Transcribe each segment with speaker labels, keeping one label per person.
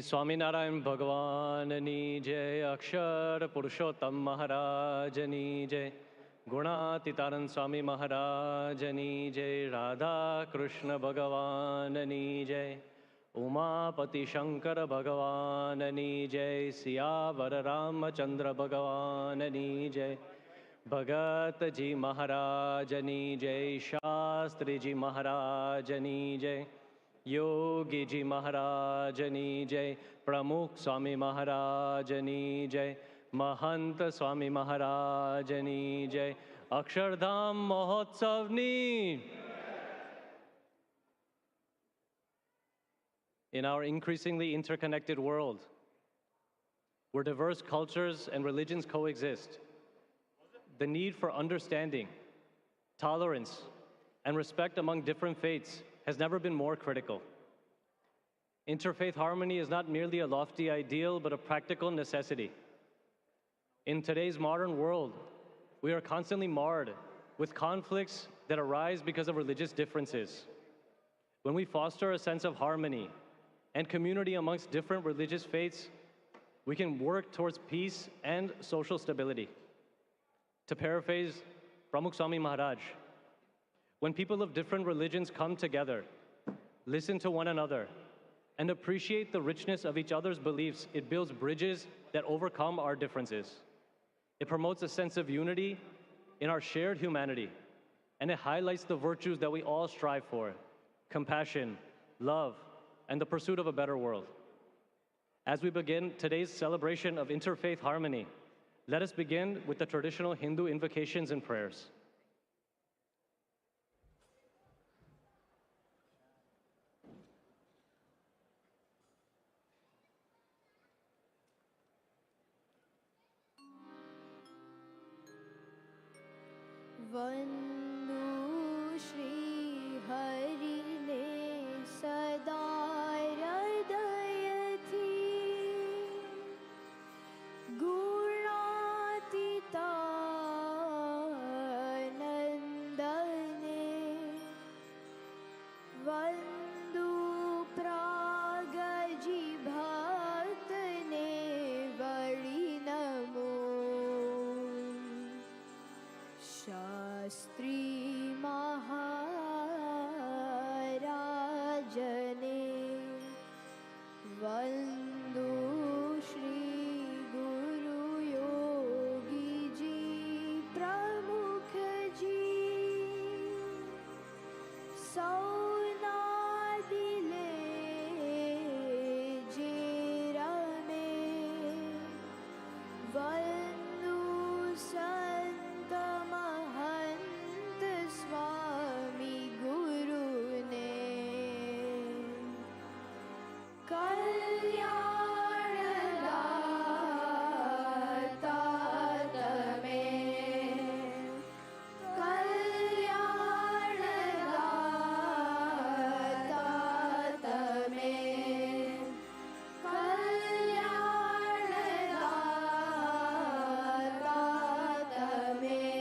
Speaker 1: स्वामीनारायण भगवाननी जय, अक्षर पुरुषोत्तम महाराजनी जय, गुणातीतानंद स्वामी महाराजनी जय, राधा कृष्ण भगवाननी जय, उमापति शंकर भगवाननी जय, सियावर रामचंद्र भगवाननी जय, भगत जी महाराजनी जय, शास्त्री जी महाराजनी जय, योगी जी महाराजनी जय, प्रमुख स्वामी महाराजनी जय, महंत स्वामी महाराजनी जय, Akshardham महोत्सवनी. In our increasingly interconnected world, where diverse cultures and religions coexist, the need for understanding, tolerance, and respect among different faiths has never been more critical. Interfaith harmony is not merely a lofty ideal, but a practical necessity. In today's modern world, we are constantly marred with conflicts that arise because of religious differences. When we foster a sense of harmony and community amongst different religious faiths, we can work towards peace and social stability. To paraphrase Pramukh Swami Maharaj, when people of different religions come together, listen to one another, and appreciate the richness of each other's beliefs, it builds bridges that overcome our differences. It promotes a sense of unity in our shared humanity, and it highlights the virtues that we all strive for: compassion, love, and the pursuit of a better world. As we begin today's celebration of interfaith harmony, let us begin with the traditional Hindu invocations and prayers.
Speaker 2: वंदु श्री हरि ने सदा हृदय थी, गुणातीतानंदने वंदु प्रागजी भक्त ने बड़ी नमो, शास्त्री महाराजने वंदु श्री गुरु योगी जी प्रमुख जी, सौना दिले जेरा में वंदु संत महंत स्वामी गुरु ने, कल्याण दाता तमें, कल्याण दाता तमें, कल्याण दाता तमें.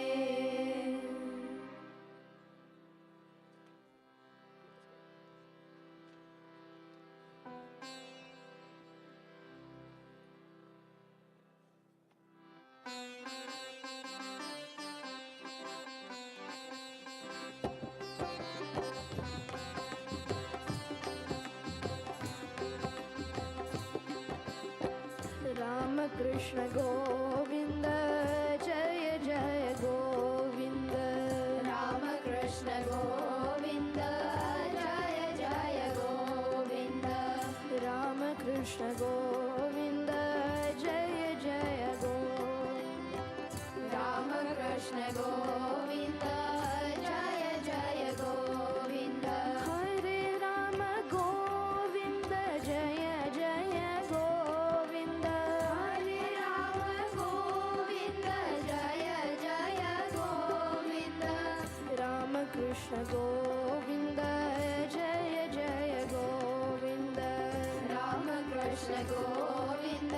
Speaker 2: राम कृष्ण गोविंद जय जय गोविंद, राम कृष्ण गोविंद जय जय गोविंद, राम कृष्ण गोविंद जय जय गोविंद, राम कृष्ण गोविंद जय जय गोविंद, हरे राम गोविंद जय जय गोविंद, हरे राम गोविंद जय जय गोविंद, राम कृष्ण गोविंद जय जय गोविंद, राम कृष्ण गोविंद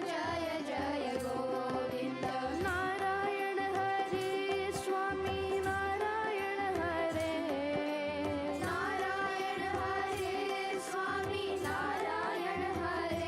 Speaker 2: जय जय गोविंद, नारायण हरे स्वामी नारायण हरे, नारायण हरे स्वामी नारायण हरे,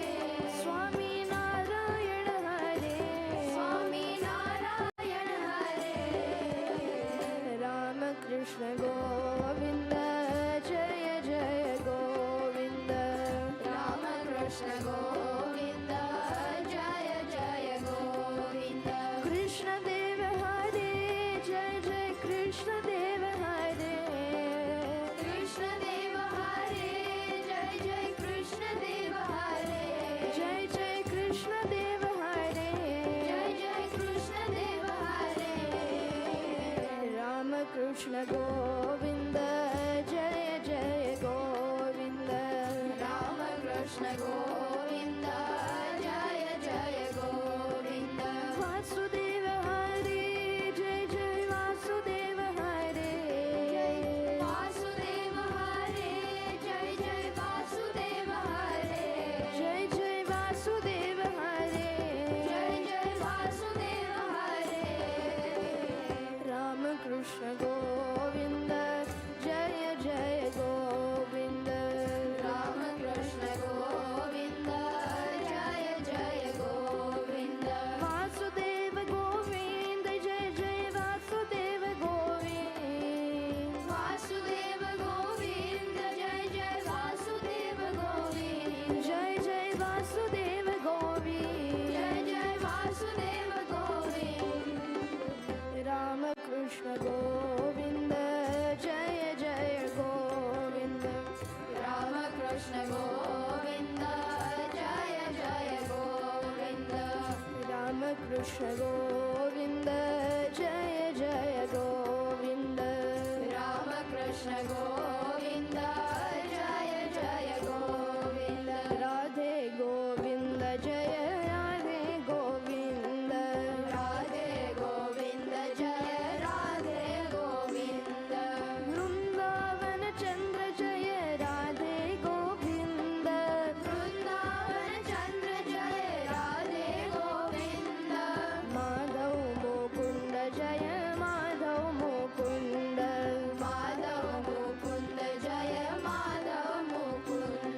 Speaker 2: Krishna Govinda Jaya Jaya Govinda Rama Krishna Govinda Jaya Jaya Govinda Radhe Govinda Jaya Radhe Govinda Radhe Govinda Jaya Radhe Govinda Vrindavana Chandra Jaya Radhe Govinda Vrindavana Chandra Jaya Radhe Govinda Madhav Mukunda Jaya Madhav Mukunda Madhav Mukunda Jaya Madhav Mukunda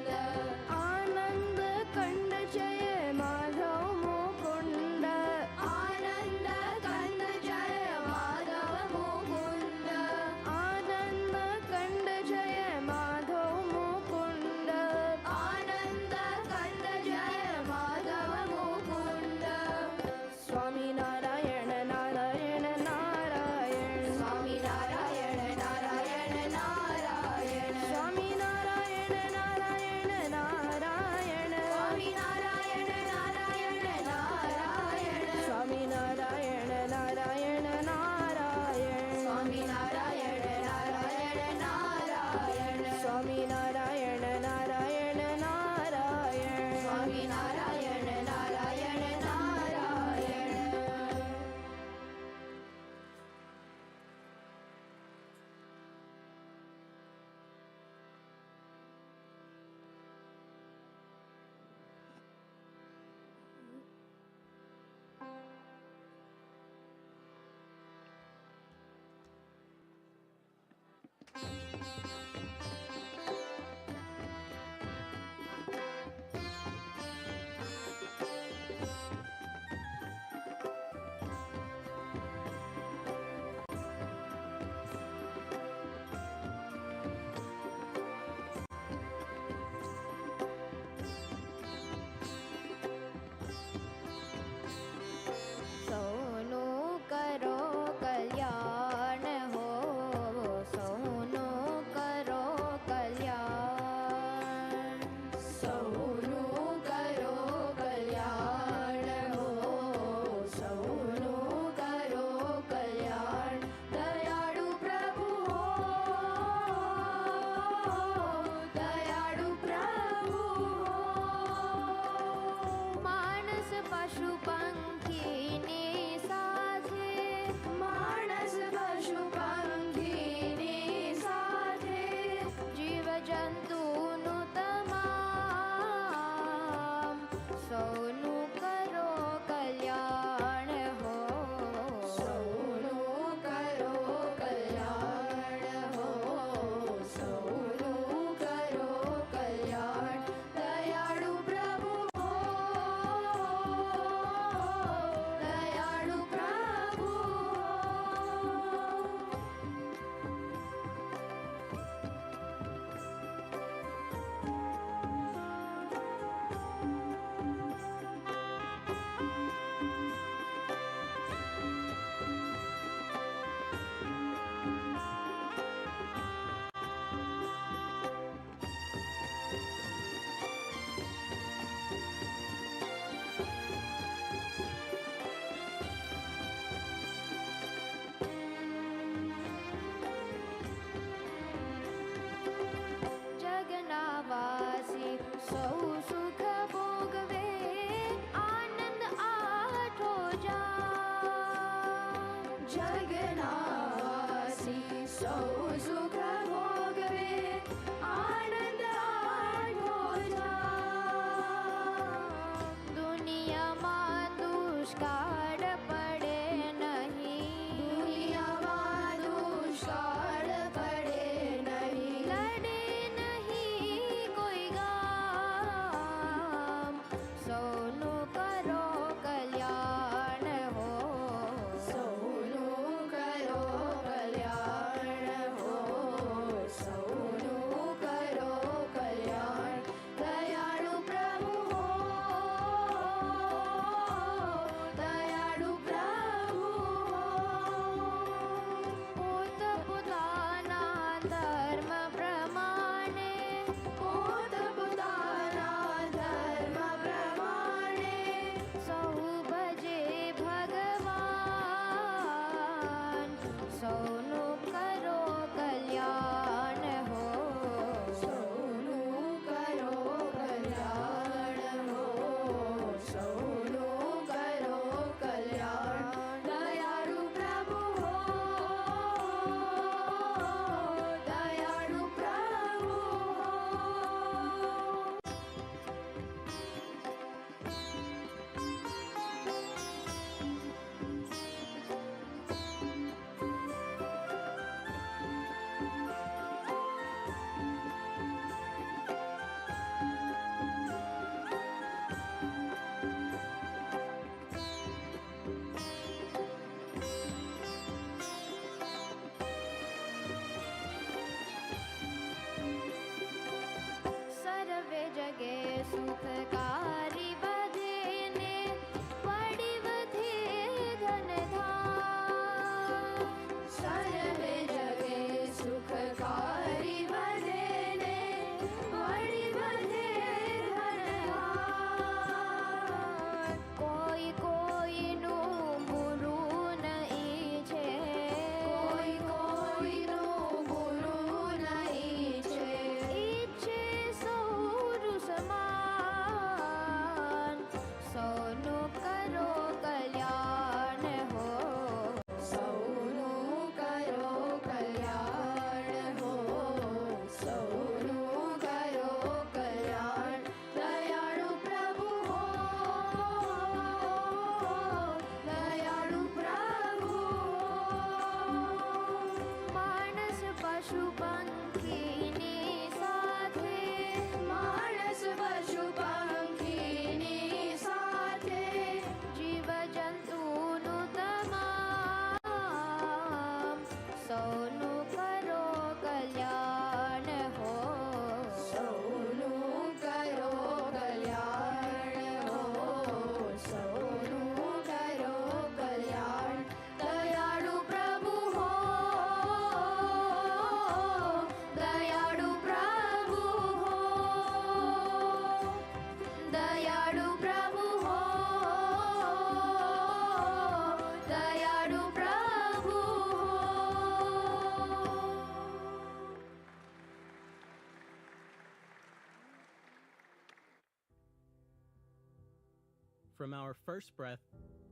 Speaker 3: from our first breath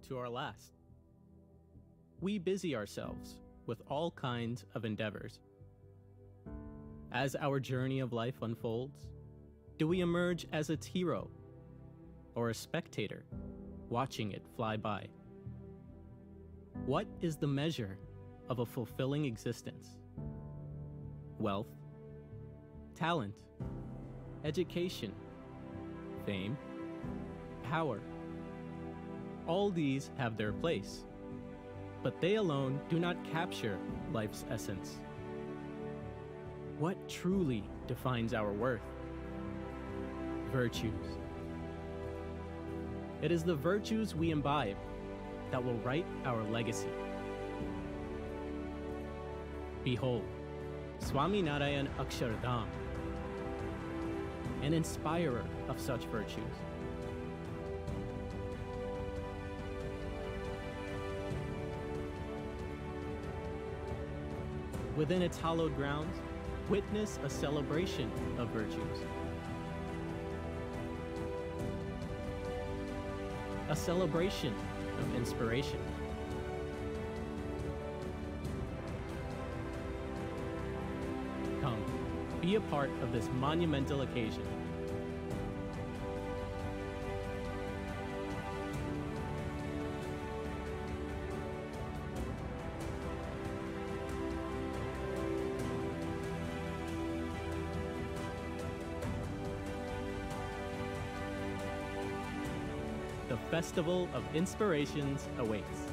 Speaker 3: to our last. We busy ourselves with all kinds of endeavors. As our journey of life unfolds, do we emerge as its hero or a spectator watching it fly by? What is the measure of a fulfilling existence? Wealth, talent, education, fame, power. All these have their place, but they alone do not capture life's essence. What truly defines our worth? Virtues. It is the virtues we imbibe that will write our legacy. Behold, Swami Narayan Akshardham, an inspirer of such virtues. Within its hallowed grounds, witness a celebration of virtues. A celebration of inspiration. Come, be a part of this monumental occasion. The Festival of Inspirations awaits.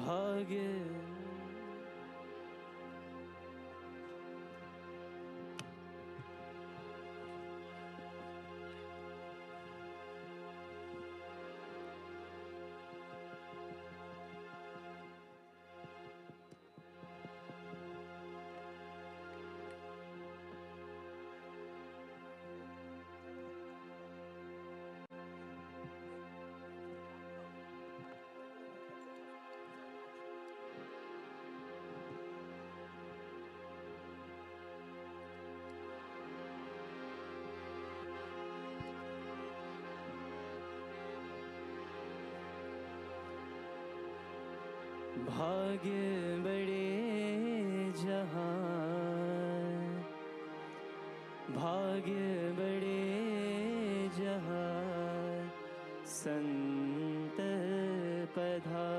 Speaker 1: भाग्य भाग्य बड़े जहां, भाग्य बड़े जहां, संत पधारे।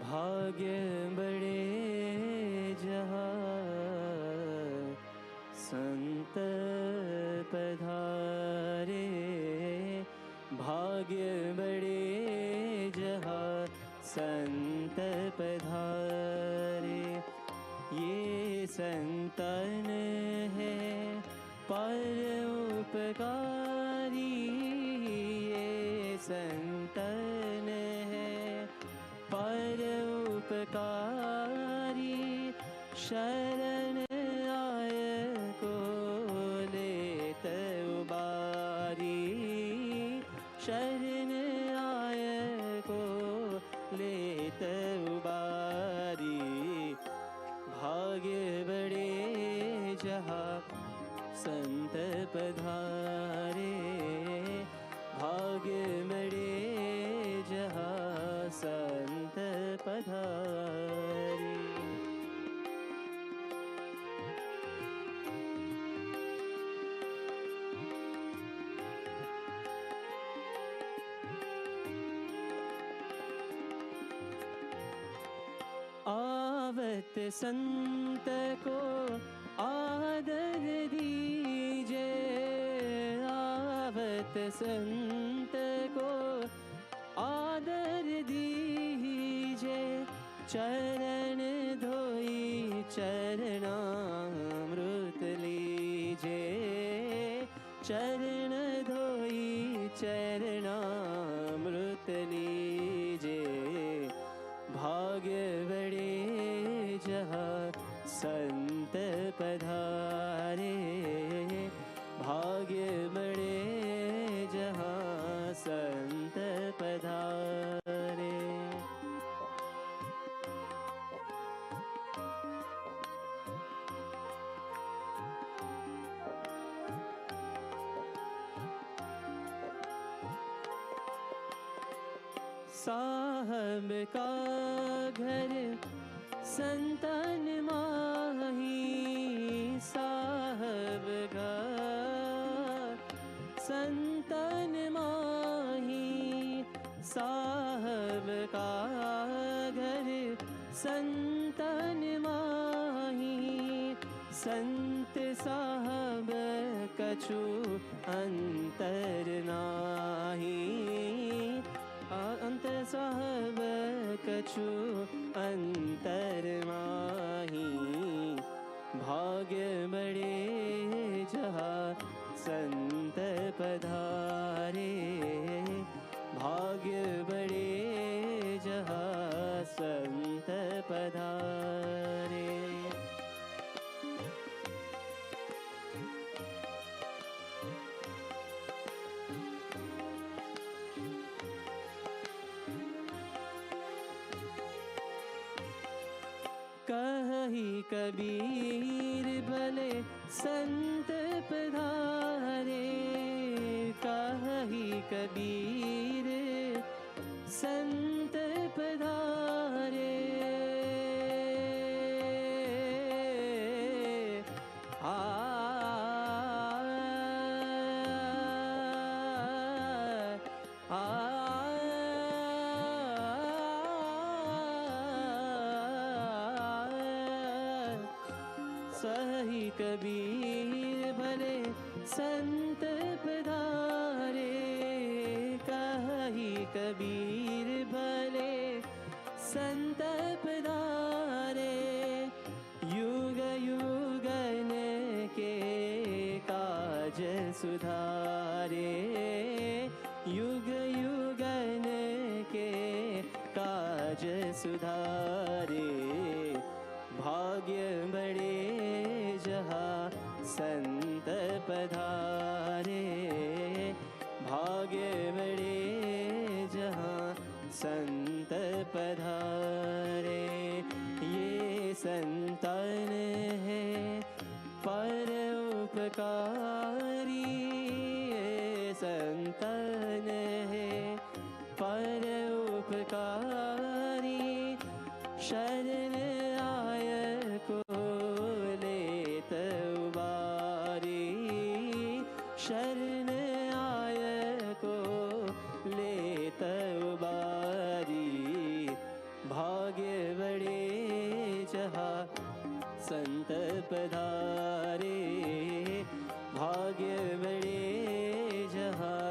Speaker 1: भाग्य बड़े जहां, संत पधारे। भाग्य बड़े जहां, संत पधारे। ये संतन है परोपकारी, ये संतन है परोपकारी। शरण आय को लेत उबारी, शरण आय को लेत उबारी। भाग्य बड़े जहां, संत पधारे। भाग्य बड़े जहां, संत पधारे। आवत संत को आदर दीजे, आवत संत को आदर दीजे। चरण धोई चरणामृत लीजे, चरण धोई चरणामृत लीजे। भाग्य
Speaker 4: संत पधारे, भाग्य बड़े जहाँ संत पधारे। साहब का घर संतन माही, साहब का संतन माही, साहब का घर संतन माही। संत साहब कछु अंतर नाही, अंत साहब कछु अंतर माही। भाग्य बड़े जहाँ संत पधारे, भाग्य बड़े जहाँ संत पधारे। कही कबीर भले संत पधारे, कही कबीर संत पधारे। सही कबीर भले संत पधारे, कही कबीर भले संत पधारे। युग युगन के काज सुधारे, युग युगन के काज सुधारे। भाग्य बड़े जहाँ संत पधारे, भाग्य बड़े जहाँ संत पधारे। ये संतन है पर उपकारी, ये संतन है पर उपकारी। शरण आय को लेत उबारी, शरण आय को लेत उबारी। भाग्य बड़े जहाँ संत पधारे, भाग्य बड़े जहाँ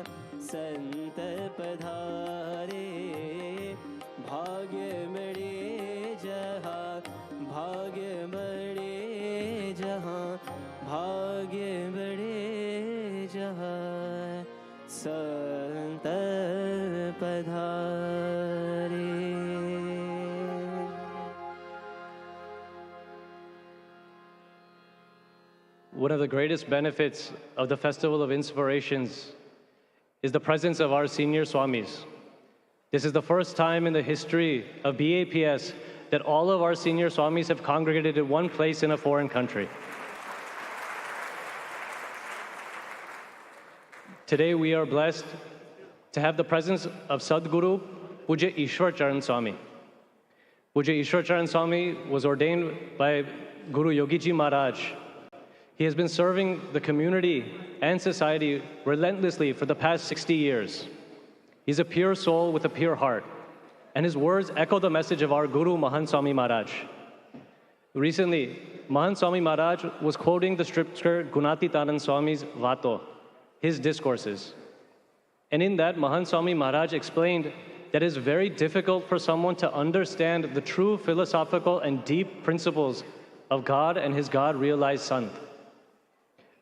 Speaker 4: संत पधारे। भाग्य बड़े जहाँ, भाग्य बड़े जहाँ, भाग्य बड़े जहाँ संत पधारे।
Speaker 1: One of the greatest benefits of the Festival of Inspirations is the presence of our senior Swamis. This is the first time in the history of BAPS that all of our senior Swamis have congregated in one place in a foreign country. Today we are blessed to have the presence of Sadguru Puja Ishwar Charan Swami. Puja Ishwar Charan Swami was ordained by Guru Yogiji Maharaj. He has been serving the community and society relentlessly for the past 60 years. He's a pure soul with a pure heart, and his words echo the message of our Guru Mahant Swami Maharaj. Recently, Mahant Swami Maharaj was quoting the scripture Gunatitanand Swami's Vato, his discourses. And in that, Mahant Swami Maharaj explained that it is very difficult for someone to understand the true philosophical and deep principles of God and his God-realized Son.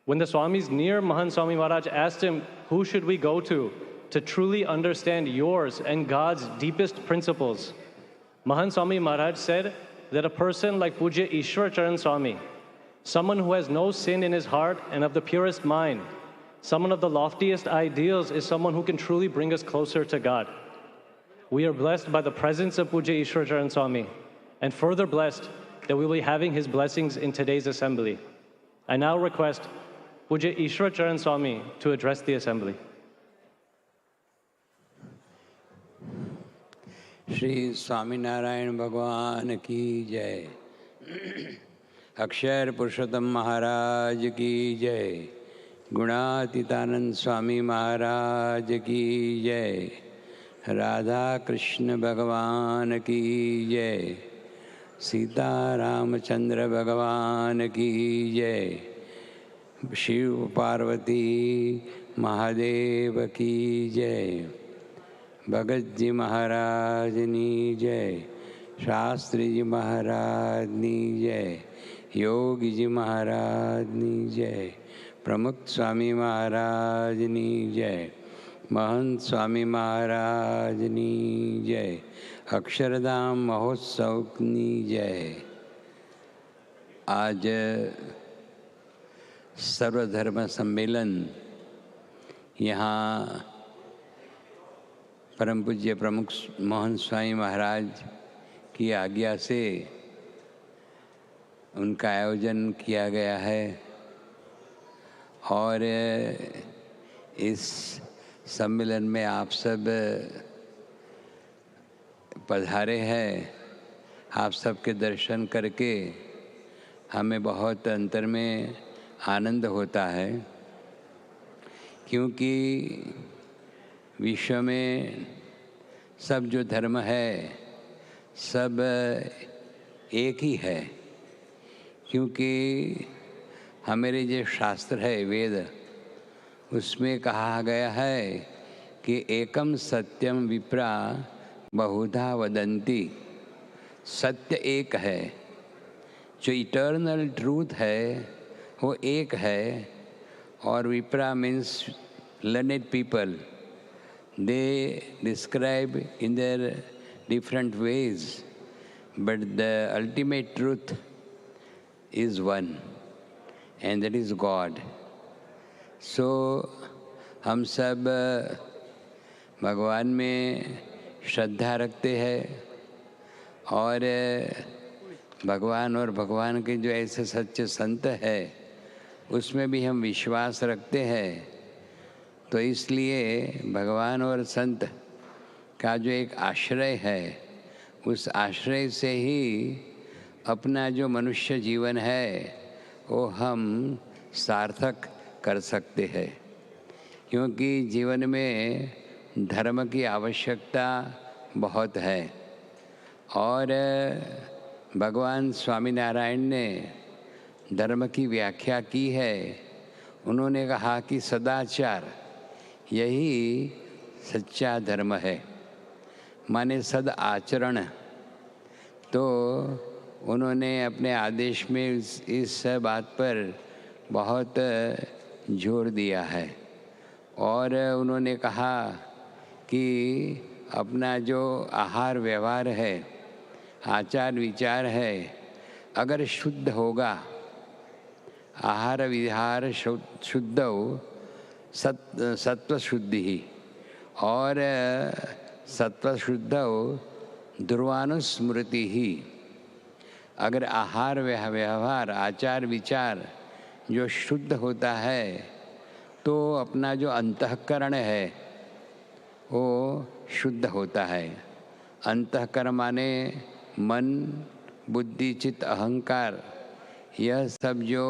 Speaker 1: When the Swamis near Mahant Swami Maharaj asked him, who should we go to truly understand yours and God's deepest principles? Mahant Swami Maharaj said, that a person like Pujya Ishwar Charan Swami, someone who has no sin in his heart and of the purest mind, someone of the loftiest ideals, is someone who can truly bring us closer to God. We are blessed by the presence of Pujya Ishwar Charan Swami, and further blessed that we will be having his blessings in today's assembly. I now request Pujya Ishwar Charan Swami to address the assembly.
Speaker 5: Shri Swaminarayan भगवान की जय। अक्षर पुरुषोत्तम महाराज की जय। गुणातीतानंद स्वामी महाराज की जय। राधा कृष्ण भगवान की जय। सीता रामचंद्र भगवान की जय। शिव पार्वती महादेव की जय। भगत जी महाराजनी जय। शास्त्री जी महाराजनी जय। योगी जी महाराजनी जय। प्रमुख स्वामी महाराजनी जय। महंत स्वामी महाराजनी जय। अक्षरधाम महोत्सव की जय। आज सर्वधर्म सम्मेलन यहाँ परम पूज्य प्रमुख मोहन स्वामी महाराज की आज्ञा से उनका आयोजन किया गया है और इस सम्मेलन में आप सब पधारे हैं। आप सबके दर्शन करके हमें बहुत अंतर में आनंद होता है, क्योंकि विश्व में सब जो धर्म है सब एक ही है। क्योंकि हमारे जो शास्त्र है वेद, उसमें कहा गया है कि एकम सत्यम विप्रा बहुधा वदंती। सत्य एक है, जो इटर्नल ट्रूथ है वो एक है। और विप्रा means learned people, they describe in their different ways, but the ultimate truth is one, and that is God. So हम सब भगवान में श्रद्धा रखते हैं और भगवान और भगवान के जो ऐसे सच्चे संत है उसमें भी हम विश्वास रखते हैं। तो इसलिए भगवान और संत का जो एक आश्रय है, उस आश्रय से ही अपना जो मनुष्य जीवन है वो हम सार्थक कर सकते हैं। क्योंकि जीवन में धर्म की आवश्यकता बहुत है और भगवान स्वामीनारायण ने धर्म की व्याख्या की है। उन्होंने कहा कि सदाचार यही सच्चा धर्म है, माने सद आचरण। तो उन्होंने अपने आदेश में इस बात पर बहुत जोर दिया है और उन्होंने कहा कि अपना जो आहार व्यवहार है, आचार विचार है, अगर शुद्ध होगा, आहार विहार शुद्ध हो, सत्व शुद्धि ही, और सत्व शुद्ध हो ध्रुवानुस्मृति ही। अगर आहार व्यवहार आचार विचार जो शुद्ध होता है तो अपना जो अंतःकरण है वो शुद्ध होता है। अंतःकरण माने मन, बुद्धि, चित्त, अहंकार, यह सब जो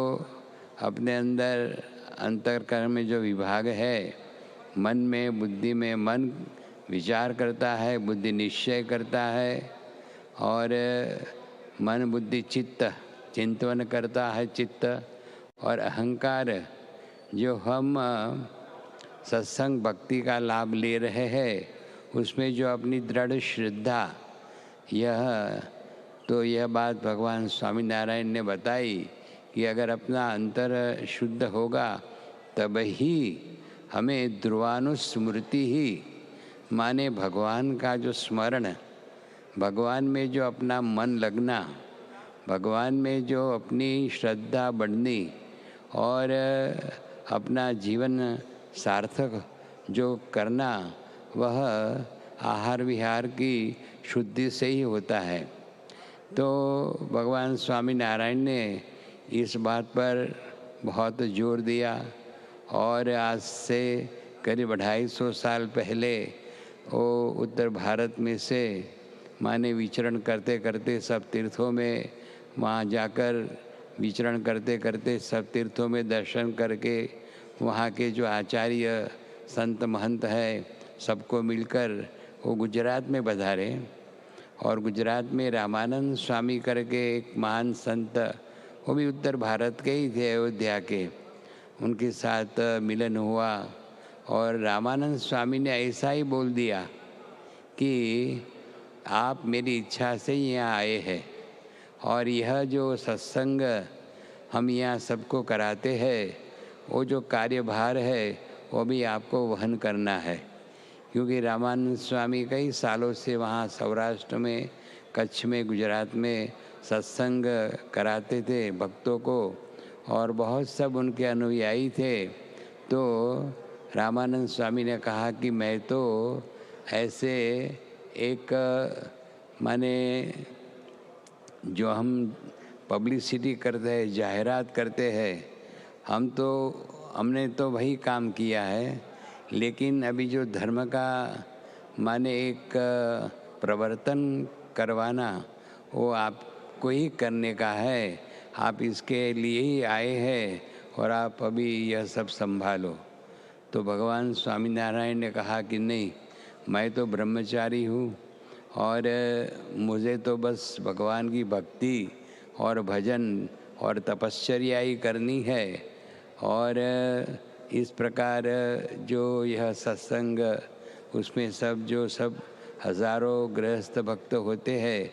Speaker 5: अपने अंदर अंतःकरण में जो विभाग है, मन में, बुद्धि में, मन विचार करता है, बुद्धि निश्चय करता है और मन, बुद्धि, चित्त चिंतन करता है, चित्त और अहंकार जो हम सत्संग भक्ति का लाभ ले रहे हैं उसमें जो अपनी दृढ़ श्रद्धा, यह बात भगवान स्वामीनारायण ने बताई कि अगर अपना अंतर शुद्ध होगा तब ही हमें ध्रुवानुस्मृति ही, माने भगवान का जो स्मरण, भगवान में जो अपना मन लगना, भगवान में जो अपनी श्रद्धा बढ़नी और अपना जीवन सार्थक जो करना, वह आहार विहार की शुद्धि से ही होता है। तो भगवान स्वामी नारायण ने इस बात पर बहुत जोर दिया और आज से करीब 250 साल पहले वो उत्तर भारत में से माने विचरण करते करते सब तीर्थों में वहाँ जाकर विचरण करते करते सब तीर्थों में दर्शन करके वहाँ के जो आचार्य संत महंत है सबको मिलकर वो गुजरात में पधारे और गुजरात में रामानंद स्वामी करके एक महान संत, वो भी उत्तर भारत के ही थे, अयोध्या के, उनके साथ मिलन हुआ और रामानंद स्वामी ने ऐसा ही बोल दिया कि आप मेरी इच्छा से यहाँ आए हैं और यह जो सत्संग हम यहाँ सबको कराते हैं, वो जो कार्यभार है वो भी आपको वहन करना है। क्योंकि रामानंद स्वामी कई सालों से वहाँ सौराष्ट्र में, कच्छ में, गुजरात में सत्संग कराते थे भक्तों को और बहुत सब उनके अनुयायी थे। तो रामानंद स्वामी ने कहा कि मैं तो ऐसे एक माने जो हम पब्लिसिटी करते हैं, जाहिरात करते हैं, हमने तो वही काम किया है, लेकिन अभी जो धर्म का माने एक प्रवर्तन करवाना वो आपको ही करने का है। आप इसके लिए ही आए हैं और आप अभी यह सब संभालो। तो भगवान स्वामीनारायण ने कहा कि नहीं, मैं तो ब्रह्मचारी हूँ और मुझे तो बस भगवान की भक्ति और भजन और तपश्चर्या ही करनी है। और इस प्रकार जो यह सत्संग, उसमें सब हजारों गृहस्थ भक्त होते हैं,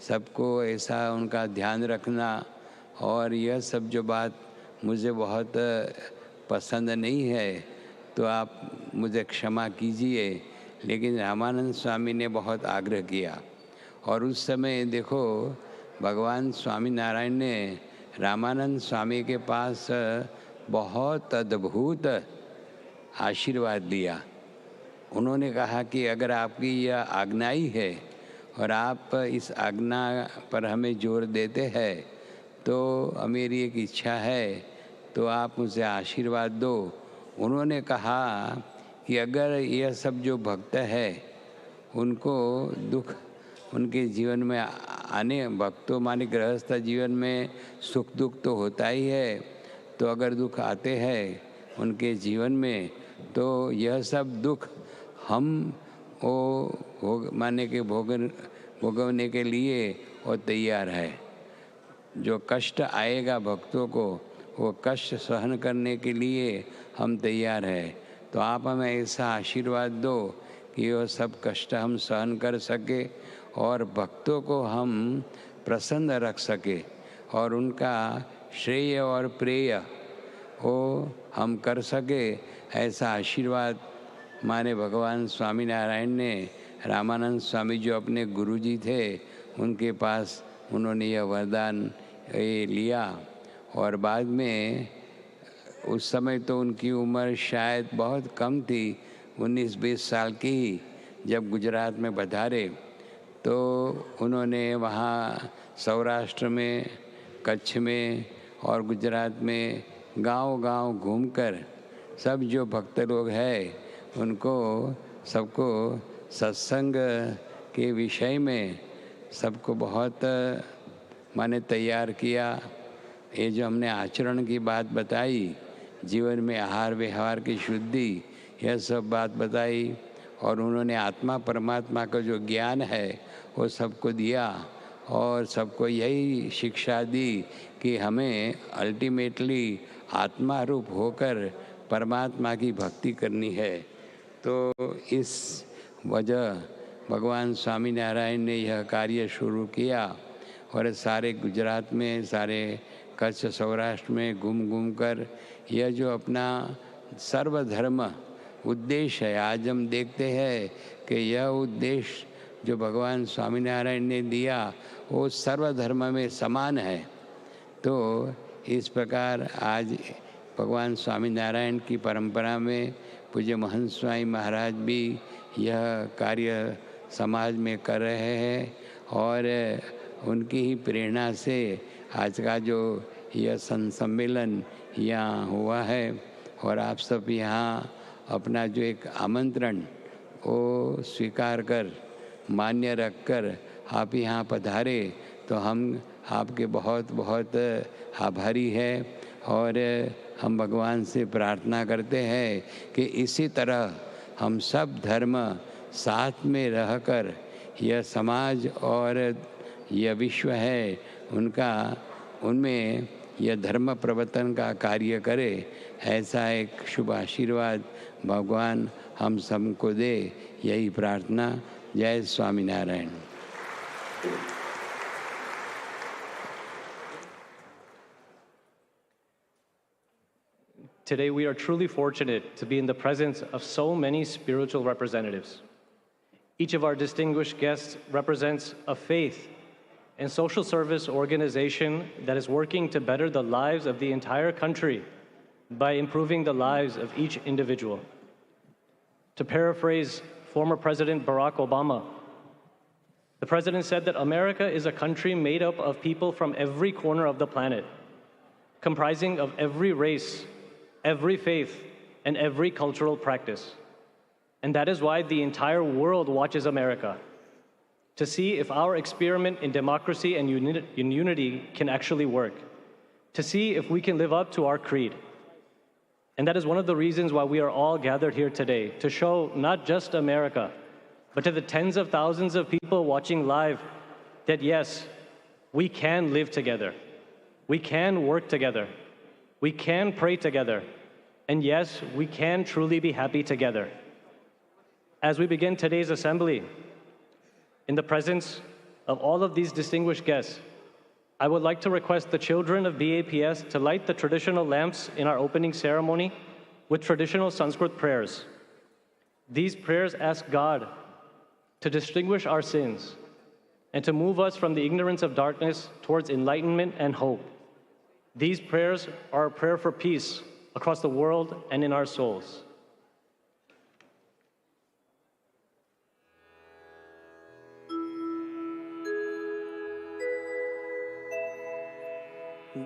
Speaker 5: सबको ऐसा उनका ध्यान रखना और यह सब जो बात मुझे बहुत पसंद नहीं है तो आप मुझे क्षमा कीजिए। लेकिन रामानंद स्वामी ने बहुत आग्रह किया और उस समय देखो भगवान स्वामी नारायण ने रामानंद स्वामी के पास बहुत अद्भुत आशीर्वाद दिया। उन्होंने कहा कि अगर आपकी यह आज्ञा ही है और आप इस आज्ञा पर हमें जोर देते हैं तो मेरी एक इच्छा है, तो आप मुझे आशीर्वाद दो। उन्होंने कहा कि अगर यह सब जो भक्त है उनको दुख उनके जीवन में आने, भक्तों माने गृहस्थ जीवन में सुख दुख तो होता ही है, तो अगर दुख आते हैं उनके जीवन में तो यह सब दुख हम माने के भोगवने के लिए वो तैयार है। जो कष्ट आएगा भक्तों को, वो कष्ट सहन करने के लिए हम तैयार हैं। तो आप हमें ऐसा आशीर्वाद दो कि वो सब कष्ट हम सहन कर सके और भक्तों को हम प्रसन्न रख सके और उनका श्रेय और प्रेय वो हम कर सके। ऐसा आशीर्वाद माने भगवान स्वामीनारायण ने रामानंद स्वामी जो अपने गुरुजी थे उनके पास उन्होंने यह वरदान लिया। और बाद में उस समय तो उनकी उम्र शायद बहुत कम थी, 19-20 साल की ही, जब गुजरात में पधारे तो उन्होंने वहाँ सौराष्ट्र में, कच्छ में और गुजरात में गांव-गांव घूमकर सब जो भक्त लोग हैं उनको सबको सत्संग के विषय में सबको बहुत माने तैयार किया। ये जो हमने आचरण की बात बताई, जीवन में आहार व्यवहार की शुद्धि, यह सब बात बताई और उन्होंने आत्मा परमात्मा का जो ज्ञान है वो सबको दिया और सबको यही शिक्षा दी कि हमें अल्टीमेटली आत्मा रूप होकर परमात्मा की भक्ति करनी है। तो इस वजह भगवान स्वामीनारायण ने यह कार्य शुरू किया और सारे गुजरात में, सारे कच्छ सौराष्ट्र में घूम कर यह जो अपना सर्वधर्म उद्देश्य है, आज हम देखते हैं कि यह उद्देश्य जो भगवान स्वामीनारायण ने दिया वो सर्वधर्म में समान है। तो इस प्रकार आज भगवान स्वामीनारायण की परंपरा में पूज्य महंत स्वामी महाराज भी यह कार्य समाज में कर रहे हैं और उनकी ही प्रेरणा से आज का जो यह सम्मेलन यहाँ हुआ है और आप सब यहाँ अपना जो एक आमंत्रण वो स्वीकार कर मान्य रखकर आप यहाँ पधारे, तो हम आपके बहुत बहुत आभारी हैं और हम भगवान से प्रार्थना करते हैं कि इसी तरह हम सब धर्म साथ में रहकर यह समाज और यह विश्व है उनमें यह धर्म प्रवर्तन का कार्य करे, ऐसा एक शुभ आशीर्वाद भगवान हम सबको दे, यही प्रार्थना। जय Swaminarayan.
Speaker 1: Today we are truly fortunate to be in the presence of so many spiritual representatives. Each of our distinguished guests represents a faith and social service organization that is working to better the lives of the entire country by improving the lives of each individual. To paraphrase former President Barack Obama, the president said that America is a country made up of people from every corner of the planet, comprising of every race, every faith, and every cultural practice. And that is why the entire world watches America, to see if our experiment in democracy and in unity can actually work, to see if we can live up to our creed. And that is one of the reasons why we are all gathered here today, to show not just America, but to the tens of thousands of people watching live that yes, we can live together, we can work together, we can pray together, and yes, we can truly be happy together. As we begin today's assembly, in the presence of all of these distinguished guests, I would like to request the children of BAPS to light the traditional lamps in our opening ceremony with traditional Sanskrit prayers. These prayers ask God to distinguish our sins and to move us from the ignorance of darkness towards enlightenment and hope. These prayers are a prayer for peace across the world and in our souls.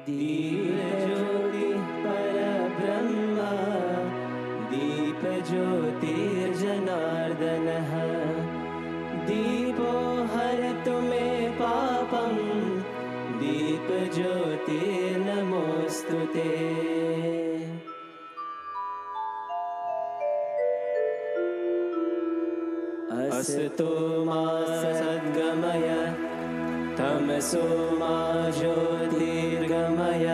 Speaker 4: Deepjyoti परब्रह्म दीपज्योतिर्जनार्दनः दीपो हरतु मे पापं दीपज्योतिर्नमोऽस्तु ते। अस्तु मा सद्गमय तमसो मा ज्योतिर्गमय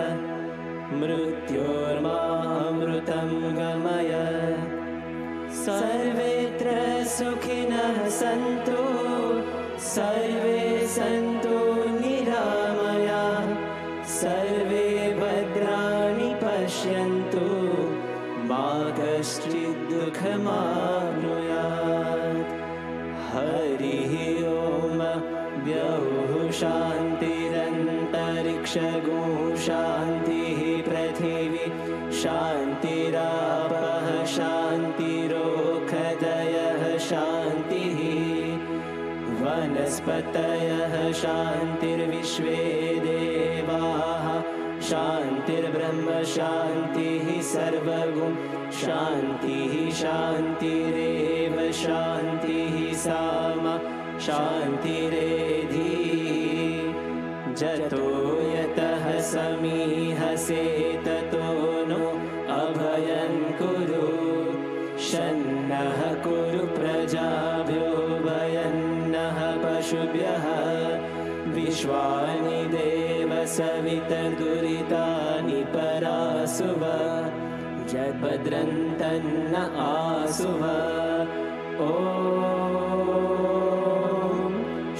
Speaker 4: मृत्योर्मा अमृतं गमय। सर्वेत्र सुखिनः सन्तु सर्वे सन्तु निरामयाः सर्वे भद्राणि पश्यन्तु मा कश्चित् दुःखमाप्नुयात्। हरिः ओम द्यौः शान्तिरन्तरिक्षगो शान्तिः पृथिवी शान्तिरापः शान्तिरोषधयः शान्तिः वनस्पतयः शान्तिर्विश्वे देवाः शान्तिर्ब्रह्म शान्तिः सर्वगुण शान्तिः शान्तिरेव शान्तिः सामा शान्तिरेधि। जतो यतः समीहसे ततो नो अभयं कुरु शन्नः कुरु प्रजाभ्यो भयन्नः पशुभ्यः। विश्वानि देव सवितर्दुरितानि परासुव जद्भद्रन्तन्न आसुव। ॐ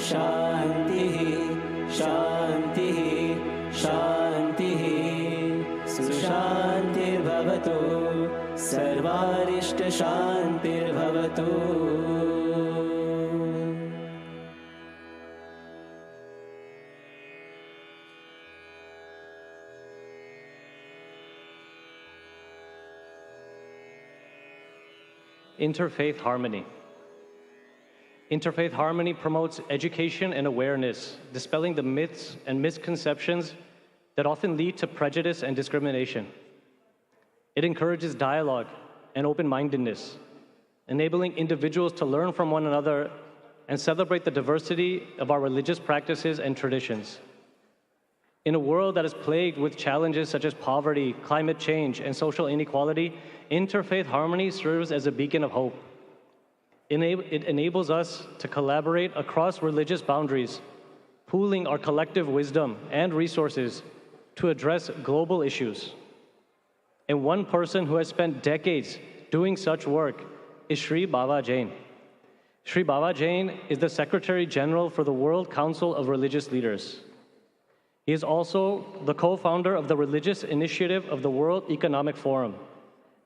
Speaker 4: शान्तिः शान्तिः शान्तिः सुशान्तिर्भवतु सर्वारिष्टशान्तिर्भवतु।
Speaker 1: Interfaith harmony. Interfaith harmony promotes education and awareness, dispelling the myths and misconceptions that often lead to prejudice and discrimination. It encourages dialogue and open-mindedness, enabling individuals to learn from one another and celebrate the diversity of our religious practices and traditions. In a world that is plagued with challenges such as poverty, climate change, and social inequality, interfaith harmony serves as a beacon of hope. It enables us to collaborate across religious boundaries, pooling our collective wisdom and resources to address global issues. And one person who has spent decades doing such work is Sri Baba Jain. Sri Baba Jain is the Secretary General for the World Council of Religious Leaders. He is also the co-founder of the Religious Initiative of the World Economic Forum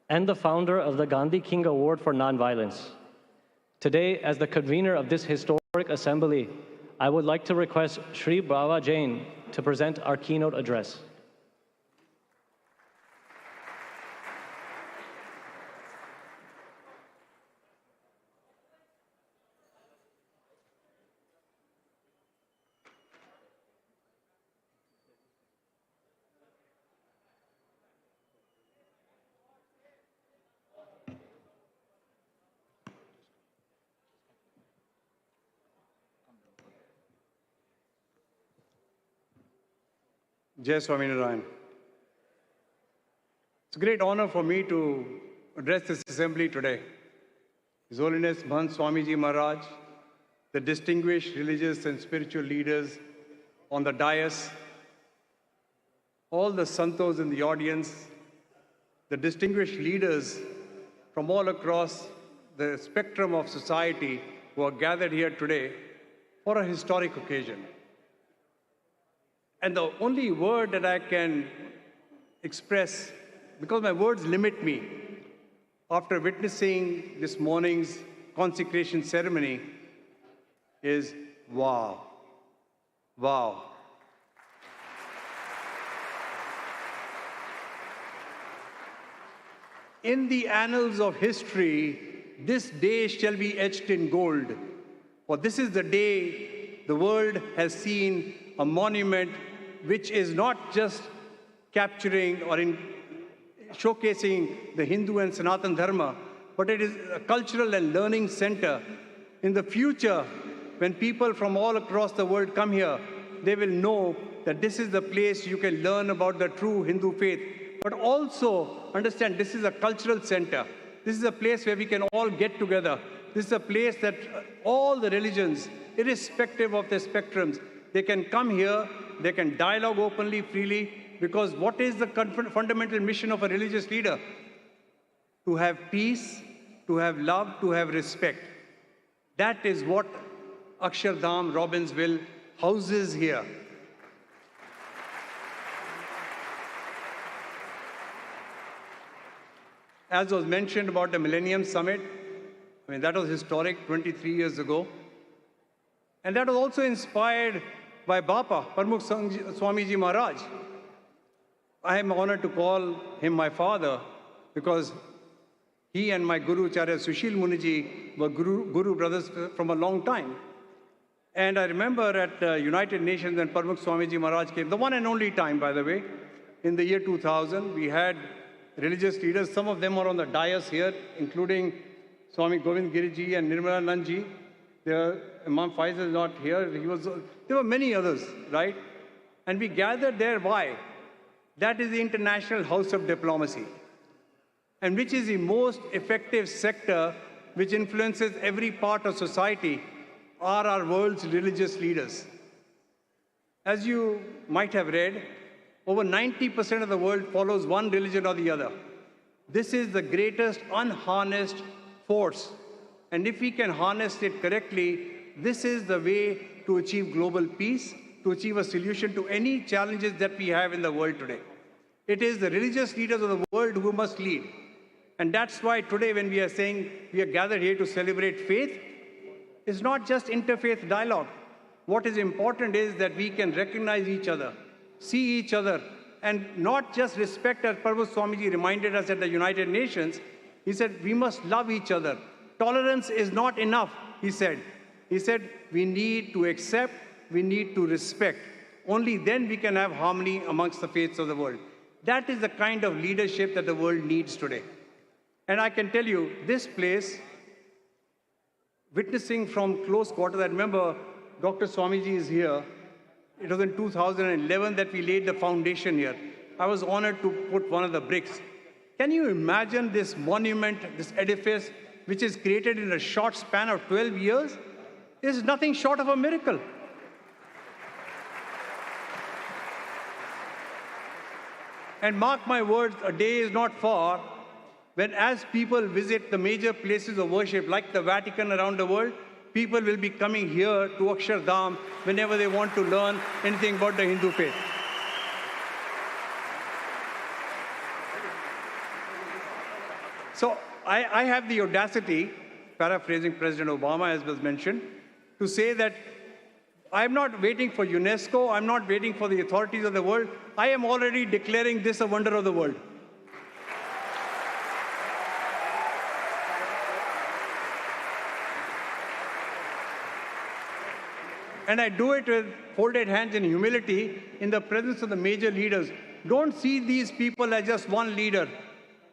Speaker 1: and the founder of the Gandhi King Award for Nonviolence. Today, as the convener of this historic assembly, I would like to request Sri Baba Jain to present our keynote address.
Speaker 6: Jai Swaminarayan. It's a great honor for me to address this assembly today. His Holiness Mahant Swamiji Maharaj, the distinguished religious and spiritual leaders on the dais, all the santos in the audience, the distinguished leaders from all across the spectrum of society who are gathered here today for a historic occasion. And the only word that I can express, because my words limit me, after witnessing this morning's consecration ceremony, is wow. Wow. In the annals of history, this day shall be etched in gold. For this is the day the world has seen a monument which is not just capturing or showcasing the Hindu and Sanatan Dharma, but it is a cultural and learning center. In the future, when people from all across the world come here, they will know that this is the place you can learn about the true Hindu faith, but also understand this is a cultural center. This is a place where we can all get together. This is a place that all the religions, irrespective of their spectrums, they can come here, they can dialogue openly, freely, because what is the fundamental mission of a religious leader? To have peace, to have love, to have respect. That is what Akshardham Robbinsville houses here. As was mentioned about the Millennium Summit, I mean, that was historic 23 years ago. And that was also inspired by Bapa, Parmukh Swamiji Maharaj. I am honored to call him my father because he and my Guru Acharya Sushil Muniji were Guru brothers from a long time. And I remember at United Nations when Parmukh Swamiji Maharaj came, the one and only time, by the way, in the year 2000, we had religious leaders. Some of them are on the dais here, including Swami Govind Giriji and Nirmala Nandji. Imam Faisal is not here. There were many others, right? And we gathered there. Why? That is the International House of Diplomacy, and which is the most effective sector which influences every part of society are our world's religious leaders. As you might have read, over 90% of the world follows one religion or the other. This is the greatest unharnessed force. And if we can harness it correctly, this is the way to achieve global peace, to achieve a solution to any challenges that we have in the world today. It is the religious leaders of the world who must lead. And that's why today when we are saying we are gathered here to celebrate faith, it's not just interfaith dialogue. What is important is that we can recognize each other, see each other, and not just respect, as Parvaz Swamiji reminded us at the United Nations, He said, we must love each other. Tolerance is not enough, he said. He said, we need to accept, we need to respect. Only then we can have harmony amongst the faiths of the world. That is the kind of leadership that the world needs today. And I can tell you, this place, witnessing from close quarters, I remember Dr. Swamiji is here. It was in 2011 that we laid the foundation here. I was honored to put one of the bricks. Can you imagine this monument, this edifice, which is created in a short span of 12 years? It is nothing short of a miracle. And mark my words, a day is not far when, as people visit the major places of worship like the Vatican around the world, people will be coming here to Akshardham whenever they want to learn anything about the Hindu faith. So I have the audacity, paraphrasing President Obama, as was mentioned, to say that I'm not waiting for UNESCO, I'm not waiting for the authorities of the world. I am already declaring this a wonder of the world. And I do it with folded hands in humility in the presence of the major leaders. Don't see these people as just one leader.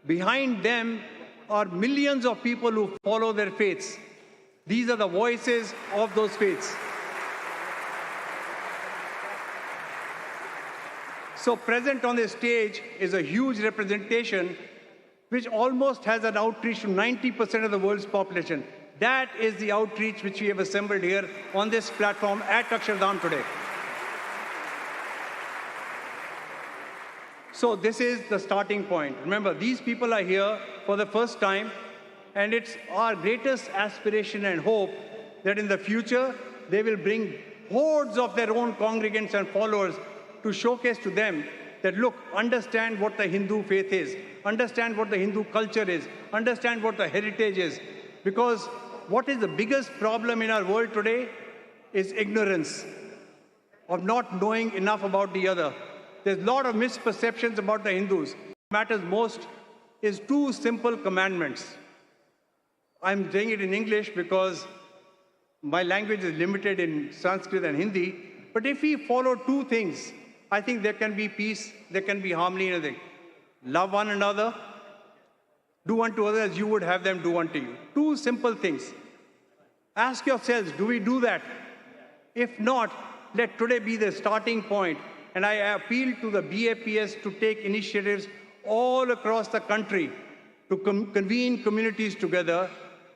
Speaker 6: Behind them are millions of people who follow their faiths. These are the voices of those faiths. So present on this stage is a huge representation which almost has an outreach to 90% of the world's population. That is the outreach which we have assembled here on this platform at Akshardham today. So this is the starting point. Remember, these people are here for the first time, and it's our greatest aspiration and hope that in the future, they will bring hordes of their own congregants and followers to showcase to them that, look, understand what the Hindu faith is, understand what the Hindu culture is, understand what the heritage is. Because what is the biggest problem in our world today is ignorance, of not knowing enough about the other. There's a lot of misperceptions about the Hindus. What matters most is two simple commandments. I'm saying it in English because my language is limited in Sanskrit and Hindi. But if we follow two things, I think there can be peace, there can be harmony in everything. Love one another, do unto others as you would have them do unto you. Two simple things. Ask yourselves, do we do that? If not, let today be the starting point. And I appeal to the BAPS to take initiatives all across the country to convene communities together,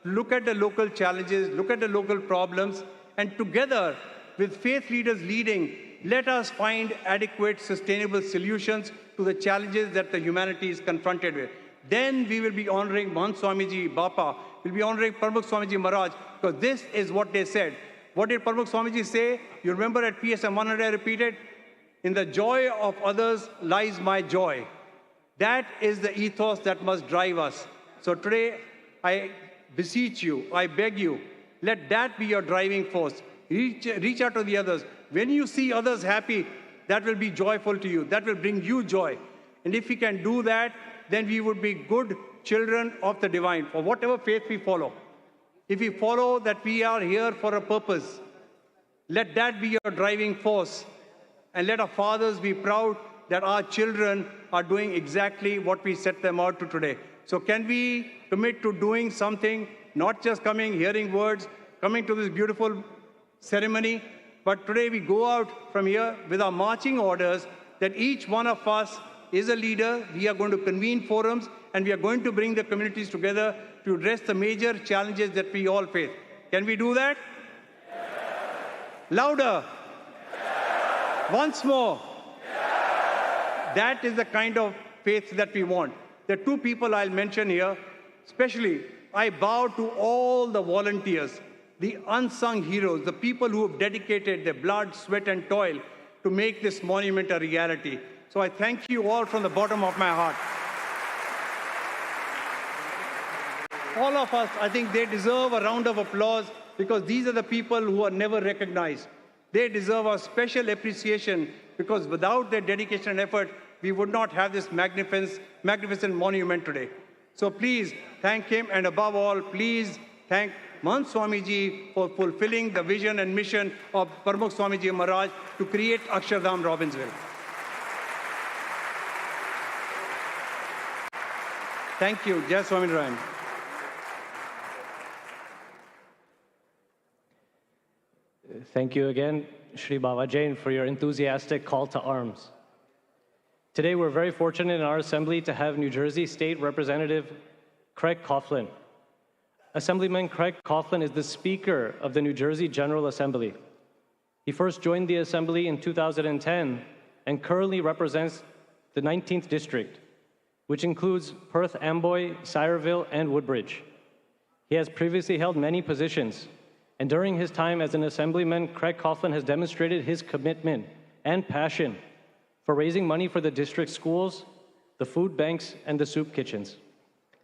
Speaker 6: look at the local challenges, look at the local problems, and together with faith leaders leading, let us find adequate, sustainable solutions to the challenges that the humanity is confronted with. Then we will be honoring Mahant Swamiji Bapa, we'll be honoring Pramukh Swamiji Maharaj, because this is what they said. What did Pramukh Swamiji say? You remember at PSM 100 I repeated? In the joy of others lies my joy. That is the ethos that must drive us. So today, I beseech you, I beg you, let that be your driving force. Reach out to the others. When you see others happy, that will be joyful to you. That will bring you joy. And if we can do that, then we would be good children of the divine, for whatever faith we follow. If we follow that we are here for a purpose, let that be your driving force. And let our fathers be proud that our children are doing exactly what we set them out to today. So can we commit to doing something, not just coming, hearing words, coming to this beautiful ceremony, but today we go out from here with our marching orders that each one of us is a leader. We are going to convene forums, and we are going to bring the communities together to address the major challenges that we all face. Can we do that? Yeah. Louder. Yeah. Once more. Yeah. That is the kind of faith that we want. There are two people I'll mention here. Especially, I bow to all the volunteers, the unsung heroes, the people who have dedicated their blood, sweat, and toil to make this monument a reality. So I thank you all from the bottom of my heart. All of us, I think they deserve a round of applause because these are the people who are never recognized. They deserve our special appreciation because without their dedication and effort, we would not have this magnificent monument today. So please thank him, and above all, please thank Mahant Swamiji for fulfilling the vision and mission of Pramukh Swamiji Maharaj to create Akshardham Robbinsville. Thank you. Jai Swaminarayan.
Speaker 1: Thank you again, Shri Baba Jain, for your enthusiastic call to arms. Today, we're very fortunate in our assembly to have New Jersey State Representative Craig Coughlin. Assemblyman Craig Coughlin is the Speaker of the New Jersey General Assembly. He first joined the Assembly in 2010 and currently represents the 19th District, which includes Perth Amboy, Sayreville, and Woodbridge. He has previously held many positions, and during his time as an Assemblyman, Craig Coughlin has demonstrated his commitment and passion for raising money for the district schools, the food banks, and the soup kitchens.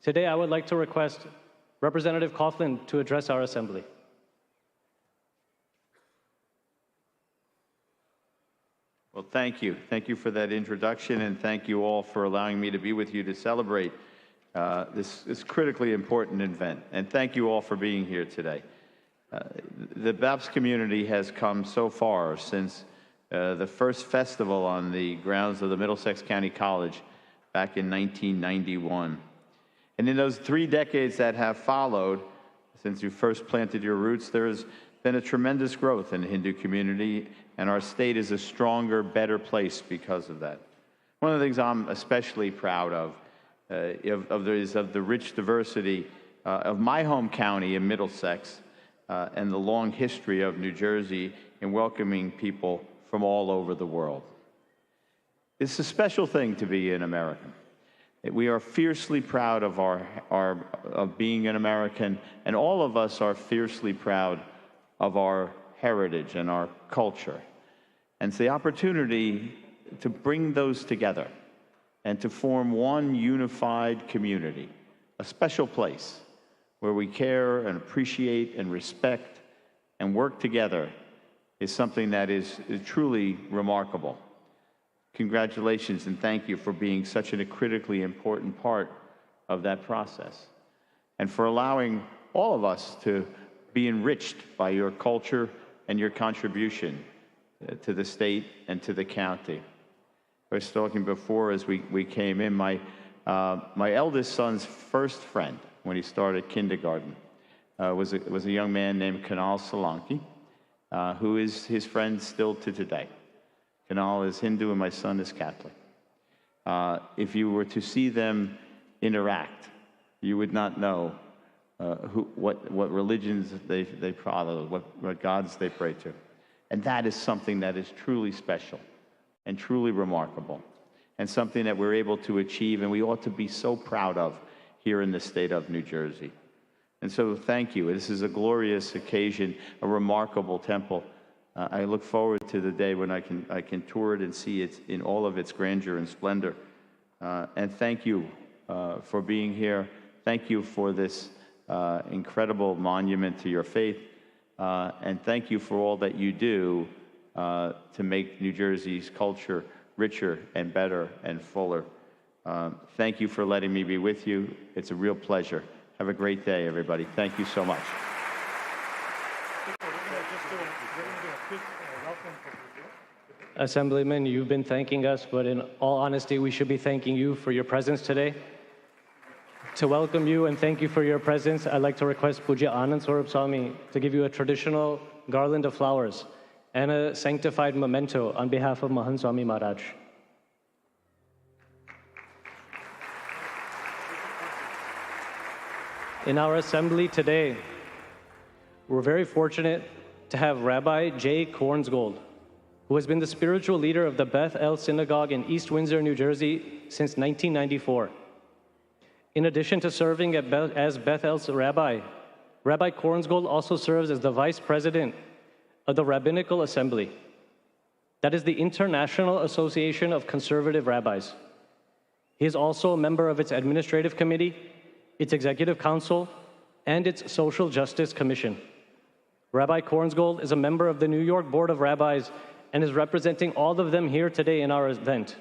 Speaker 1: Today, I would like to request Representative Coughlin to address our Assembly.
Speaker 7: Well, thank you. Thank you for that introduction, and thank you all for allowing me to be with you to celebrate this critically important event. And thank you all for being here today. The BAPS community has come so far since the first festival on the grounds of the Middlesex County College back in 1991. And in those 3 decades that have followed, since you first planted your roots, there has been a tremendous growth in the Hindu community, and our state is a stronger, better place because of that. One of the things I'm especially proud of is the rich diversity of my home county in Middlesex and the long history of New Jersey in welcoming people from all over the world. It's a special thing to be an American. We are fiercely proud of of being an American, and all of us are fiercely proud of our heritage and our culture. And it's the opportunity to bring those together and to form one unified community, a special place where we care and appreciate and respect and work together is something that is truly remarkable. Congratulations and thank you for being such a critically important part of that process, and for allowing all of us to be enriched by your culture and your contribution to the state and to the county. I was talking before as we came in, my eldest son's first friend when he started kindergarten was a young man named Kunal Solanki, who is his friend still to today. Kunal is Hindu and my son is Catholic. If you were to see them interact, you would not know what religions they follow, what gods they pray to. And that is something that is truly special and truly remarkable, and something that we're able to achieve and we ought to be so proud of here in the state of New Jersey. And so thank you. This is a glorious occasion, a remarkable temple. I look forward to the day when I can tour it and see it in all of its grandeur and splendor. And thank you for being here. Thank you for this incredible monument to your faith. And thank you for all that you do to make New Jersey's culture richer and better and fuller. Thank you for letting me be with you. It's a real pleasure. Have a great day, everybody. Thank you so much.
Speaker 1: Assemblyman, you've been thanking us, but in all honesty, we should be thanking you for your presence today. To welcome you and thank you for your presence, I'd like to request Pujya Anand Swarup Swami to give you a traditional garland of flowers and a sanctified memento on behalf of Mahant Swami Maharaj. In our assembly today, we're very fortunate to have Rabbi Jay Kornsgold, who has been the spiritual leader of the Beth El Synagogue in East Windsor, New Jersey since 1994. In addition to serving as Beth El's rabbi, Rabbi Kornsgold also serves as the vice president of the Rabbinical Assembly. That is the International Association of Conservative Rabbis. He is also a member of its administrative committee, its executive council, and its social justice commission. Rabbi Kornsgold is a member of the New York Board of Rabbis and is representing all of them here today in our event.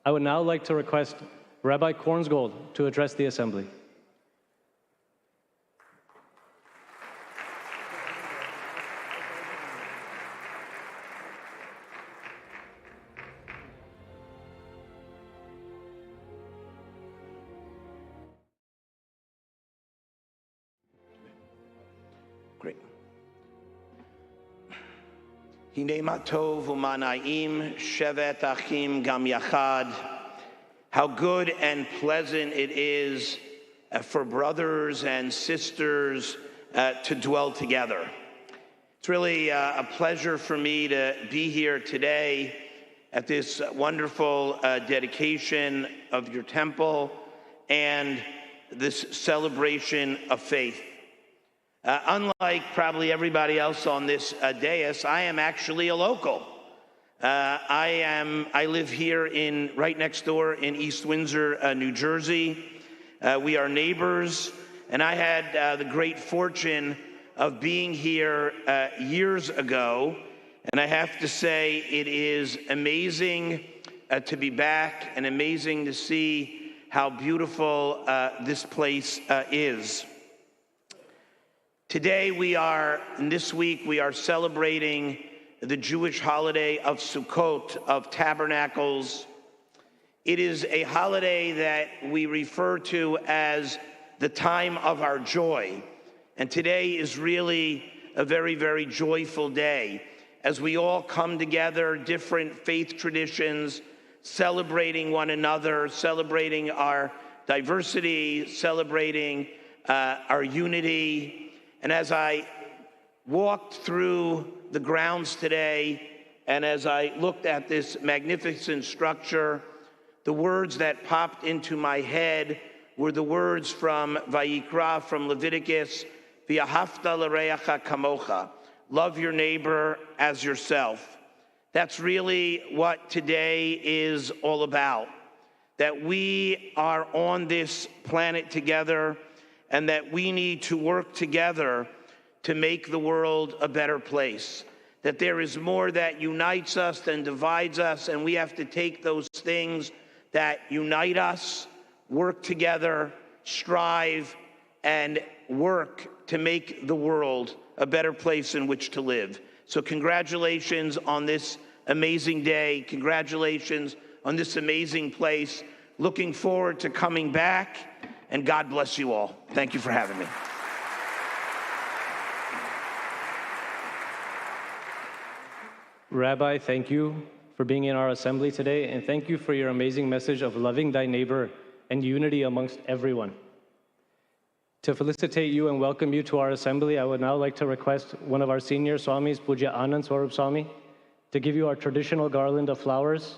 Speaker 1: I would now like to request Rabbi Kornsgold to address the assembly.
Speaker 8: Great. Hine matov umanaim shevet achim gam yachad. How good and pleasant it is for brothers and sisters to dwell together. It's really a pleasure for me to be here today at this wonderful dedication of your temple and this celebration of faith. Unlike probably everybody else on this dais, I am actually a local. I live here right next door in East Windsor, New Jersey. We are neighbors, and I had the great fortune of being here years ago, and I have to say it is amazing to be back and amazing to see how beautiful this place is. Today this week we are celebrating the Jewish holiday of Sukkot, of Tabernacles. It is a holiday that we refer to as the time of our joy. And today is really a very, very joyful day as we all come together, different faith traditions, celebrating one another, celebrating our diversity, celebrating our unity. And as I walked through the grounds today, and as I looked at this magnificent structure, the words that popped into my head were the words from Vayikra, from Leviticus, V'ahavta l'reacha kamocha, love your neighbor as yourself. That's really what today is all about, that we are on this planet together and that we need to work together to make the world a better place. That there is more that unites us than divides us, and we have to take those things that unite us, work together, strive, and work to make the world a better place in which to live. So congratulations on this amazing day. Congratulations on this amazing place. Looking forward to coming back. And God bless you all. Thank you for having me.
Speaker 1: Rabbi, thank you for being in our assembly today, and thank you for your amazing message of loving thy neighbor and unity amongst everyone. To felicitate you and welcome you to our assembly, I would now like to request one of our senior Swamis, Pujya Anand Swarup Swami, to give you our traditional garland of flowers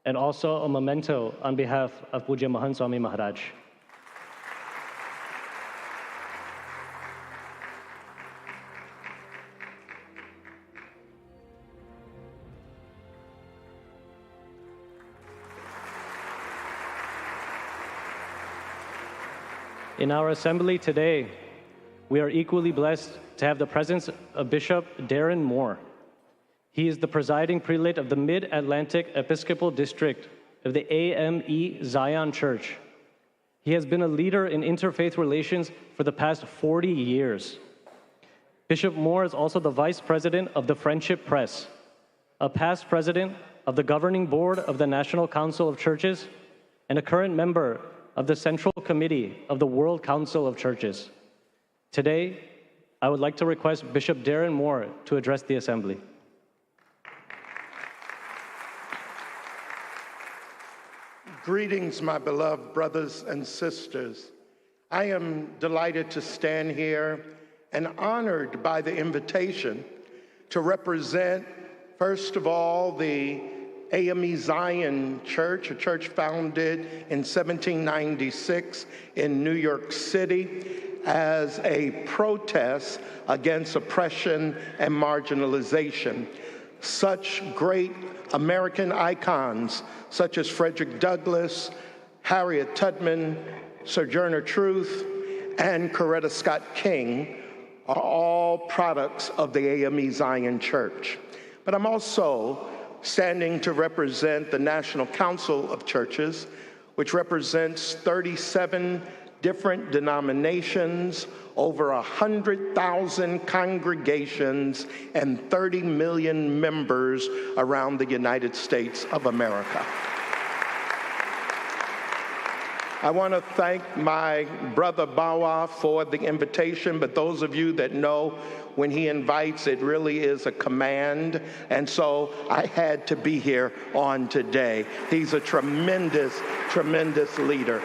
Speaker 1: and also a memento on behalf of Pujya Mahan Swami Maharaj. In our assembly today, we are equally blessed to have the presence of Bishop Darren Moore. He is the presiding prelate of the Mid-Atlantic Episcopal District of the AME Zion Church. He has been a leader in interfaith relations for the past 40 years. Bishop Moore is also the vice president of the Friendship Press, a past president of the governing board of the National Council of Churches, and a current member of the Central Committee of the World Council of Churches. Today, I would like to request Bishop Darren Moore to address the assembly.
Speaker 9: Greetings, my beloved brothers and sisters. I am delighted to stand here and honored by the invitation to represent, first of all, the AME Zion Church, a church founded in 1796 in New York City as a protest against oppression and marginalization. Such great American icons such as Frederick Douglass, Harriet Tubman, Sojourner Truth, and Coretta Scott King are all products of the AME Zion Church. But I'm also standing to represent the National Council of Churches, which represents 37 different denominations, over 100,000 congregations, and 30 million members around the United States of America. I want to thank my brother Bawa for the invitation, but those of you that know, when he invites, it really is a command, and so I had to be here on today. He's a tremendous, tremendous leader.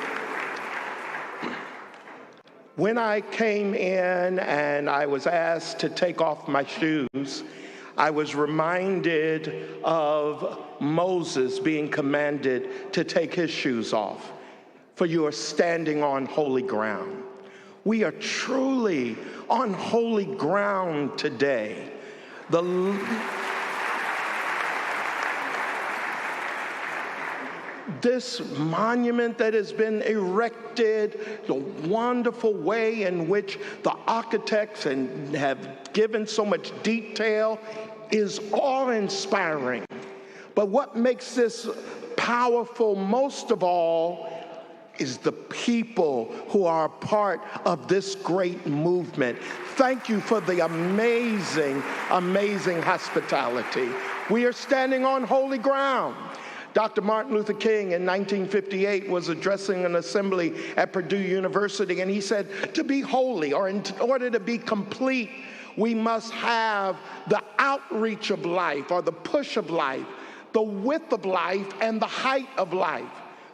Speaker 9: When I came in and I was asked to take off my shoes, I was reminded of Moses being commanded to take his shoes off, for you are standing on holy ground. We are truly on holy ground today. This monument that has been erected, the wonderful way in which the architects have given so much detail is awe-inspiring. But what makes this powerful most of all is the people who are a part of this great movement. Thank you for the amazing, amazing hospitality. We are standing on holy ground. Dr. Martin Luther King in 1958 was addressing an assembly at Purdue University, and he said, to be holy, or in order to be complete, we must have the outreach of life, or the push of life, the width of life, and the height of life.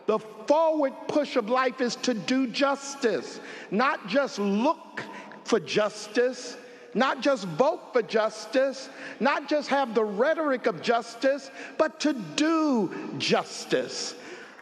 Speaker 9: The forward push of life is to do justice, not just look for justice, not just vote for justice, not just have the rhetoric of justice, but to do justice.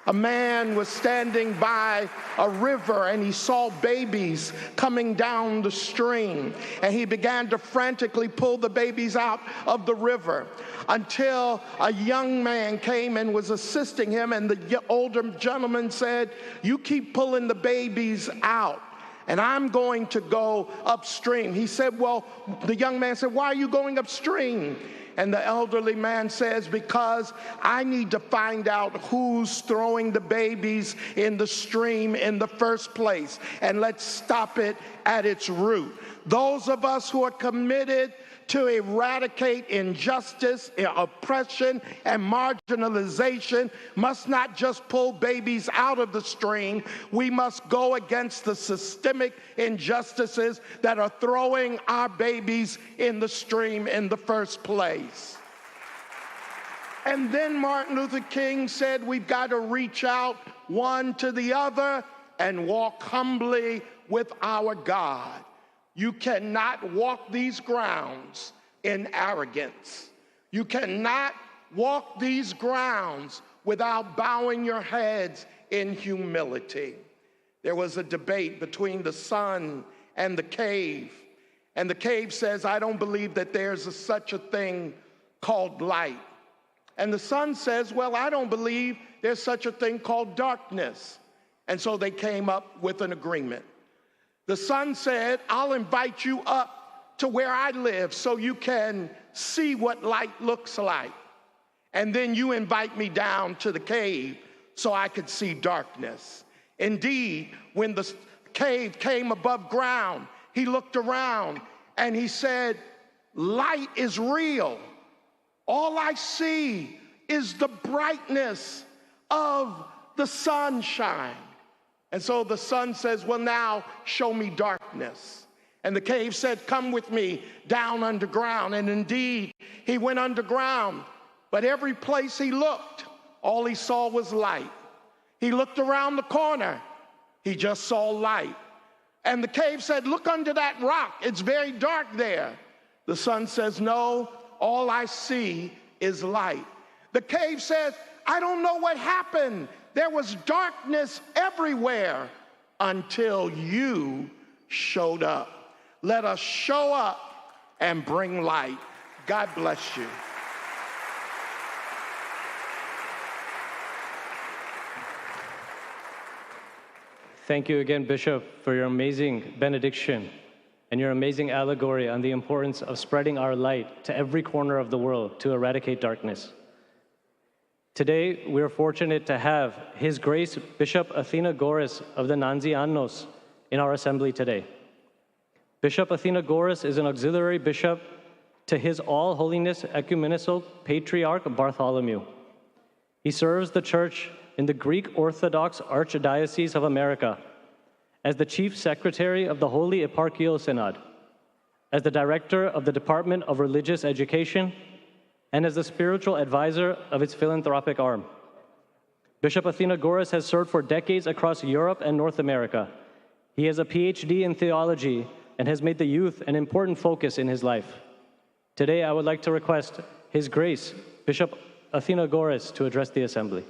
Speaker 9: A man was standing by a river and he saw babies coming down the stream, and he began to frantically pull the babies out of the river until a young man came and was assisting him, and the older gentleman said, "You keep pulling the babies out, and I'm going to go upstream." He said, the young man said, "Why are you going upstream?" And the elderly man says, "Because I need to find out who's throwing the babies in the stream in the first place, and let's stop it at its root." Those of us who are committed to eradicate injustice, oppression, and marginalization must not just pull babies out of the stream. We must go against the systemic injustices that are throwing our babies in the stream in the first place. And then Martin Luther King said we've got to reach out one to the other and walk humbly with our God. You cannot walk these grounds in arrogance. You cannot walk these grounds without bowing your heads in humility. There was a debate between the sun and the cave. And the cave says, "I don't believe that there's such a thing called light." And the sun says, "Well, I don't believe there's such a thing called darkness." And so they came up with an agreement. The sun said, "I'll invite you up to where I live so you can see what light looks like. And then you invite me down to the cave so I could see darkness." Indeed, when the cave came above ground, he looked around and he said, "Light is real. All I see is the brightness of the sunshine." And so the sun says, "Well, now show me darkness." And the cave said, "Come with me down underground." And indeed, he went underground. But every place he looked, all he saw was light. He looked around the corner, he just saw light. And the cave said, "Look under that rock, it's very dark there." The sun says, "No, all I see is light." The cave says, "I don't know what happened. There was darkness everywhere until you showed up. Let us show up and bring light." God bless you.
Speaker 1: Thank you again, Bishop, for your amazing benediction and your amazing allegory on the importance of spreading our light to every corner of the world to eradicate darkness. Today, we are fortunate to have His Grace Bishop Athena Goris of the Nanzianos in our assembly today. Bishop Athena Goris is an auxiliary bishop to His All Holiness Ecumenical Patriarch Bartholomew. He serves the Church in the Greek Orthodox Archdiocese of America, as the Chief Secretary of the Holy Eparchial Synod, as the Director of the Department of Religious Education, and as the spiritual advisor of its philanthropic arm. Bishop Athenagoras has served for decades across Europe and North America. He has a PhD in theology and has made the youth an important focus in his life. Today, I would like to request His Grace, Bishop Athenagoras, to address the Assembly.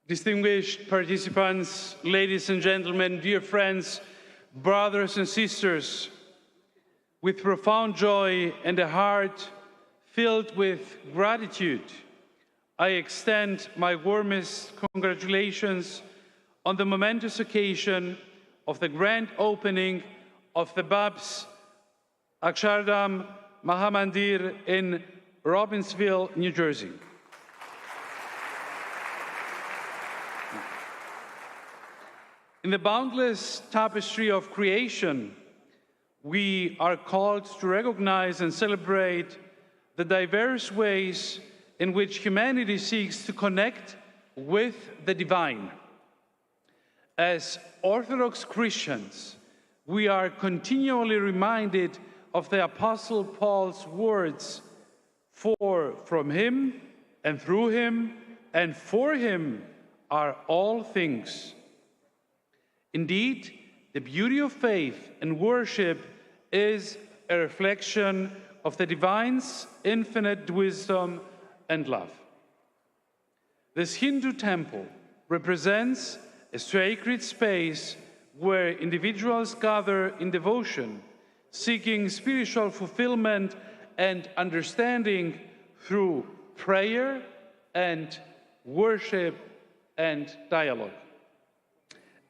Speaker 10: Distinguished participants, ladies and gentlemen, dear friends, brothers and sisters, with profound joy and a heart filled with gratitude, I extend my warmest congratulations on the momentous occasion of the grand opening of the BAPS Akshardham Mahamandir in Robbinsville, New Jersey. In the boundless tapestry of creation, we are called to recognize and celebrate the diverse ways in which humanity seeks to connect with the divine. As Orthodox Christians, we are continually reminded of the Apostle Paul's words, "For from him, and through him, and for him are all things." Indeed, the beauty of faith and worship is a reflection of the divine's infinite wisdom and love. This Hindu temple represents a sacred space where individuals gather in devotion, seeking spiritual fulfillment and understanding through prayer and worship and dialogue.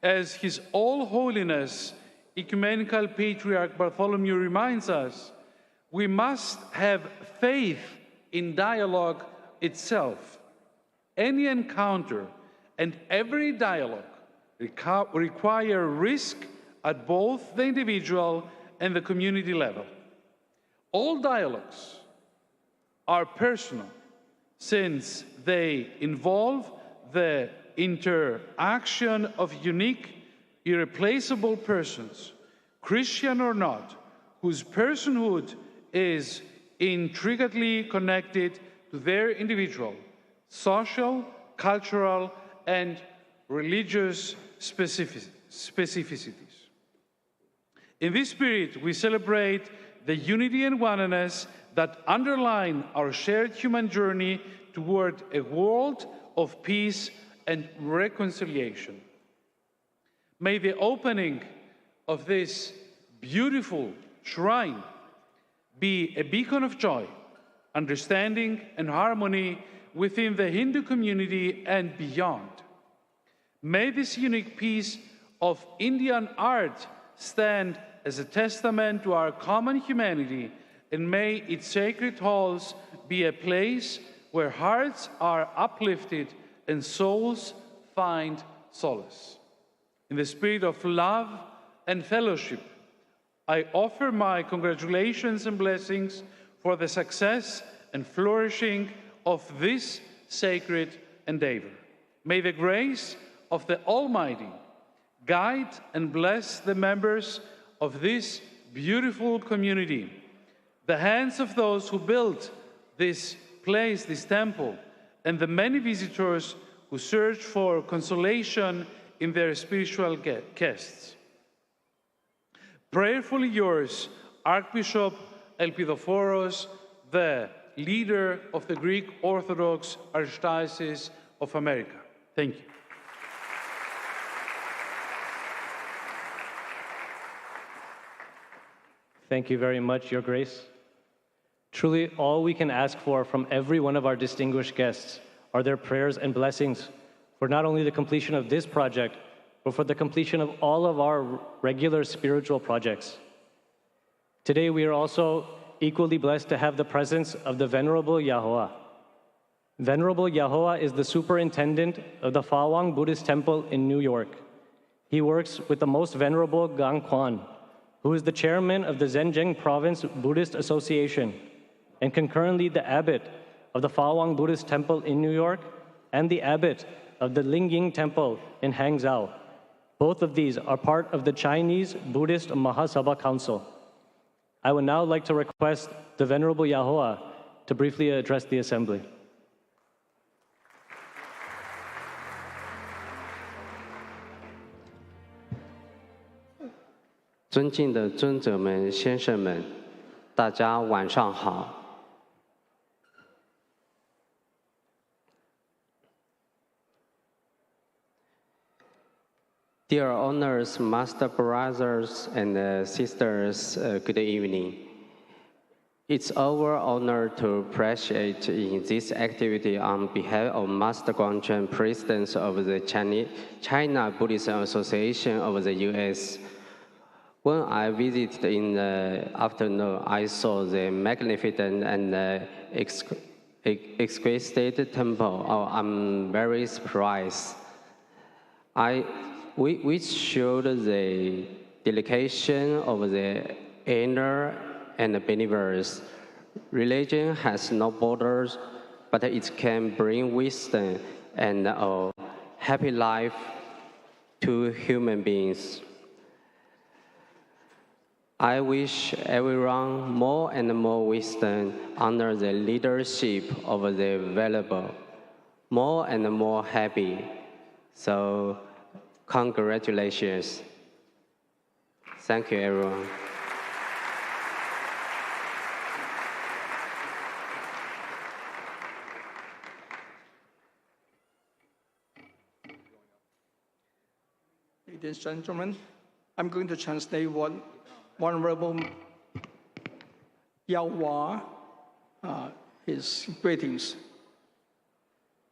Speaker 10: As His All Holiness Ecumenical Patriarch Bartholomew reminds us, we must have faith in dialogue itself. Any encounter and every dialogue require risk at both the individual and the community level. All dialogues are personal since they involve the interaction of unique, irreplaceable persons, Christian or not, whose personhood is intricately connected to their individual, social, cultural, and religious specificities. In this spirit, we celebrate the unity and oneness that underline our shared human journey toward a world of peace and reconciliation. May the opening of this beautiful shrine be a beacon of joy, understanding, and harmony within the Hindu community and beyond. May this unique piece of Indian art stand as a testament to our common humanity, and may its sacred halls be a place where hearts are uplifted and souls find solace. In the spirit of love and fellowship, I offer my congratulations and blessings for the success and flourishing of this sacred endeavor. May the grace of the Almighty guide and bless the members of this beautiful community, the hands of those who built this place, this temple, and the many visitors who search for consolation in their spiritual guests. Prayerfully yours, Archbishop Elpidophoros, the leader of the Greek Orthodox Archdiocese of America. Thank you.
Speaker 1: Thank you very much, Your Grace. Truly, all we can ask for from every one of our distinguished guests are their prayers and blessings for not only the completion of this project, but for the completion of all of our regular spiritual projects. Today, we are also equally blessed to have the presence of the Venerable Yahuwah, Venerable Yahweh is the superintendent of the Fa Wang Buddhist Temple in New York. He works with the Most Venerable Gang Kwan, who is the chairman of the Zhenjiang Province Buddhist Association, and concurrently the abbot of the Fa Wang Buddhist Temple in New York and the abbot of the Lingying Temple in Hangzhou. Both of these are part of the Chinese Buddhist Mahasabha Council. I would now like to request the Venerable Yahweh to briefly address the assembly.
Speaker 11: 尊敬的尊者们、先生们，大家晚上好。Dear honors, master brothers and sisters, good evening. It's our honor to appreciate in this activity on behalf of Master Guangchen, President of the China Buddhist Association of the U.S. When I visited in the afternoon, I saw the magnificent and exquisite temple. Oh, I'm very surprised. We showed the dedication of the inner and believers. Religion has no borders, but it can bring wisdom and a happy life to human beings. I wish everyone more and more wisdom under the leadership of the Venerable, more and more happy. So, congratulations. Thank you, everyone.
Speaker 12: Ladies and gentlemen, I'm going to translate what Venerable Yahweh his greetings.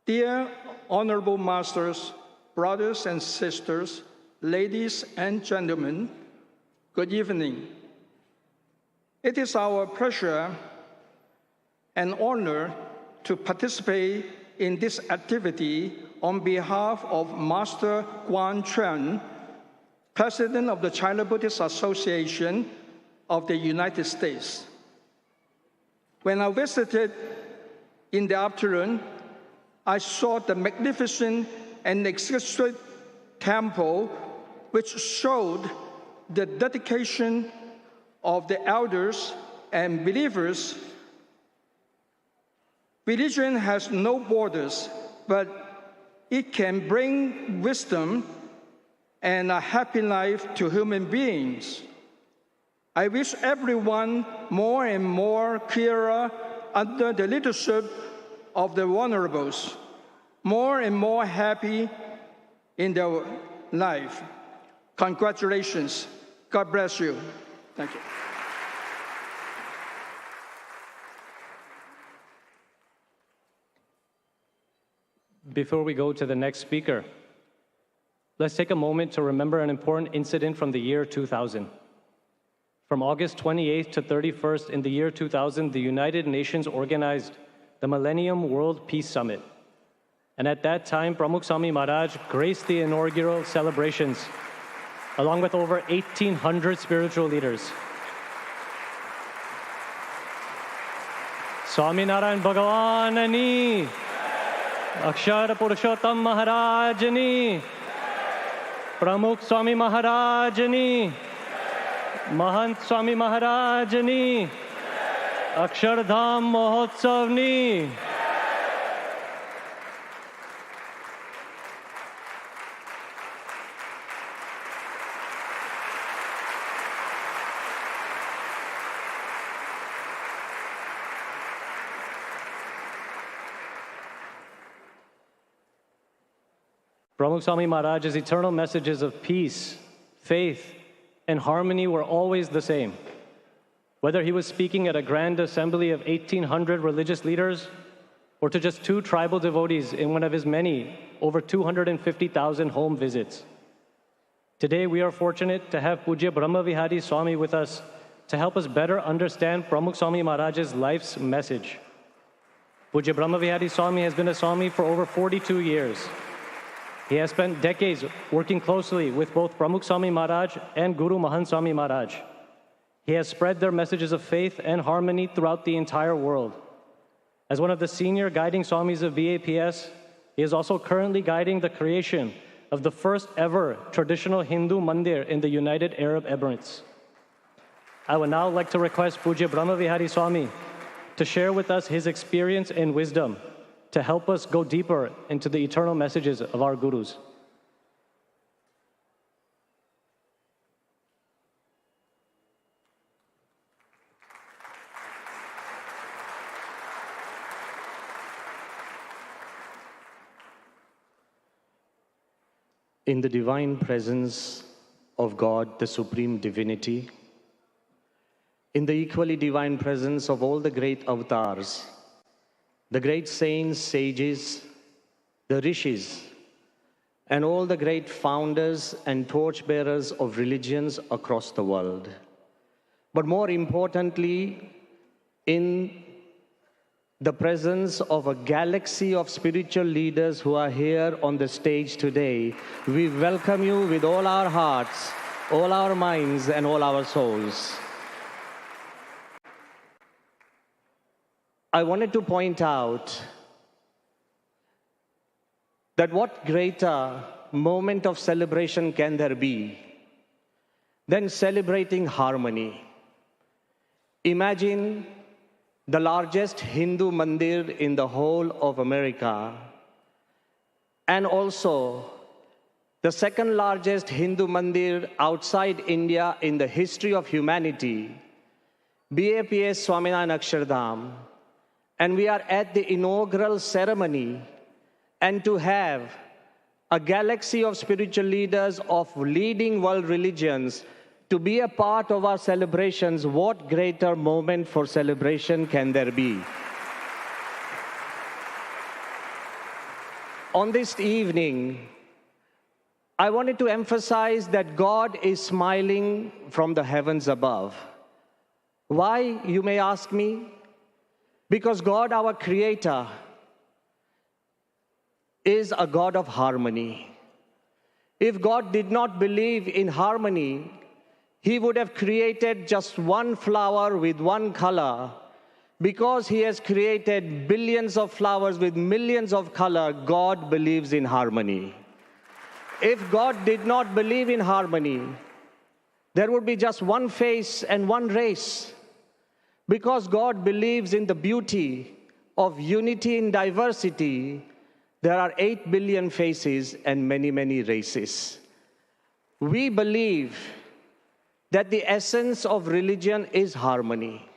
Speaker 12: Dear honorable masters, brothers and sisters, ladies and gentlemen, good evening. It is our pleasure and honor to participate in this activity on behalf of Master Guangchen, President of the China Buddhist Association of the United States. When I visited in the afternoon, I saw the magnificent and exquisite temple, which showed the dedication of the elders and believers. Religion has no borders, but it can bring wisdom and a happy life to human beings. I wish everyone more and more clearer under the leadership of the Venerables, more and more happy in their life. Congratulations. God bless you. Thank you.
Speaker 1: Before we go to the next speaker, let's take a moment to remember an important incident from the year 2000. From August 28th to 31st in the year 2000, the United Nations organized the Millennium World Peace Summit. And at that time, Pramukh Swami Maharaj graced the inaugural celebrations, along with over 1,800 spiritual leaders. Swami Narayan Bhagavanani, Akshara Purushottam Maharajani, Pramukh Swami Maharajani, Mahant Swami Maharajani, Akshardham Mahotsavni. Pramukh Swami Maharaj's eternal messages of peace, faith, and harmony were always the same. Whether he was speaking at a grand assembly of 1,800 religious leaders or to just 2 tribal devotees in one of his many, over 250,000 home visits. Today, we are fortunate to have Pujya Brahmavihari Swami with us to help us better understand Pramukh Swami Maharaj's life's message. Pujya Brahmavihari Swami has been a Swami for over 42 years. He has spent decades working closely with both Pramukh Swami Maharaj and Guru Mahant Swami Maharaj. He has spread their messages of faith and harmony throughout the entire world. As one of the senior guiding Swamis of VAPS, he is also currently guiding the creation of the first ever traditional Hindu mandir in the United Arab Emirates. I would now like to request Pujya Brahmavihari Swami to share with us his experience and wisdom to help us go deeper into the eternal messages of our gurus.
Speaker 13: In the divine presence of God, the Supreme Divinity, in the equally divine presence of all the great avatars, the great saints, sages, the rishis, and all the great founders and torchbearers of religions across the world. But more importantly, in the presence of a galaxy of spiritual leaders who are here on the stage today, we welcome you with all our hearts, all our minds, and all our souls. I wanted to point out that what greater moment of celebration can there be than celebrating harmony? Imagine the largest Hindu mandir in the whole of America, and also the second largest Hindu mandir outside India in the history of humanity, BAPS Swaminarayan Akshardham, and we are at the inaugural ceremony, and to have a galaxy of spiritual leaders of leading world religions to be a part of our celebrations, what greater moment for celebration can there be? On this evening, I wanted to emphasize that God is smiling from the heavens above. Why, you may ask me? Because God, our Creator, is a God of harmony. If God did not believe in harmony, He would have created just one flower with one color. Because He has created billions of flowers with millions of colors, God believes in harmony. If God did not believe in harmony, there would be just one face and one race. Because God believes in the beauty of unity in diversity, there are 8 billion faces and many, many races. We believe that the essence of religion is harmony.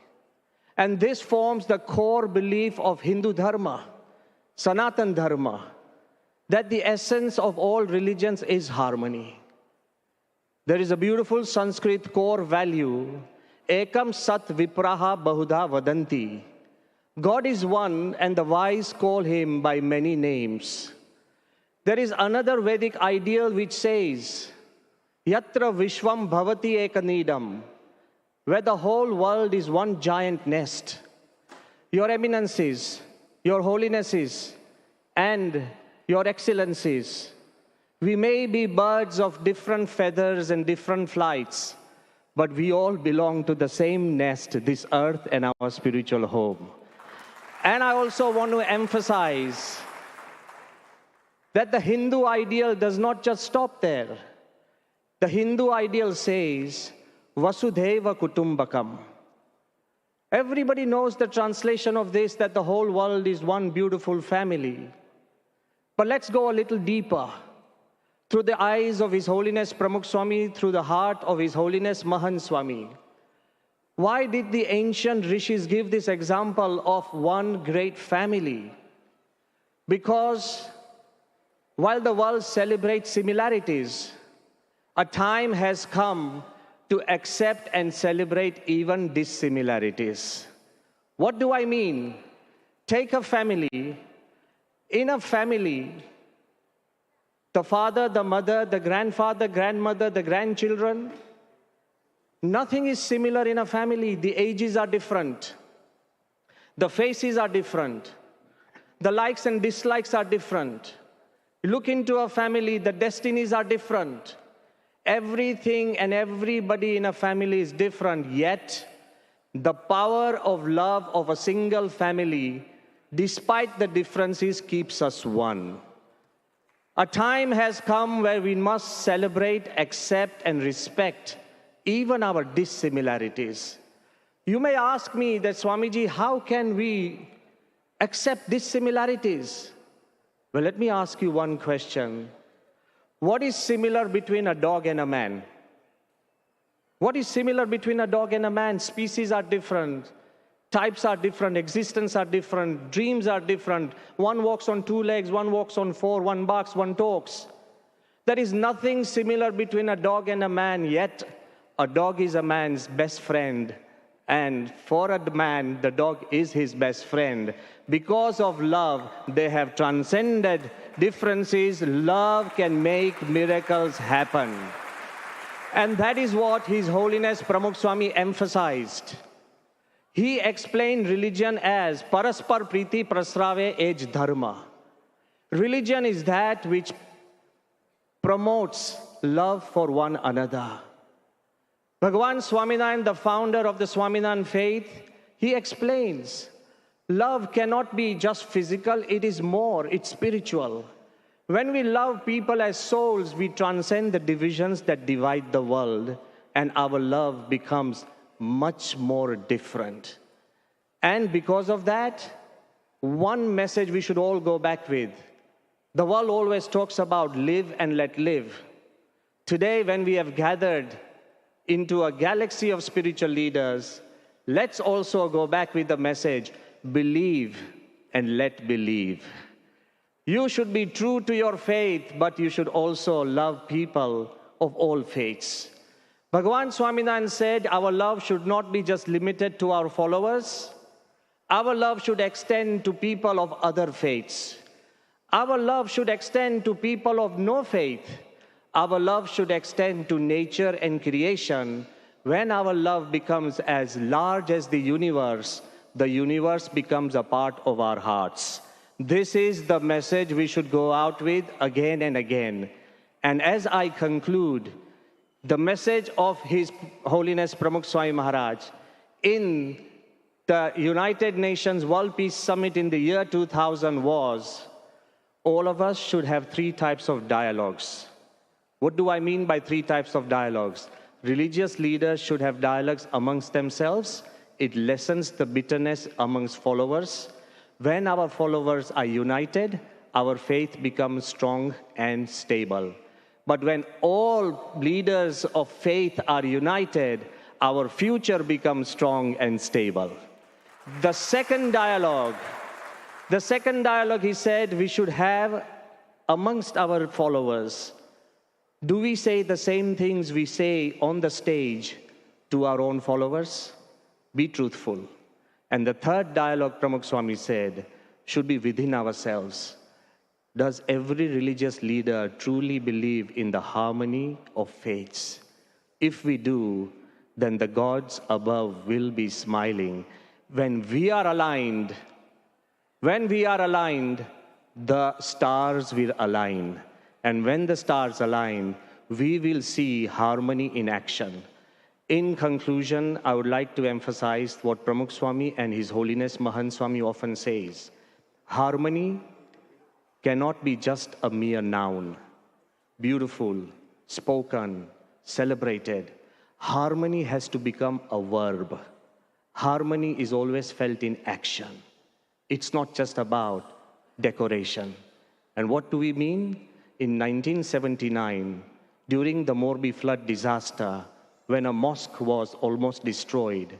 Speaker 13: And this forms the core belief of Hindu Dharma, Sanatan Dharma, that the essence of all religions is harmony. There is a beautiful Sanskrit core value, Ekam Sat Vipraha Bahudha Vadanti. God is one and the wise call Him by many names. There is another Vedic ideal which says, Yatra Vishwam Bhavati Ekanidam, where the whole world is one giant nest. Your eminences, your holinesses, and your excellencies, we may be birds of different feathers and different flights, but we all belong to the same nest, this earth and our spiritual home. And I also want to emphasize that the Hindu ideal does not just stop there. The Hindu ideal says, Vasudhaiva Kutumbakam. Everybody knows the translation of this, that the whole world is one beautiful family. But let's go a little deeper. Through the eyes of His Holiness Pramukh Swami, through the heart of His Holiness Mahant Swami. Why did the ancient rishis give this example of one great family? Because while the world celebrates similarities, a time has come to accept and celebrate even dissimilarities. What do I mean? Take a family. In a family, the father, the mother, the grandfather, grandmother, the grandchildren, nothing is similar in a family. The ages are different. The faces are different. The likes and dislikes are different. You look into a family, the destinies are different. Everything and everybody in a family is different, yet the power of love of a single family, despite the differences, keeps us one. A time has come where we must celebrate, accept, and respect even our dissimilarities. You may ask me that, Swamiji, how can we accept dissimilarities? Well, let me ask you one question. What is similar between a dog and a man? What is similar between a dog and a man? Species are different. Types are different. Existence are different. Dreams are different. One walks on 2 legs, one walks on 4, one barks, one talks. There is nothing similar between a dog and a man, yet a dog is a man's best friend. And for a man, the dog is his best friend. Because of love, they have transcended differences. Love can make miracles happen. And that is what His Holiness Pramukh Swami emphasized. He explained religion as Paraspar Priti Prasrave Ej Dharma. Religion is that which promotes love for one another. Bhagavan Swaminarayan, the founder of the Swaminarayan faith, he explains, love cannot be just physical, it is more, it's spiritual. When we love people as souls, we transcend the divisions that divide the world, and our love becomes much more different. And because of that, one message we should all go back with. The world always talks about live and let live. Today, when we have gathered into a galaxy of spiritual leaders, let's also go back with the message, believe and let believe. You should be true to your faith, but you should also love people of all faiths. Bhagavan Swaminarayan said our love should not be just limited to our followers. Our love should extend to people of other faiths. Our love should extend to people of no faith. Our love should extend to nature and creation. When our love becomes as large as the universe becomes a part of our hearts. This is the message we should go out with again and again. And as I conclude, the message of His Holiness Pramukh Swami Maharaj in the United Nations World Peace Summit in the year 2000 was, all of us should have 3 types of dialogues. What do I mean by 3 types of dialogues? Religious leaders should have dialogues amongst themselves. It lessens the bitterness amongst followers. When our followers are united, our faith becomes strong and stable. But when all leaders of faith are united, our future becomes strong and stable. The second dialogue, he said, we should have amongst our followers. Do we say the same things we say on the stage to our own followers? Be truthful. And the third dialogue, Pramukh Swami said, should be within ourselves. Does every religious leader truly believe in the harmony of faiths? If we do, then the gods above will be smiling. When we are aligned, the stars will align. And when the stars align, we will see harmony in action. In conclusion, I would like to emphasize what Pramukh Swami and His Holiness Mahant Swami often says. Harmony cannot be just a mere noun, beautiful, spoken, celebrated. Harmony has to become a verb. Harmony is always felt in action. It's not just about decoration. And what do we mean? In 1979, during the Morbi flood disaster, when a mosque was almost destroyed,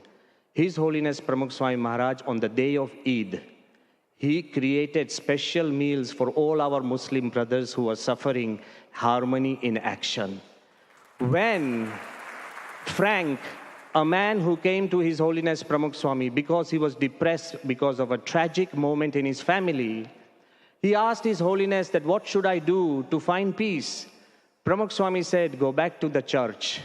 Speaker 13: His Holiness Pramukh Swami Maharaj, on the day of Eid, he created special meals for all our Muslim brothers who were suffering. Harmony in action. When Frank, a man who came to His Holiness Pramukh Swami because he was depressed because of a tragic moment in his family, he asked His Holiness that, what should I do to find peace? Pramukh Swami said, go back to the church,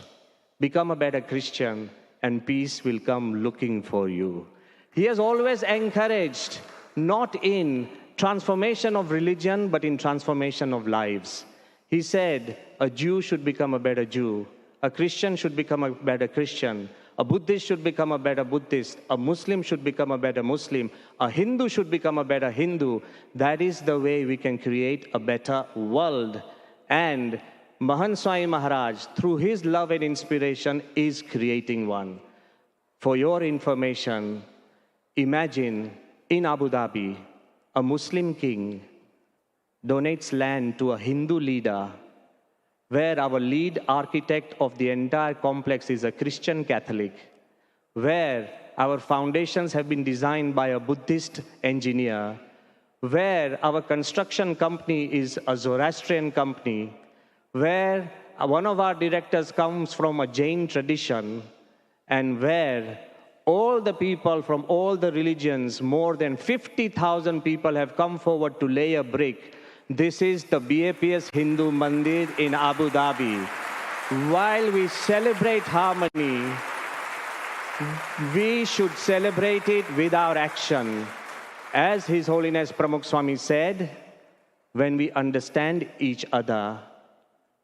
Speaker 13: become a better Christian, and peace will come looking for you. He has always encouraged, not in transformation of religion, but in transformation of lives. He said, a Jew should become a better Jew. A Christian should become a better Christian. A Buddhist should become a better Buddhist. A Muslim should become a better Muslim. A Hindu should become a better Hindu. That is the way we can create a better world. And Mahant Swami Maharaj, through his love and inspiration, is creating one. For your information, imagine in Abu Dhabi, a Muslim king donates land to a Hindu leader, where our lead architect of the entire complex is a Christian Catholic, where our foundations have been designed by a Buddhist engineer, where our construction company is a Zoroastrian company, where one of our directors comes from a Jain tradition, and where all the people from all the religions, more than 50,000 people have come forward to lay a brick. This is the BAPS Hindu Mandir in Abu Dhabi. While we celebrate harmony, we should celebrate it with our action. As His Holiness Pramukh Swami said, when we understand each other,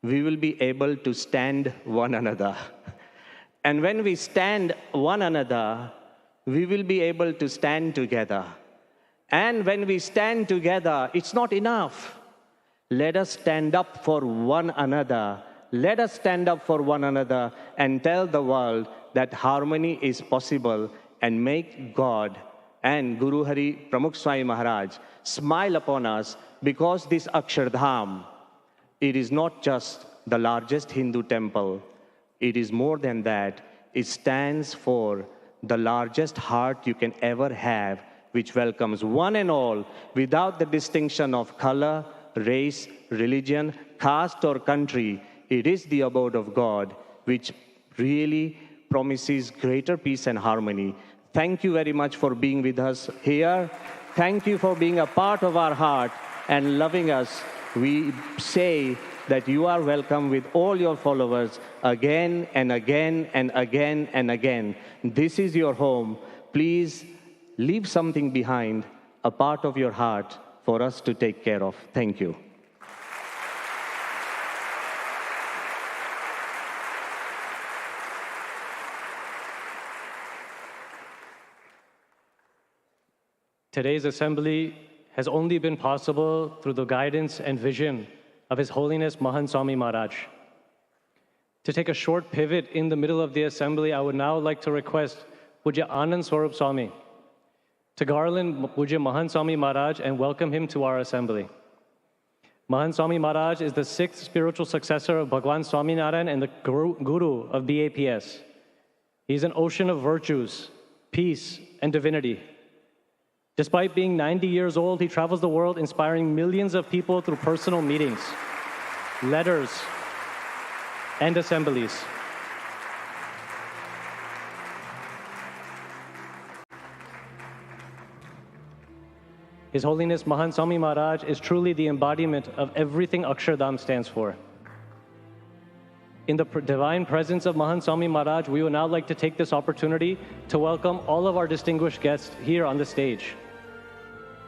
Speaker 13: we will be able to stand one another. And when we stand one another, we will be able to stand together. And when we stand together, it's not enough. Let us stand up for one another. Let us stand up for one another and tell the world that harmony is possible, and make God and Guru Hari Pramukh Swami Maharaj smile upon us, because this Akshardham, it is not just the largest Hindu temple. It is more than that. It stands for the largest heart you can ever have, which welcomes one and all without the distinction of color, race, religion, caste, or country. It is the abode of God, which really promises greater peace and harmony. Thank you very much for being with us here. Thank you for being a part of our heart and loving us. We say that you are welcome with all your followers again and again and again and again. This is your home. Please leave something behind, a part of your heart, for us to take care of. Thank you.
Speaker 1: Today's assembly has only been possible through the guidance and vision of His Holiness Mahant Swami Maharaj. To take a short pivot in the middle of the assembly, I would now like to request Pujya Anand Swarup Swami to garland Pujya Mahant Swami Maharaj and welcome him to our assembly. Mahant Swami Maharaj is the 6th spiritual successor of Bhagwan Swaminarayan and the Guru of BAPS. He's an ocean of virtues, peace, and divinity. Despite being 90 years old, he travels the world inspiring millions of people through personal meetings, letters, and assemblies. His Holiness Mahant Swami Maharaj is truly the embodiment of everything Akshardham stands for. In the divine presence of Mahant Swami Maharaj, we would now like to take this opportunity to welcome all of our distinguished guests here on the stage.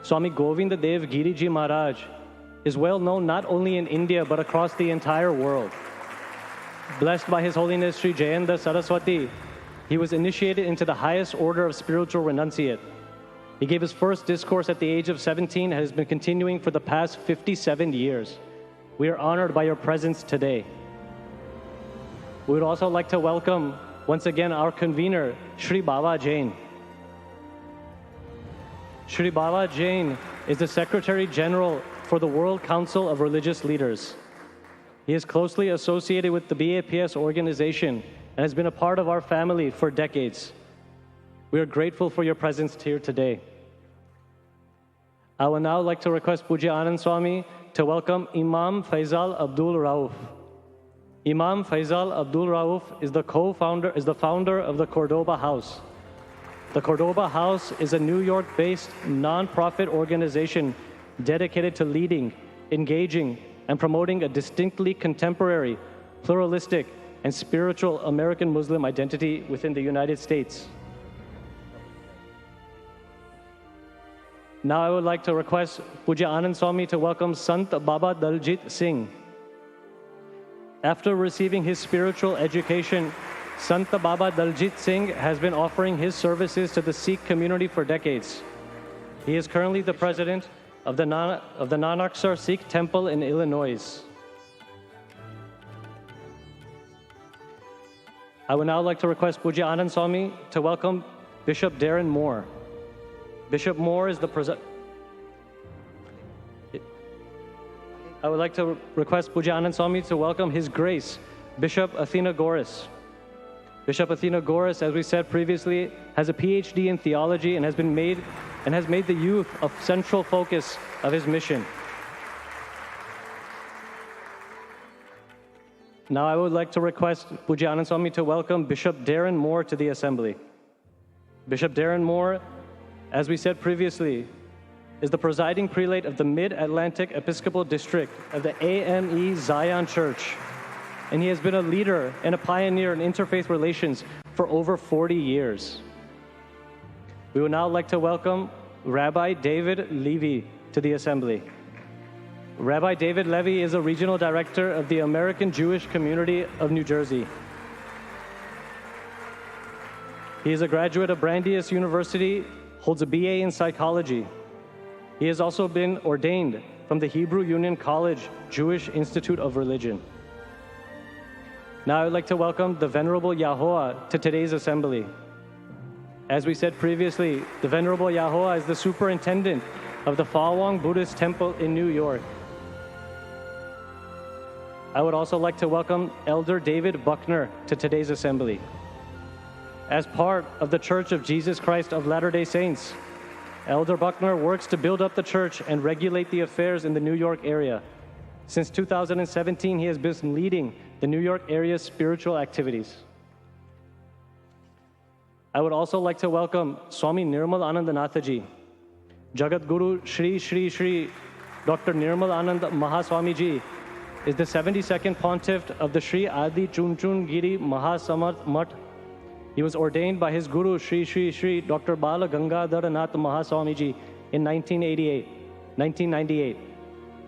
Speaker 1: Swami Govinda Dev Giriji Maharaj is well known not only in India but across the entire world. Blessed by His Holiness Sri Jayenda Saraswati, he was initiated into the highest order of spiritual renunciate. He gave his first discourse at the age of 17 and has been continuing for the past 57 years. We are honored by your presence today. We would also like to welcome once again our convener, Sri Baba Jain. Sri Baba Jain is the Secretary General for the World Council of Religious Leaders. He is closely associated with the BAPS organization and has been a part of our family for decades. We are grateful for your presence here today. I would now like to request Pujya Anand Swami to welcome Imam Faisal Abdul Rauf. Imam Faisal Abdul Rauf is the founder of the Cordoba House. The Cordoba House is a New York-based non-profit organization dedicated to leading, engaging, and promoting a distinctly contemporary, pluralistic, and spiritual American Muslim identity within the United States. Now I would like to request Pujya Anand Swami to welcome Sant Baba Daljit Singh. After receiving his spiritual education, Sant Baba Daljit Singh has been offering his services to the Sikh community for decades. He is currently the president of the Nanaksar Sikh Temple in Illinois. I would now like to request Pujya Anand Swami to welcome Bishop Darren Moore. Bishop Moore is the I would like to request Pujya Anand Swami to welcome His Grace, Bishop Athena Goris. Bishop Athena Goris, as we said previously, has a PhD in theology and has made the youth a central focus of his mission. Now I would like to request Pujya Anand Swami to welcome Bishop Darren Moore to the Assembly. Bishop Darren Moore, as we said previously, is the presiding prelate of the Mid-Atlantic Episcopal District of the AME Zion Church, and he has been a leader and a pioneer in interfaith relations for over 40 years. We would now like to welcome Rabbi David Levy to the Assembly. Rabbi David Levy is a regional director of the American Jewish Community of New Jersey. He is a graduate of Brandeis University, holds a BA in psychology. He has also been ordained from the Hebrew Union College Jewish Institute of Religion. Now I would like to welcome the Venerable Yahoah to today's assembly. As we said previously, the Venerable Yahoah is the superintendent of the Falwang Buddhist Temple in New York. I would also like to welcome Elder David Buckner to today's assembly. As part of the Church of Jesus Christ of Latter-day Saints, Elder Buckner works to build up the church and regulate the affairs in the New York area. Since 2017, he has been leading the New York area's spiritual activities. I would also like to welcome Swami Nirmal Anandanathaji, Jagat Guru Shri Shri Shri Dr. Nirmal Anand Mahaswamiji is the 72nd Pontiff of the Shri Adi Chunchun Giri Mahasamarth Mutt. He was ordained by his Guru Shri Shri Shri Dr. Bala Gangadhar Nath Mahaswamiji in 1998.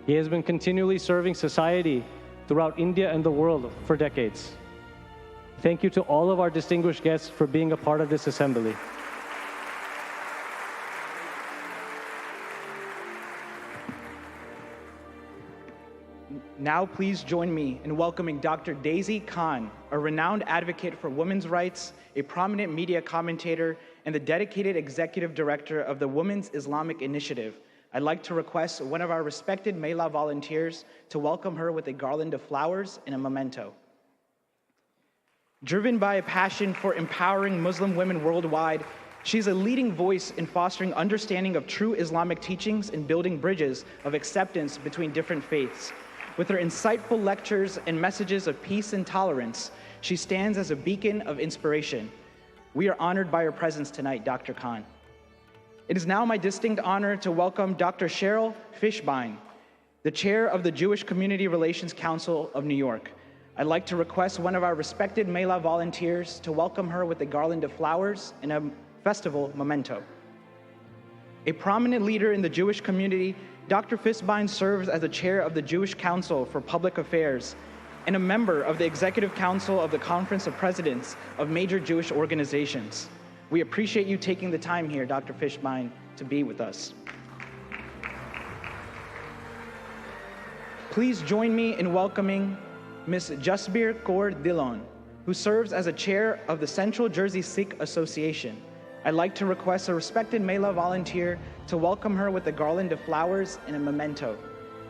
Speaker 1: He has been continually serving society throughout India and the world for decades. Thank you to all of our distinguished guests for being a part of this assembly.
Speaker 14: Now please join me in welcoming Dr. Daisy Khan, a renowned advocate for women's rights, a prominent media commentator, and the dedicated executive director of the Women's Islamic Initiative. I'd like to request one of our respected Mela volunteers to welcome her with a garland of flowers and a memento. Driven by a passion for empowering Muslim women worldwide, she's a leading voice in fostering understanding of true Islamic teachings and building bridges of acceptance between different faiths. With her insightful lectures and messages of peace and tolerance, she stands as a beacon of inspiration. We are honored by her presence tonight, Dr. Khan. It is now my distinct honor to welcome Dr. Cheryl Fishbein, the chair of the Jewish Community Relations Council of New York. I'd like to request one of our respected Mela volunteers to welcome her with a garland of flowers and a festival memento. A prominent leader in the Jewish community, Dr. Fishbein serves as the chair of the Jewish Council for Public Affairs and a member of the Executive Council of the Conference of Presidents of major Jewish organizations. We appreciate you taking the time here, Dr. Fishbein, to be with us. Please join me in welcoming Ms. Jasbir Kaur Dillon, who serves as a chair of the Central Jersey Sikh Association. I'd like to request a respected Mela volunteer to welcome her with a garland of flowers and a memento.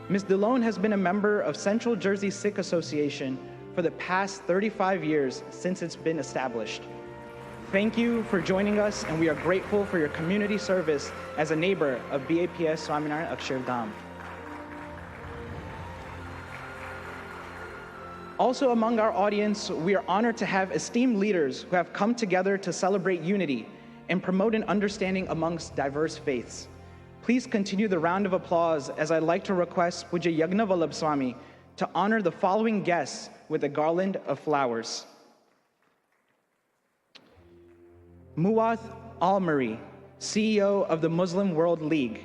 Speaker 14: Ms. Dillon has been a member of Central Jersey Sikh Association for the past 35 years since it's been established. Thank you for joining us, and we are grateful for your community service as a neighbor of BAPS Swaminarayan Akshardham. Also among our audience, we are honored to have esteemed leaders who have come together to celebrate unity and promote an understanding amongst diverse faiths. Please continue the round of applause as I'd like to request Pujya Yagnavallabh Swami to honor the following guests with a garland of flowers. Muwath Al-Mari, CEO of the Muslim World League,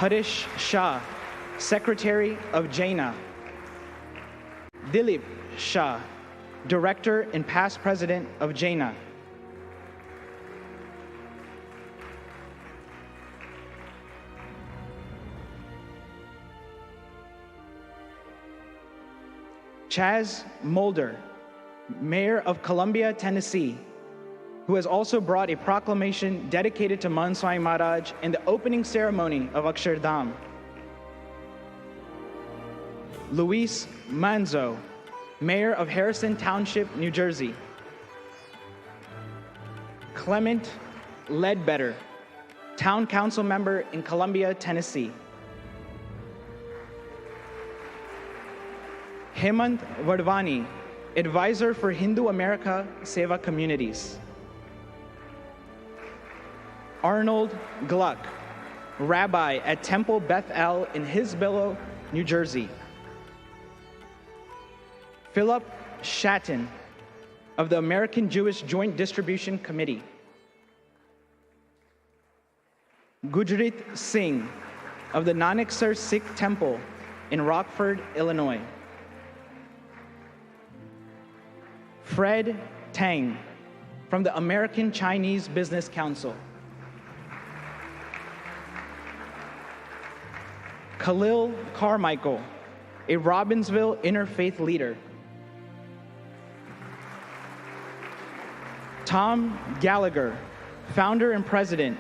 Speaker 14: Harish Shah, Secretary of Jaina. Dilip Shah, Director and past President of Jaina. Chaz Mulder, Mayor of Columbia, Tennessee, who has also brought a proclamation dedicated to Man Swami Maharaj in the opening ceremony of Akshardham. Luis Manzo, Mayor of Harrison Township, New Jersey. Clement Ledbetter, Town Council Member in Columbia, Tennessee. Hemant Vardwani, Advisor for Hindu America Seva Communities. Arnold Gluck, Rabbi at Temple Beth El in Hillsborough, New Jersey. Philip Shatton of the American Jewish Joint Distribution Committee. Gurjit Singh of the Nanak Sikh Temple in Rockford, Illinois. Fred Tang from the American Chinese Business Council. Khalil Carmichael, a Robbinsville Interfaith leader. Tom Gallagher, founder and president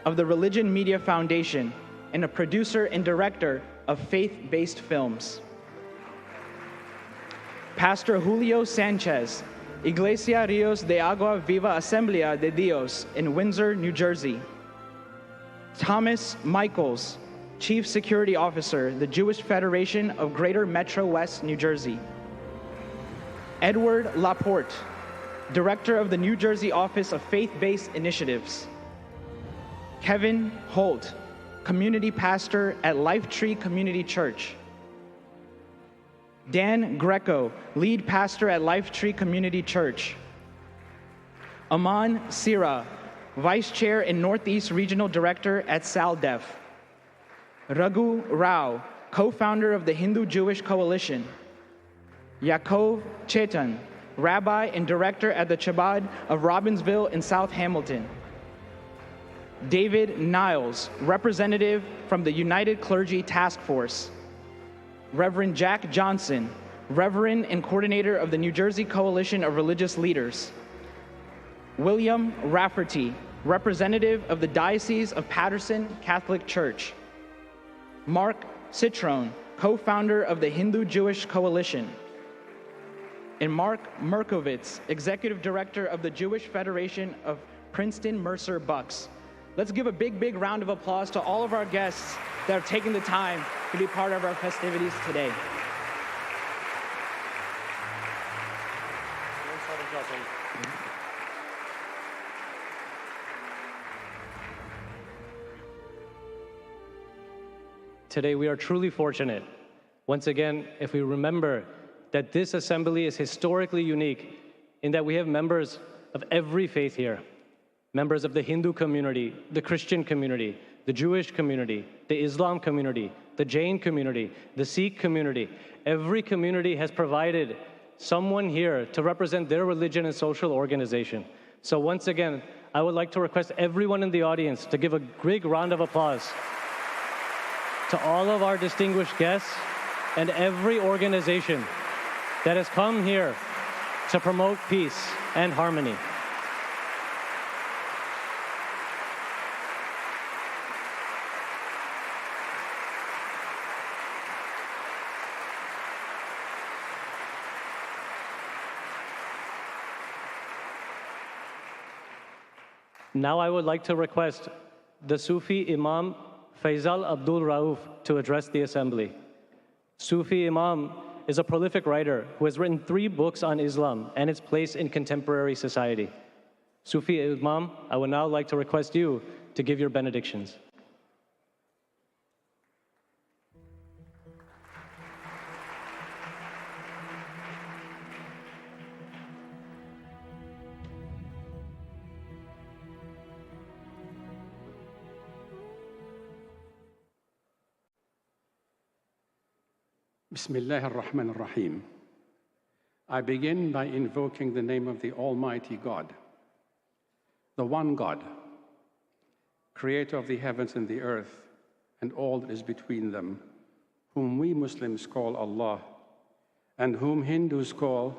Speaker 14: of the Religion Media Foundation and a producer and director of faith-based films. Pastor Julio Sanchez, Iglesia Rios de Agua Viva Asamblea de Dios in Windsor, New Jersey. Thomas Michaels, Chief Security Officer, the Jewish Federation of Greater Metro West, New Jersey. Edward Laporte, Director of the New Jersey Office of Faith-Based Initiatives. Kevin Holt, Community Pastor at Lifetree Community Church. Dan Greco, Lead Pastor at Lifetree Community Church. Aman Sira, Vice Chair and Northeast Regional Director at SalDef. Raghu Rao, Co-founder of the Hindu-Jewish Coalition. Yaakov Chetan, Rabbi and Director at the Chabad of Robbinsville in South Hamilton. David Niles, Representative from the United Clergy Task Force. Reverend Jack Johnson, Reverend and Coordinator of the New Jersey Coalition of Religious Leaders. William Rafferty, Representative of the Diocese of Patterson Catholic Church. Mark Citrone, Co-founder of the Hindu-Jewish Coalition. And Mark Merkovitz, Executive Director of the Jewish Federation of Princeton Mercer Bucks. Let's give a big round of applause to all of our guests that have taken the time to be part of our festivities today.
Speaker 1: Today we are truly fortunate. Once again, if we remember that this assembly is historically unique in that we have members of every faith here. Members of the Hindu community, the Christian community, the Jewish community, the Islam community, the Jain community, the Sikh community. Every community has provided someone here to represent their religion and social organization. So once again, I would like to request everyone in the audience to give a big round of applause to all of our distinguished guests and every organization that has come here to promote peace and harmony. Now I would like to request the Sufi Imam Faisal Abdul Rauf to address the assembly. Sufi Imam is a prolific writer who has written 3 books on Islam and its place in contemporary society. Sufi Imam, I would now like to request you to give your benedictions.
Speaker 15: Bismillah ar-Rahman ar-Rahim. I begin by invoking the name of the Almighty God, the one God, creator of the heavens and the earth and all that is between them, whom we Muslims call Allah and whom Hindus call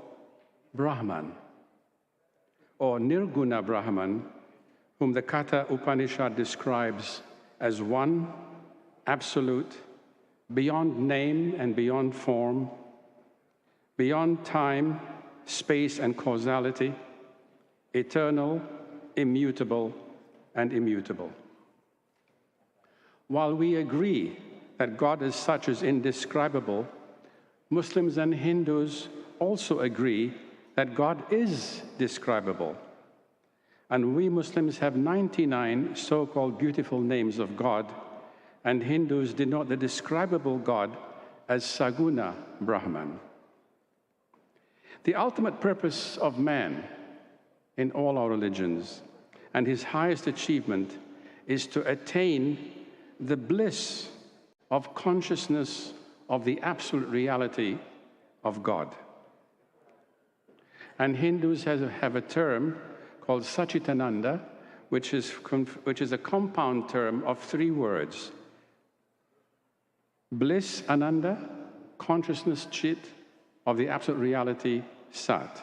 Speaker 15: Brahman, or Nirguna Brahman, whom the Katha Upanishad describes as one, absolute, beyond name and beyond form, beyond time, space, and causality, eternal, immutable, and immutable. While we agree that God as such is indescribable, Muslims and Hindus also agree that God is describable. And we Muslims have 99 so-called beautiful names of God, and Hindus denote the describable God as Saguna Brahman. The ultimate purpose of man in all our religions and his highest achievement is to attain the bliss of consciousness of the absolute reality of God. And Hindus have a term called Sachitananda, which is a compound term of 3 words. Bliss, Ananda, consciousness, Chit, of the absolute reality, Sat.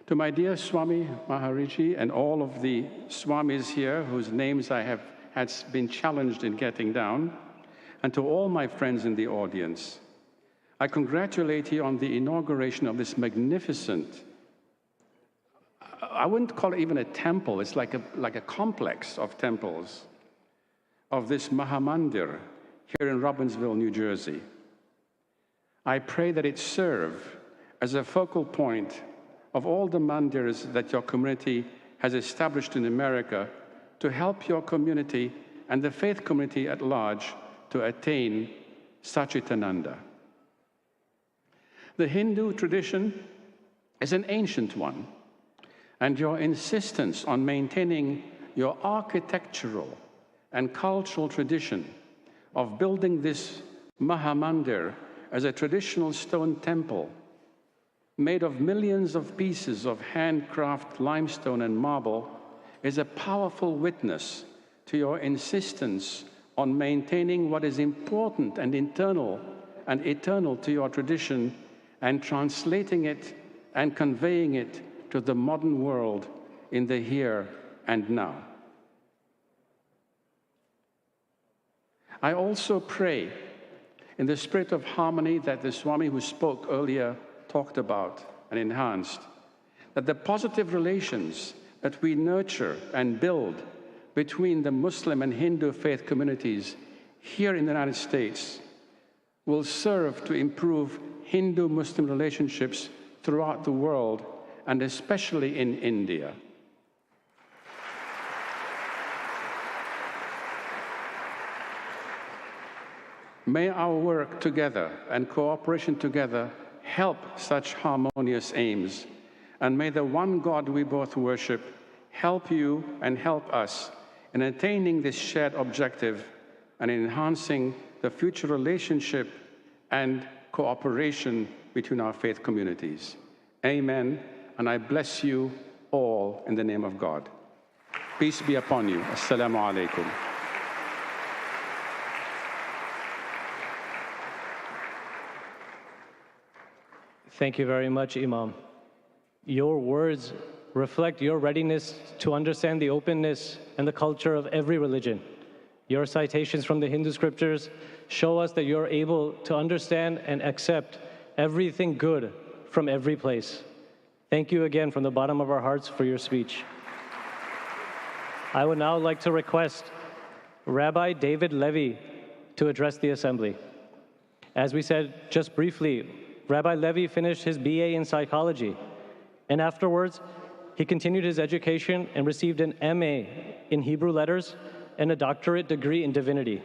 Speaker 15: To my dear Swami Maharishi and all of the Swamis here, whose names I have been challenged in getting down, and to all my friends in the audience, I congratulate you on the inauguration of this magnificent, I wouldn't call it even a temple, it's like a complex of temples, of this Mahamandir here in Robbinsville, New Jersey. I pray that it serve as a focal point of all the mandirs that your community has established in America to help your community and the faith community at large to attain Sachitananda. The Hindu tradition is an ancient one, and your insistence on maintaining your architectural and cultural tradition of building this Mahamandir as a traditional stone temple made of millions of pieces of handcraft limestone and marble is a powerful witness to your insistence on maintaining what is important and internal and eternal to your tradition and translating it and conveying it to the modern world in the here and now. I also pray in the spirit of harmony that the Swami who spoke earlier talked about and enhanced, that the positive relations that we nurture and build between the Muslim and Hindu faith communities here in the United States will serve to improve Hindu-Muslim relationships throughout the world, and especially in India. May our work together and cooperation together help such harmonious aims, and may the one God we both worship help you and help us in attaining this shared objective and enhancing the future relationship and cooperation between our faith communities. Amen, and I bless you all in the name of God. Peace be upon you. Assalamu alaikum.
Speaker 1: Thank you very much, Imam. Your words reflect your readiness to understand the openness and the culture of every religion. Your citations from the Hindu scriptures show us that you're able to understand and accept everything good from every place. Thank you again from the bottom of our hearts for your speech. I would now like to request Rabbi David Levy to address the assembly. As we said just briefly, Rabbi Levy finished his BA in psychology, and afterwards, he continued his education and received an MA in Hebrew letters and a doctorate degree in divinity.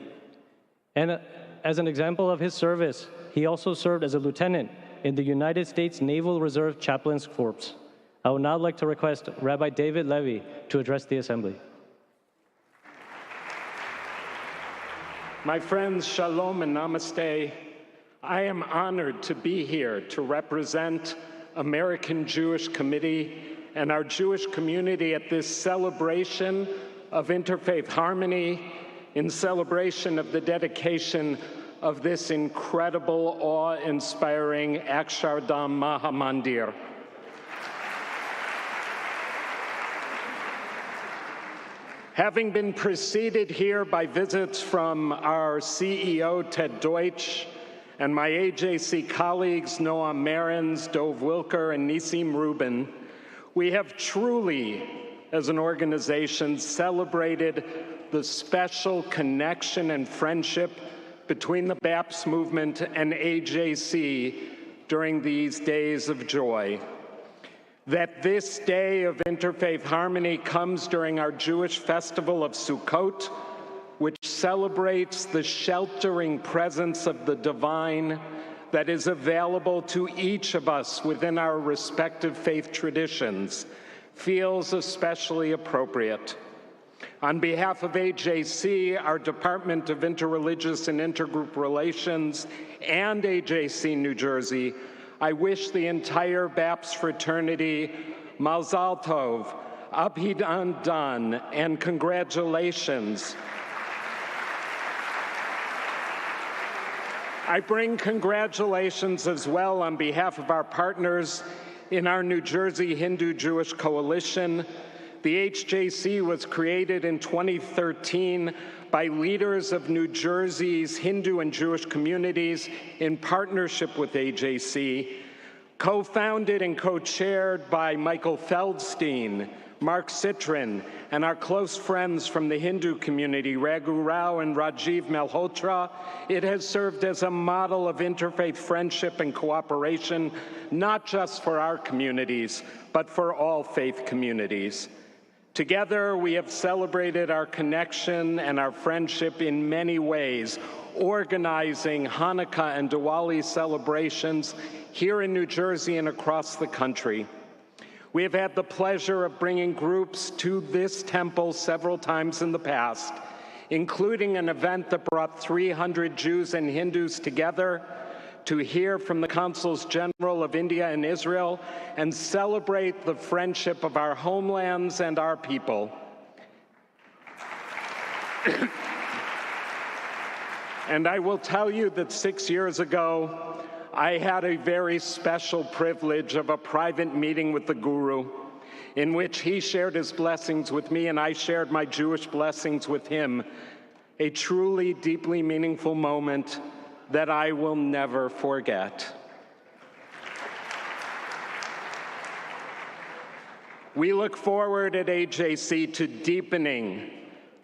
Speaker 1: And as an example of his service, he also served as a lieutenant in the United States Naval Reserve Chaplains Corps. I would now like to request Rabbi David Levy to address the assembly.
Speaker 16: My friends, shalom and namaste. I am honored to be here to represent American Jewish Committee and our Jewish community at this celebration of interfaith harmony, in celebration of the dedication of this incredible, awe-inspiring Akshardham Mahamandir. Having been preceded here by visits from our CEO, Ted Deutsch, and my AJC colleagues, Noam Marins, Dov Wilker, and Nisim Rubin, we have truly, as an organization, celebrated the special connection and friendship between the BAPS movement and AJC during these days of joy. That this day of interfaith harmony comes during our Jewish festival of Sukkot, which celebrates the sheltering presence of the divine that is available to each of us within our respective faith traditions, feels especially appropriate. On behalf of AJC, our Department of Interreligious and Intergroup Relations, and AJC New Jersey, I wish the entire BAPS fraternity Mazal Tov, Abhidandan, and congratulations. I bring congratulations as well on behalf of our partners in our New Jersey Hindu-Jewish Coalition. The HJC was created in 2013 by leaders of New Jersey's Hindu and Jewish communities in partnership with AJC, co-founded and co-chaired by Michael Feldstein, Mark Citrin, and our close friends from the Hindu community, Raghu Rao and Rajiv Malhotra. It has served as a model of interfaith friendship and cooperation, not just for our communities, but for all faith communities. Together, we have celebrated our connection and our friendship in many ways, organizing Hanukkah and Diwali celebrations here in New Jersey and across the country. We have had the pleasure of bringing groups to this temple several times in the past, including an event that brought 300 Jews and Hindus together to hear from the Consuls General of India and Israel and celebrate the friendship of our homelands and our people. And I will tell you that 6 years ago, I had a very special privilege of a private meeting with the Guru, in which he shared his blessings with me and I shared my Jewish blessings with him. A truly deeply meaningful moment that I will never forget. We look forward at AJC to deepening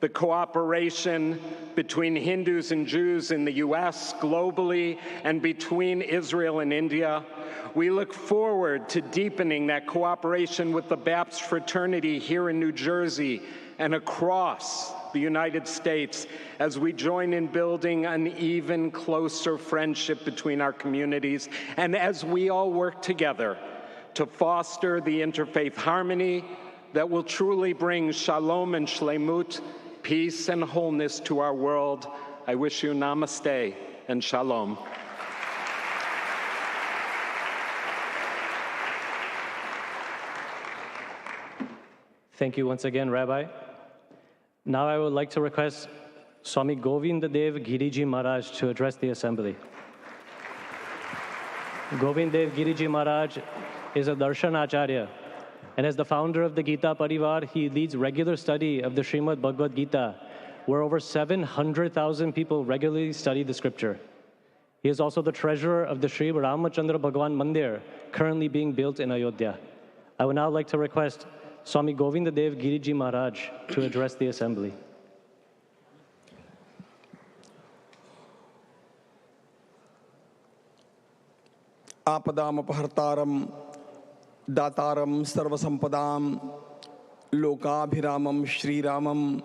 Speaker 16: the cooperation between Hindus and Jews in the US, globally, and between Israel and India. We look forward to deepening that cooperation with the BAPS fraternity here in New Jersey and across the United States as we join in building an even closer friendship between our communities and as we all work together to foster the interfaith harmony that will truly bring shalom and shlemut, peace and wholeness to our world. I wish you namaste and shalom.
Speaker 1: Thank you once again, Rabbi. Now I would like to request Swami Govindadev Giriji Maharaj to address the assembly. Govindadev Giriji Maharaj is a Darshan Acharya, and as the founder of the Gita Parivar, he leads regular study of the Srimad Bhagavad Gita, where over 700,000 people regularly study the scripture. He is also the treasurer of the Sri Ramachandra Bhagwan Mandir, currently being built in Ayodhya. I would now like to request Swami Govindadev Giriji Maharaj to address the assembly.
Speaker 17: Apadam apahartaram dataram sarvasampadam lokabhiramam Shri Ramam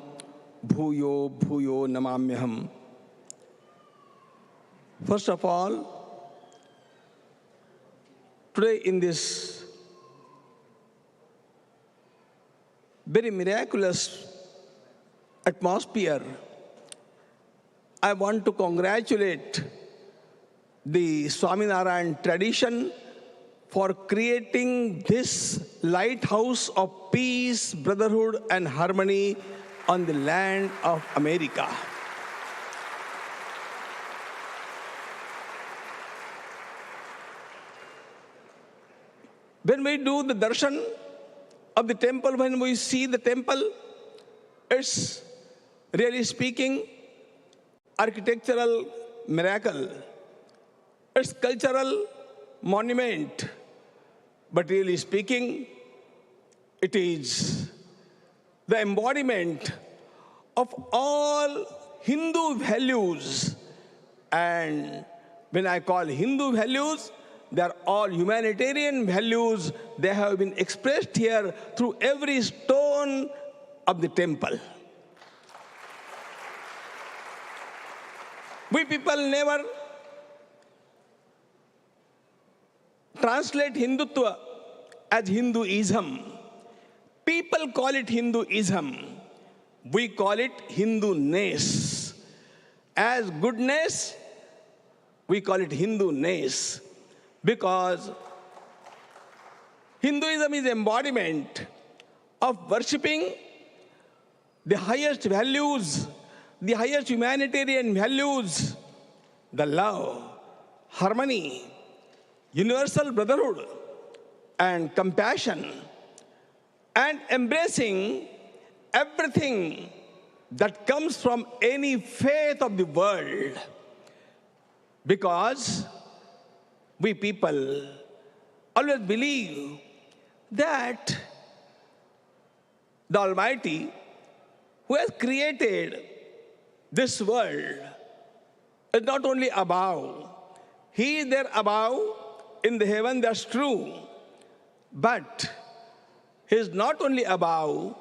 Speaker 17: bhuyo bhuyo namamyaham. First of all, today in this very miraculous atmosphere, I want to congratulate the Swaminarayan tradition for creating this lighthouse of peace, brotherhood, and harmony on the land of America. When we do the darshan of the temple, when we see the temple, it's really speaking architectural miracle. It's cultural monument. But really speaking, it is the embodiment of all Hindu values. And when I call Hindu values, they are all humanitarian values. They have been expressed here through every stone of the temple. We people never translate Hindutva as Hinduism. People call it Hinduism. We call it Hindu-ness. As goodness, we call it Hindu-ness. Because Hinduism is embodiment of worshipping the highest values, the highest humanitarian values, the love, harmony, universal brotherhood, and compassion, and embracing everything that comes from any faith of the world. Because we people always believe that the Almighty, who has created this world, is not only above. He is there above in the heaven, that's true. But He is not only above.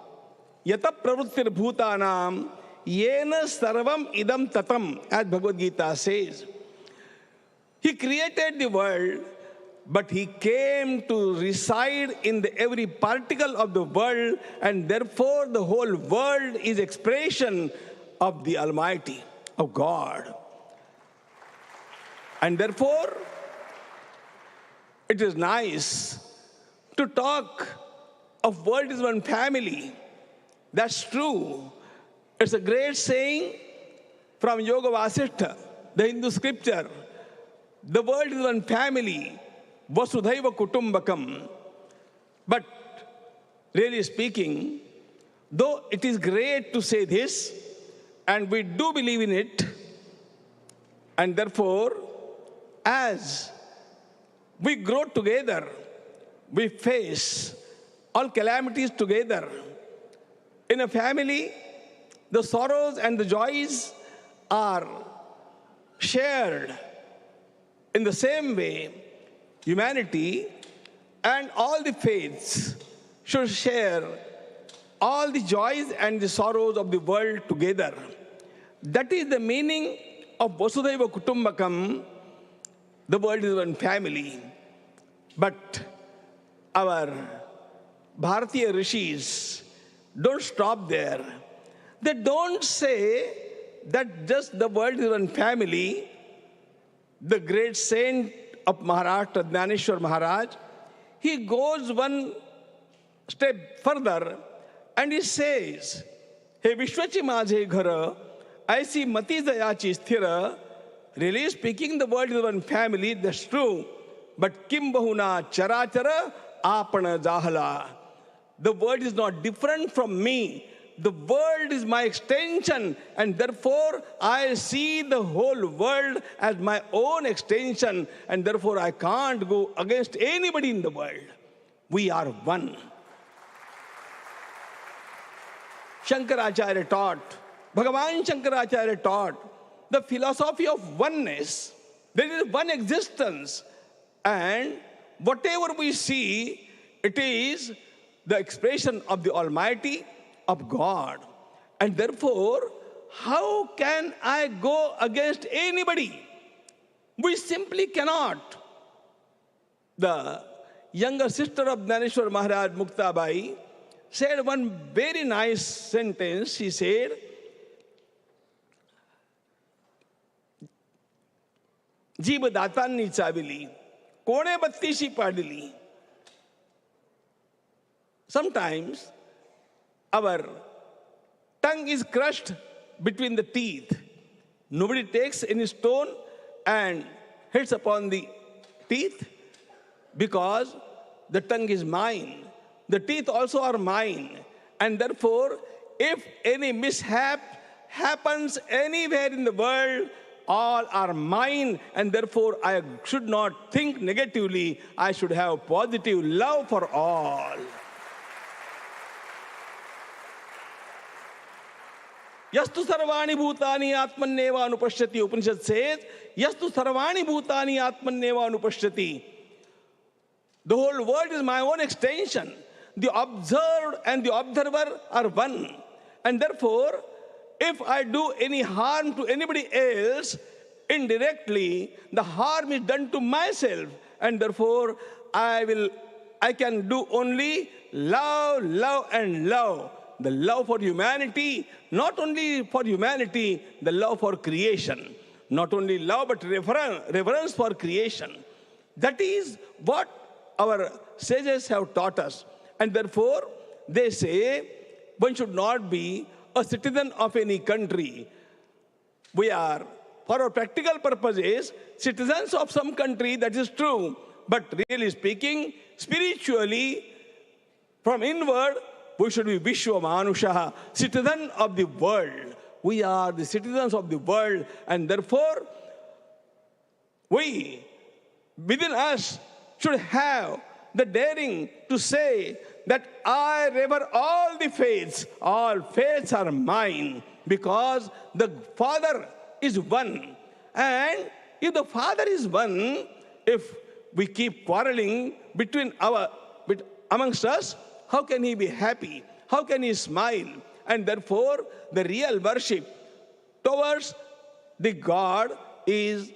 Speaker 17: Yata pravrittir bhutanam yena sarvam idam tatam, as Bhagavad Gita says. He created the world, but He came to reside in every particle of the world, and therefore the whole world is expression of the Almighty, of God. And therefore, it is nice to talk of world is one family. That's true. It's a great saying from Yoga Vasishtha, the Hindu scripture. The world is one family, Vasudhaiva Kutumbakam. But really speaking, though it is great to say this, and we do believe in it, and therefore, as we grow together, we face all calamities together. In a family, the sorrows and the joys are shared. In the same way, humanity and all the faiths should share all the joys and the sorrows of the world together. That is the meaning of Vasudhaiva Kutumbakam. The world is one family. But our Bharatiya Rishis don't stop there. They don't say that just the world is one family. The great saint of Maharashtra, Dnyaneshwar Maharaj, he goes one step further and he says, He Vishwachi Majhe Ghara, Aisi Mati Dayachi Sthira. Really speaking, the world is one family, that's true. But Kim Bahuna Charachara Apana Jahala. The world is not different from me. The world is my extension, and therefore I see the whole world as my own extension, and therefore I can't go against anybody in the world. We are one. Shankaracharya taught, Bhagavan Shankaracharya taught the philosophy of oneness. There is one existence, and whatever we see, it is the expression of the Almighty, of God. And therefore, how can I go against anybody? We simply cannot. The younger sister of Dnyaneshwar Maharaj, Muktabai, said one very nice sentence. She said, जीवदातांनी चाविली, कोणे बत्तीशी पाडली. Sometimes our tongue is crushed between the teeth. Nobody takes any stone and hits upon the teeth because the tongue is mine. The teeth also are mine. And therefore, if any mishap happens anywhere in the world, all are mine, and therefore I should not think negatively. I should have positive love for all. Yastu sarvani bhutani atmanneva anupashyati. Upanishad says, Yastu sarvani bhutani atmanneva anupashyati. The whole world is my own extension. The observed and the observer are one. And therefore, if I do any harm to anybody else, indirectly, the harm is done to myself. And therefore, I can do only love, love, and love. The love for humanity, not only for humanity, the love for creation. Not only love, but reverence for creation. That is what our sages have taught us. And therefore, they say one should not be a citizen of any country. We are, for our practical purposes, citizens of some country, that is true. But really speaking, spiritually, from inward, we should be Vishwa Manushaha, citizen of the world. We are the citizens of the world, and therefore, we, within us, should have the daring to say that I revere all the faiths. All faiths are mine, because the Father is one. And if the Father is one, if we keep quarreling amongst us, how can He be happy? How can He smile? And therefore, the real worship towards the God is,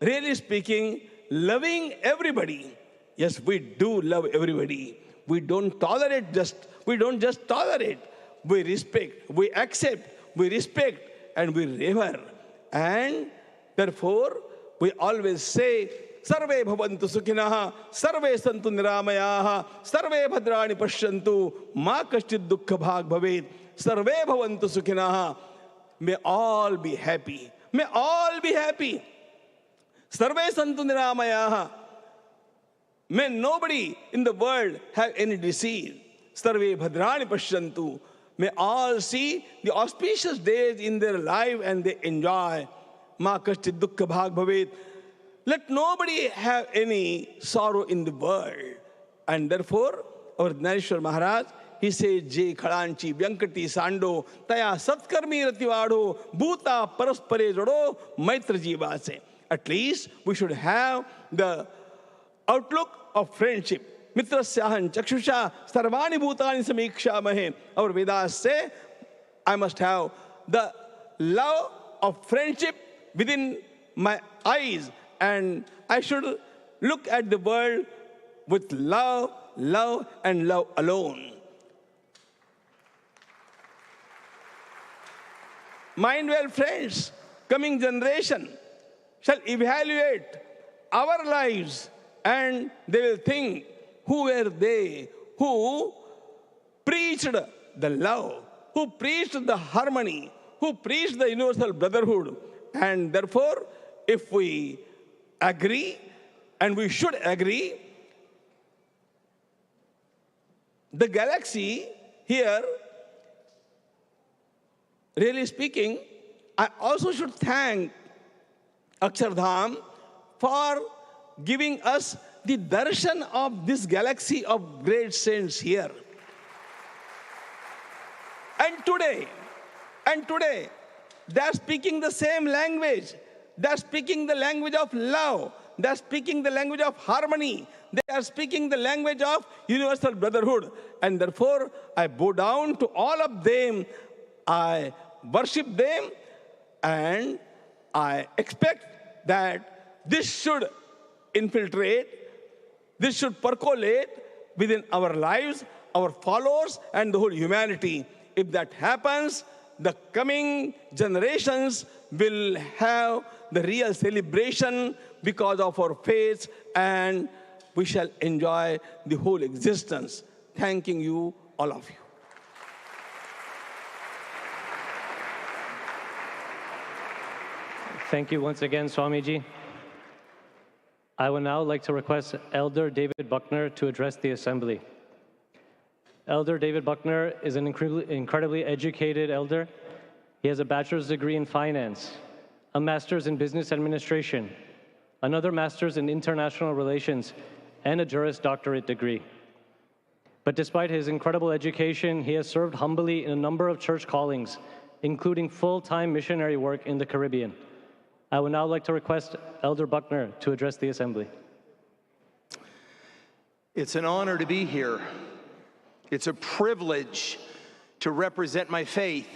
Speaker 17: really speaking, loving everybody. Yes, we do love everybody. We don't just tolerate. We respect, we accept, we respect, and we revere. And therefore, we always say, Sarve bhavantu sukhinah, sarve santu niramayaha, sarve bhadrani pashyantu, ma kashchid dukkha bhag bhavet, sarve bhavantu sukhinah. May all be happy. May all be happy. Sarve santu niramayaha. May nobody in the world have any disease. Sarve bhadrani pashyantu. May all see the auspicious days in their life and they enjoy. Ma kashchid dukkha bhag bhavet. Let nobody have any sorrow in the world. And therefore, our Nareshwar Maharaj, he says, Je khalanchi vyankati sando, taya satkarmi rativado, bhuta paraspare jodo, maitra jiva se. At least we should have the outlook of friendship. Mitrasyahan chakshusha sarvani bhutani samiksha mahe. Our Vedas say, I must have the love of friendship within my eyes. And I should look at the world with love, love, and love alone. Mind well, friends, coming generation shall evaluate our lives and they will think, who were they who preached the love, who preached the harmony, who preached the universal brotherhood. And therefore, if we agree, and we should agree, the galaxy here, really speaking, I also should thank Akshardham for giving us the darshan of this galaxy of great saints here. And today, they are speaking the same language. They are speaking the language of love. They are speaking the language of harmony. They are speaking the language of universal brotherhood. And therefore, I bow down to all of them. I worship them. And I expect that this should infiltrate, this should percolate within our lives, our followers, and the whole humanity. If that happens, the coming generations will have the real celebration because of our faith, and we shall enjoy the whole existence. Thanking you, all of you.
Speaker 1: Thank you once again, Swamiji. I would now like to request Elder David Buckner to address the Assembly. Elder David Buckner is an incredibly educated elder. He has a bachelor's degree in finance, a master's in business administration, another master's in international relations, and a Juris Doctorate degree. But despite his incredible education, he has served humbly in a number of church callings, including full-time missionary work in the Caribbean. I would now like to request Elder Buckner to address the Assembly.
Speaker 18: It's an honor to be here. It's a privilege to represent my faith.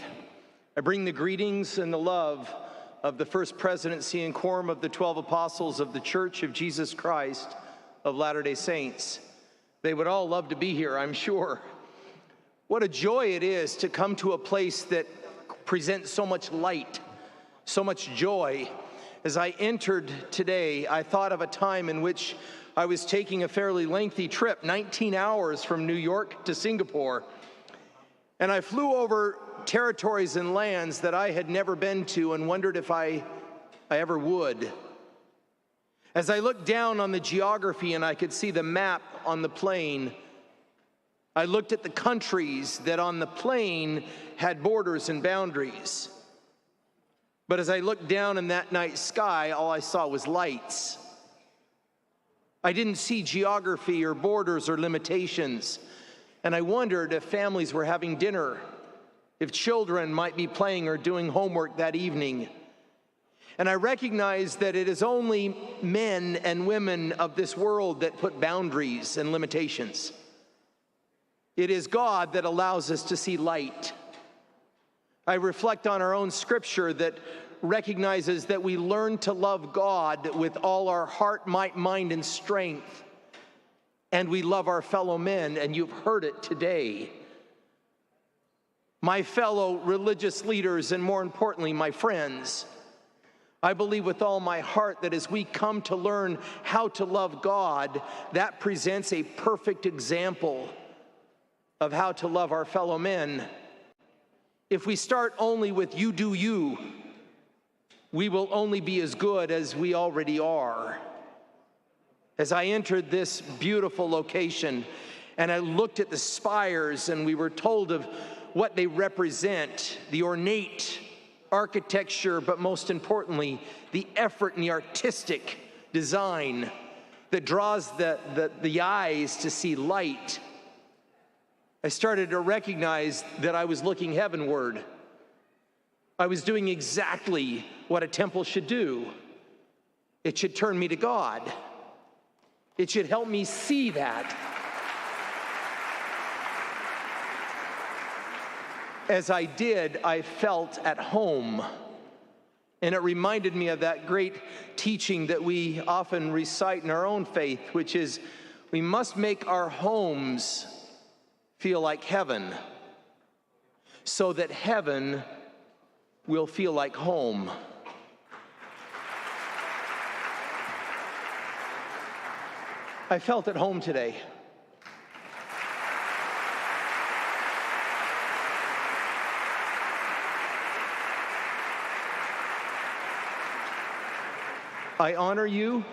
Speaker 18: I bring the greetings and the love of the First Presidency and Quorum of the 12 Apostles of the Church of Jesus Christ of Latter-day Saints. They would all love to be here, I'm sure. What a joy it is to come to a place that presents so much light, so much joy. As I entered today, I thought of a time in which I was taking a fairly lengthy trip, 19 hours from New York to Singapore, and I flew over territories and lands that I had never been to and wondered if I ever would. As I looked down on the geography and I could see the map on the plane, I looked at the countries that on the plane had borders and boundaries. But as I looked down in that night sky, all I saw was lights. I didn't see geography or borders or limitations. And I wondered if families were having dinner, if children might be playing or doing homework that evening. And I recognized that it is only men and women of this world that put boundaries and limitations. It is God that allows us to see light. I reflect on our own scripture that recognizes that we learn to love God with all our heart, might, mind, and strength. And we love our fellow men, and you've heard it today. My fellow religious leaders, and more importantly, my friends, I believe with all my heart that as we come to learn how to love God, that presents a perfect example of how to love our fellow men. If we start only with you do you, we will only be as good as we already are. As I entered this beautiful location and I looked at the spires and we were told of what they represent, the ornate architecture, but most importantly, the effort and the artistic design that draws the eyes to see light, I started to recognize that I was looking heavenward. I was doing exactly what a temple should do. It should turn me to God. It should help me see that. As I did, I felt at home. And it reminded me of that great teaching that we often recite in our own faith, which is we must make our homes feel like heaven so that heaven will feel like home. I felt at home today. I honor you.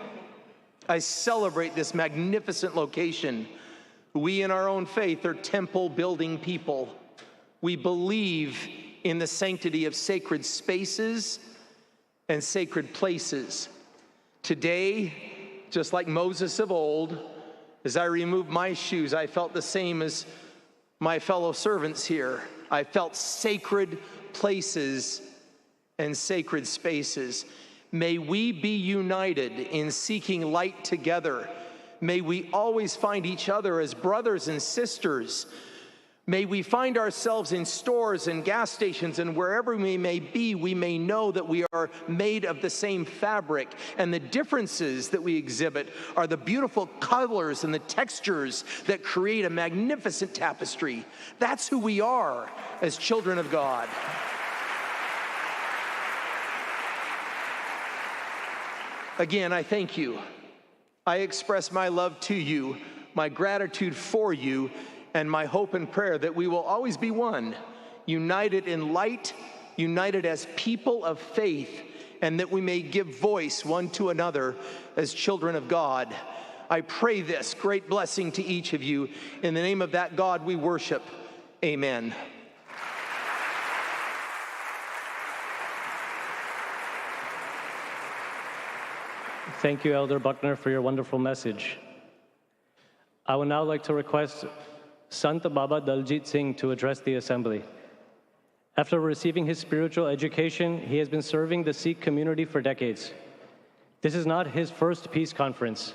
Speaker 18: I celebrate this magnificent location. We in our own faith are temple building people. We believe in the sanctity of sacred spaces and sacred places. Today, just like Moses of old, as I removed my shoes, I felt the same as my fellow servants here. I felt sacred places and sacred spaces. May we be united in seeking light together. May we always find each other as brothers and sisters. May we find ourselves in stores and gas stations and wherever we may be, we may know that we are made of the same fabric. And the differences that we exhibit are the beautiful colors and the textures that create a magnificent tapestry. That's who we are as children of God. Again, I thank you. I express my love to you, my gratitude for you, and my hope and prayer that we will always be one, united in light, united as people of faith, and that we may give voice one to another as children of God. I pray this great blessing to each of you. In the name of that God we worship. Amen.
Speaker 1: Thank you, Elder Buckner, for your wonderful message. I would now like to request Sant Baba Daljit Singh to address the assembly. After receiving his spiritual education, he has been serving the Sikh community for decades. This is not his first peace conference.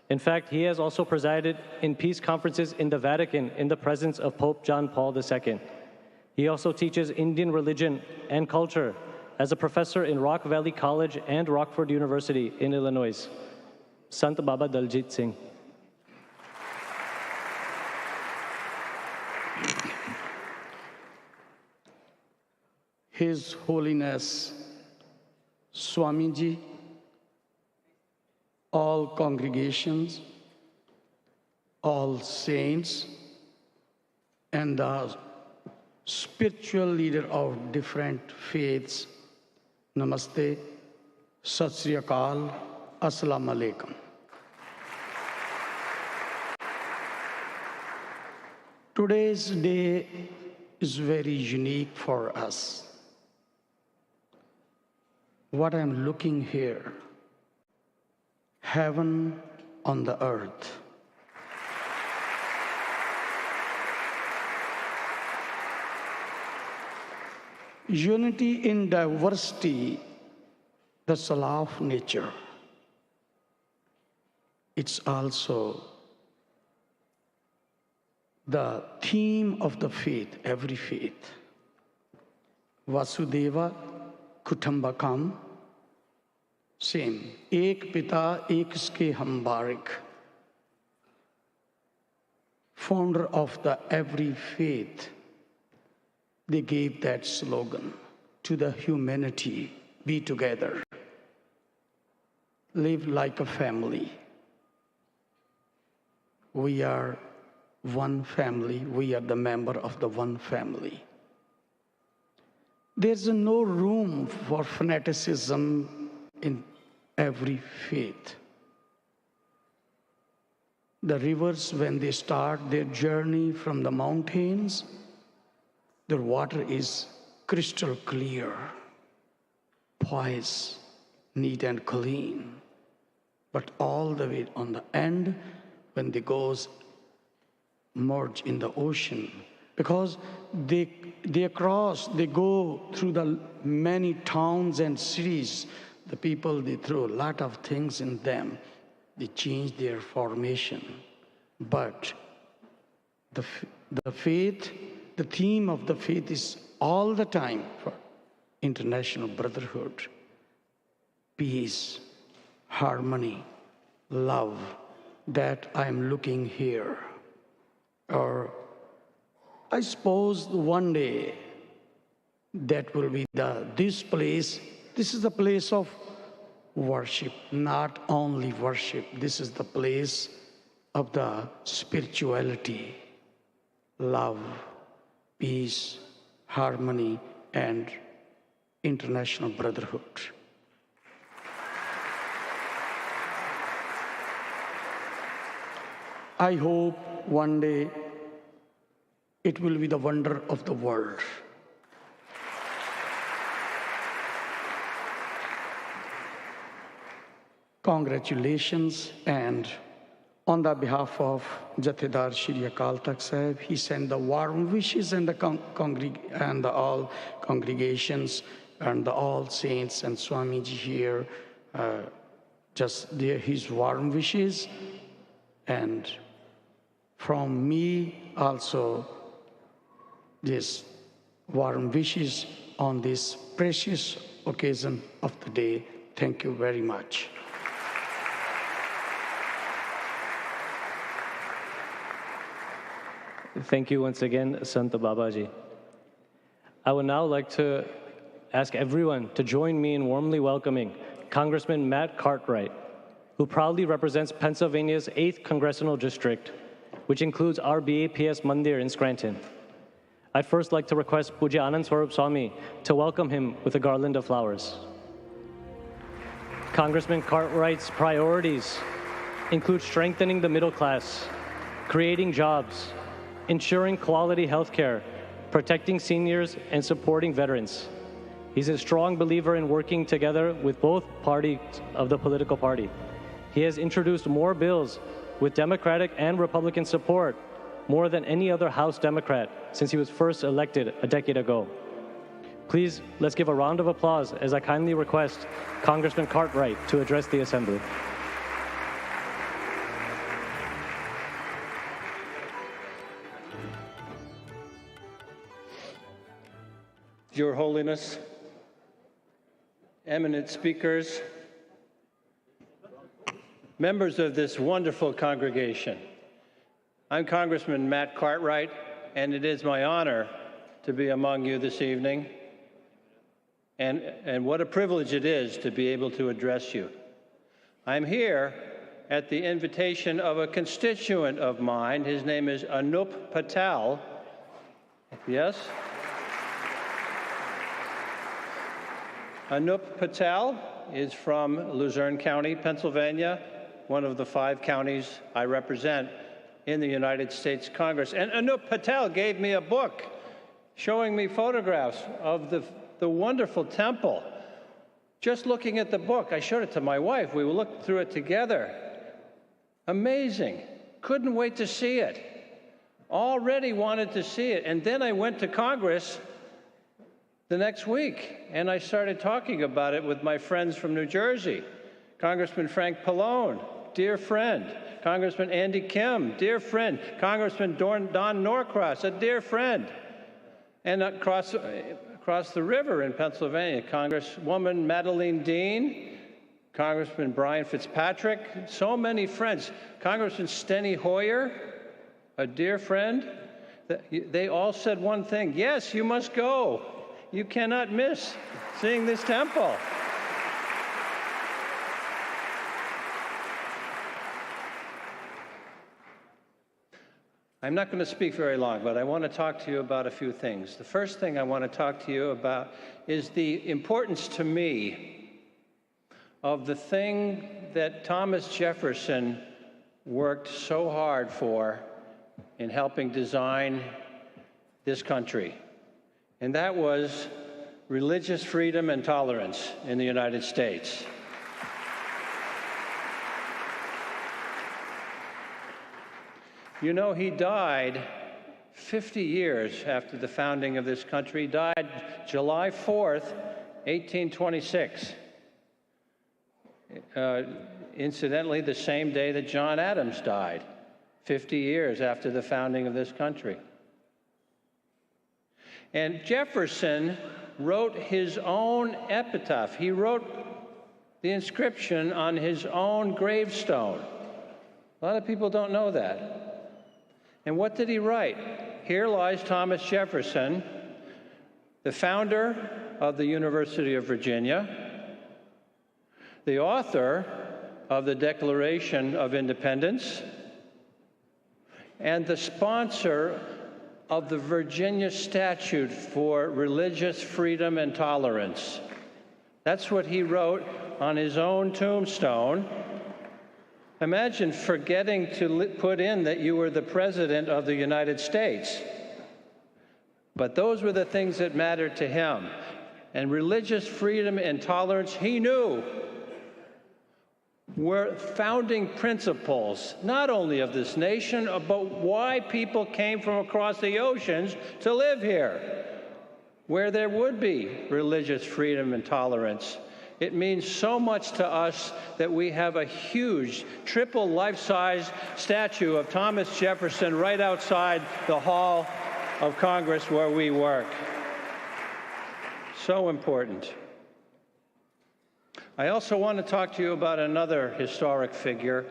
Speaker 1: In fact, he has also presided in peace conferences in the Vatican in the presence of Pope John Paul II. He also teaches Indian religion and culture as a professor in Rock Valley College and Rockford University in Illinois. Sant Baba Daljit Singh.
Speaker 19: His Holiness Swamiji, all congregations, all saints, and the spiritual leader of different faiths, Namaste, Sat Sri Akal, Assalamu Alaikum. Today's day is very unique for us. What I'm looking here, heaven on the earth. Unity in diversity, that's the law of nature. It's also the theme of the faith, every faith. Vasudeva Kutumbakam, same. Ek Pita, ek Iske Hum Barik. Founder of the every faith, they gave that slogan to the humanity, be together, live like a family. We are one family, we are the member of the one family. There's no room for fanaticism in every faith. The rivers, when they start their journey from the mountains, their water is crystal clear, poised, neat and clean. But all the way on the end, when they goes merge in the ocean, because they go through the many towns and cities. The people, they throw a lot of things in them. They change their formation. But the faith, the theme of the faith is all the time for international brotherhood, peace, harmony, love, that I'm looking here. Or I suppose one day that will be this place. This is the place of worship, not only worship. This is the place of the spirituality, love, peace, harmony, and international brotherhood. I hope one day it will be the wonder of the world. Congratulations, and on the behalf of Jathedar Shri Akal Takht Sahib, he sent the warm wishes and the all congregations and the all saints and Swamiji here, just there his warm wishes, and from me also this warm wishes on this precious occasion of the day. Thank you very much.
Speaker 1: Thank you once again, Sant Babaji. I would now like to ask everyone to join me in warmly welcoming Congressman Matt Cartwright, who proudly represents Pennsylvania's 8th Congressional District, which includes our BAPS Mandir in Scranton. I'd first like to request Pujya Anand Swarup Swami to welcome him with a garland of flowers. Congressman Cartwright's priorities include strengthening the middle class, creating jobs, ensuring quality health care, protecting seniors, and supporting veterans. He's a strong believer in working together with both parties of the political party. He has introduced more bills with Democratic and Republican support, more than any other House Democrat since he was first elected a decade ago. Please, let's give a round of applause as I kindly request Congressman Cartwright to address the Assembly.
Speaker 20: Your Holiness, eminent speakers, members of this wonderful congregation. I'm Congressman Matt Cartwright, and it is my honor to be among you this evening. And what a privilege it is to be able to address you. I'm here at the invitation of a constituent of mine. His name is Anup Patel. Yes? Anup Patel is from Luzerne County, Pennsylvania, one of the 5 counties I represent in the United States Congress. And Anup Patel gave me a book showing me photographs of the wonderful temple. Just looking at the book, I showed it to my wife. We looked through it together. Amazing. Couldn't wait to see it. Already wanted to see it. And then I went to Congress the next week, and I started talking about it with my friends from New Jersey. Congressman Frank Pallone, dear friend. Congressman Andy Kim, dear friend. Congressman Don Norcross, a dear friend. And across the river in Pennsylvania, Congresswoman Madeleine Dean, Congressman Brian Fitzpatrick, so many friends. Congressman Steny Hoyer, a dear friend. They all said one thing: yes, you must go. You cannot miss seeing this temple. I'm not going to speak very long, but I want to talk to you about a few things. The first thing I want to talk to you about is the importance to me of the thing that Thomas Jefferson worked so hard for in helping design this country. And that was religious freedom and tolerance in the United States. You know, he died 50 years after the founding of this country. He died July 4th, 1826. Incidentally, the same day that John Adams died, 50 years after the founding of this country. And Jefferson wrote his own epitaph. He wrote the inscription on his own gravestone. A lot of people don't know that. And what did he write? Here lies Thomas Jefferson, the founder of the University of Virginia, the author of the Declaration of Independence, and the sponsor of the Virginia Statute for Religious Freedom and Tolerance. That's what he wrote on his own tombstone. Imagine forgetting to put in that you were the President of the United States. But those were the things that mattered to him. And religious freedom and tolerance, he knew, were founding principles, not only of this nation, but why people came from across the oceans to live here, where there would be religious freedom and tolerance. It means so much to us that we have a huge triple life-size statue of Thomas Jefferson right outside the hall of Congress where we work. So important. I also want to talk to you about another historic figure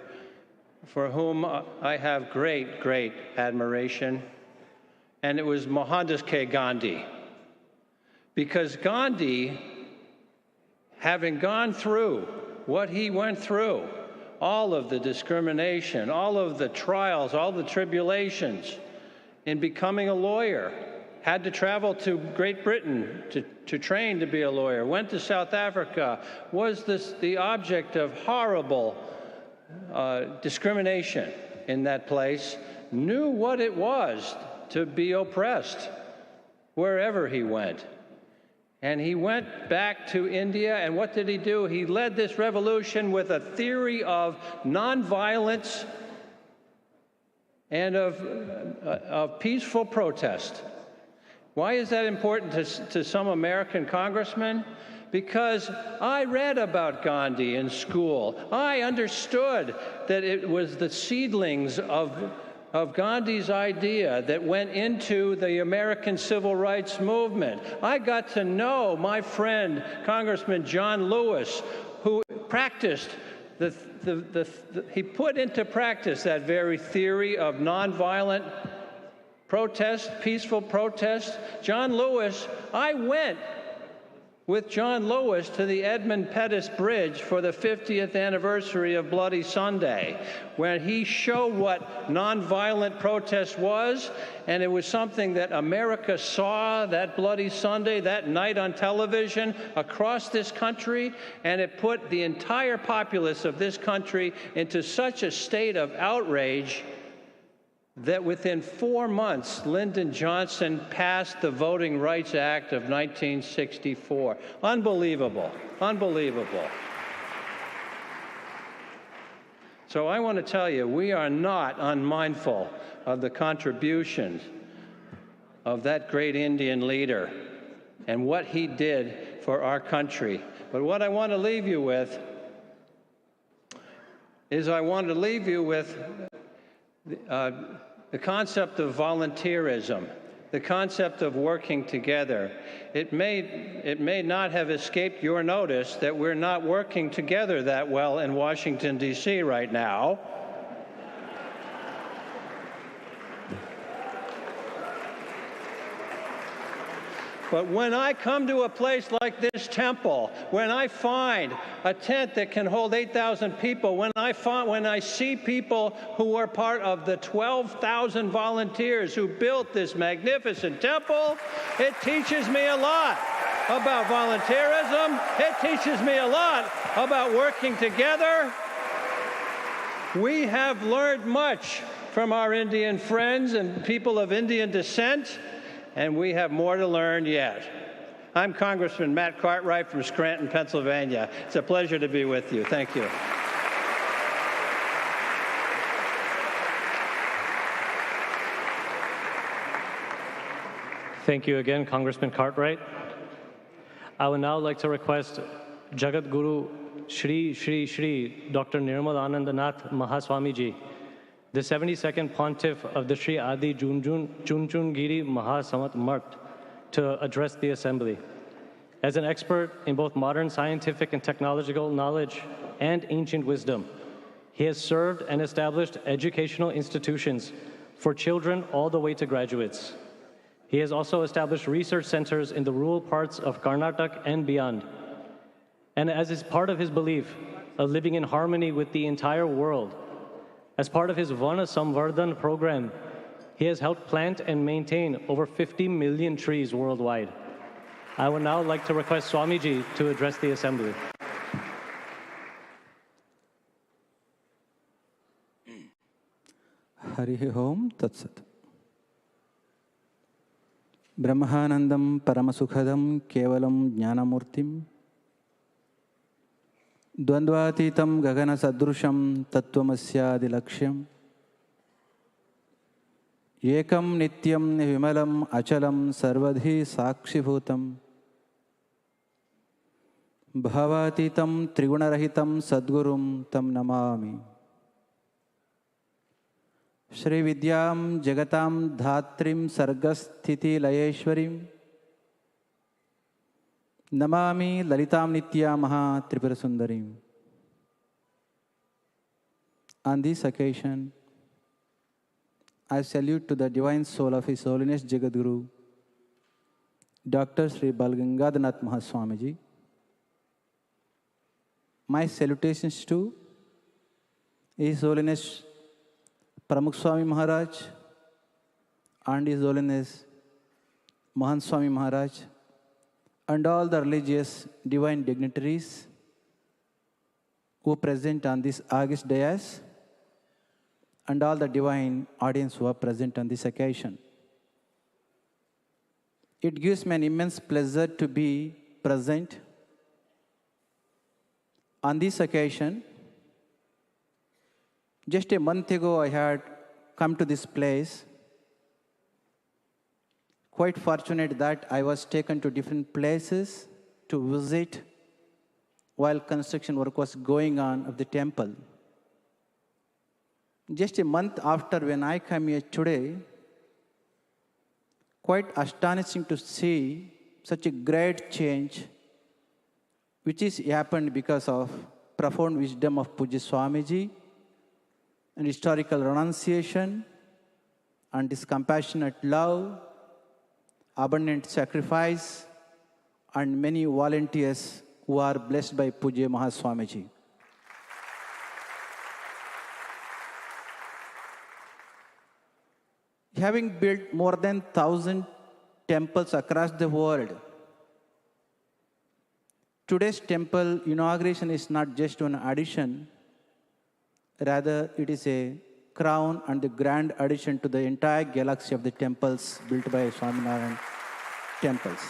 Speaker 20: for whom I have great, great admiration, and it was Mohandas K. Gandhi. Because Gandhi having gone through what he went through, all of the discrimination, all of the trials, all the tribulations in becoming a lawyer, had to travel to Great Britain to train to be a lawyer, went to South Africa, was the object of horrible discrimination in that place, knew what it was to be oppressed wherever he went. And he went back to India, and what did he do? He led this revolution with a theory of nonviolence and of peaceful protest. Why is that important to some American congressmen? Because I read about Gandhi in school. I understood that it was the seedlings of Gandhi's idea that went into the American civil rights movement. I got to know my friend, Congressman John Lewis, who practiced he put into practice that very theory of nonviolent protest, peaceful protest. John Lewis, I went with John Lewis to the Edmund Pettus Bridge for the 50th anniversary of Bloody Sunday, when he showed what nonviolent protest was, and it was something that America saw that Bloody Sunday, that night on television across this country, and it put the entire populace of this country into such a state of outrage that within 4 months, Lyndon Johnson passed the Voting Rights Act of 1964. Unbelievable, unbelievable. So I want to tell you, we are not unmindful of the contributions of that great Indian leader and what he did for our country. But what I want to leave you with is the concept of volunteerism, the concept of working together. It may not have escaped your notice that we're not working together that well in Washington, D.C. right now. But when I come to a place like this temple, when I find a tent that can hold 8,000 people, when I see people who are part of the 12,000 volunteers who built this magnificent temple, it teaches me a lot about volunteerism. It teaches me a lot about working together. We have learned much from our Indian friends and people of Indian descent, and we have more to learn yet. I'm Congressman Matt Cartwright from Scranton, Pennsylvania. It's a pleasure to be with you. Thank you.
Speaker 1: Thank you again, Congressman Cartwright. I would now like to request Jagat Guru Shri Dr. Nirmal Anandanath Mahaswamiji, the 72nd Pontiff of the Sri Adi Junjungiri Mahasamat Mart, to address the Assembly. As an expert in both modern scientific and technological knowledge and ancient wisdom, he has served and established educational institutions for children all the way to graduates. He has also established research centers in the rural parts of Karnataka and beyond. And as is part of his belief of living in harmony with the entire world, as part of his Vana Samvardhan program, he has helped plant and maintain over 50 million trees worldwide. I would now like to request Swamiji to address the Assembly.
Speaker 21: Harihi Om Tatsat. Brahmanandam Paramasukhadam Kevalam Jnanamurtim Dvandvatitam Gagana Sadrusham Tattvamasya Ekam Nityam Vimalam Achalam Sarvadhi Sakshibhutam Bhavatitam Trigunarahitam Sadgurum Tam Namami Shri Vidyam Jagatam Dhatrim Sargasthiti Layeshwarim Namami Lalitam Nitya Maha Tripura Sundarim. On this occasion, I salute to the divine soul of His Holiness Jagadguru, Dr. Sri Balgangadhanath Mahaswamiji, My salutations to His Holiness Pramukh Swami Maharaj and His Holiness Mahan Swami Maharaj and all the religious divine dignitaries who are present on this august dais and all the divine audience who are present on this occasion. It gives me an immense pleasure to be present on this occasion. Just a month ago, I had come to this place. Quite fortunate that I was taken to different places to visit while construction work was going on of the temple. Just a month after when I come here today, quite astonishing to see such a great change which is happened because of profound wisdom of Pujya Swamiji and historical renunciation and this compassionate love, abundant sacrifice, and many volunteers who are blessed by Pujya Mahaswamiji. Having built more than 1,000 temples across the world, today's temple inauguration is not just an addition, rather it is a crown and the grand addition to the entire galaxy of the temples built by Swaminarayan temples.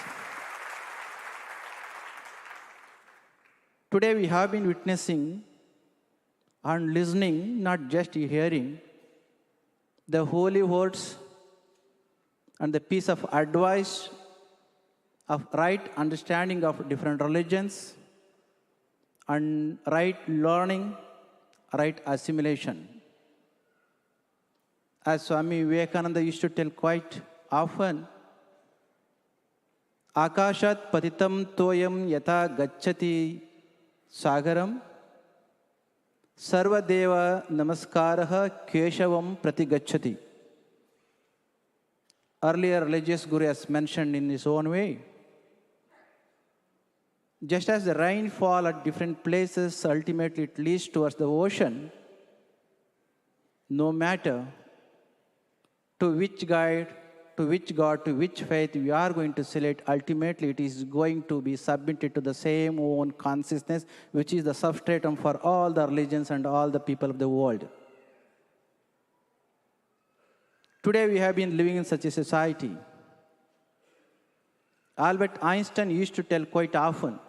Speaker 21: Today we have been witnessing and listening, not just hearing, the holy words and the piece of advice of right understanding of different religions and right learning, right assimilation. As Swami Vivekananda used to tell quite often, Akashat patitam toyam yata gacchati sagaram sarvadeva namaskaraha keshavam prati gacchati. Earlier religious guru has mentioned in his own way. Just as the rainfall at different places ultimately it leads towards the ocean, no matter to which guide, to which God, to which faith we are going to select, ultimately it is going to be submitted to the same own consciousness, which is the substratum for all the religions and all the people of the world. Today we have been living in such a society. Albert Einstein used to tell quite often,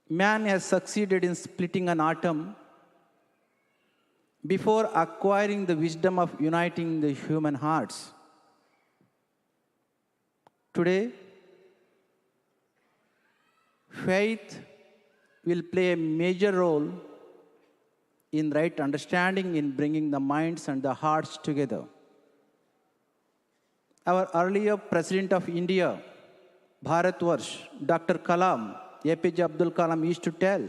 Speaker 21: man has succeeded in splitting an atom before acquiring the wisdom of uniting the human hearts. Today, faith will play a major role in right understanding, in bringing the minds and the hearts together. Our earlier President of India, Bharatvarsh, Dr. Kalam, APJ Abdul Kalam used to tell,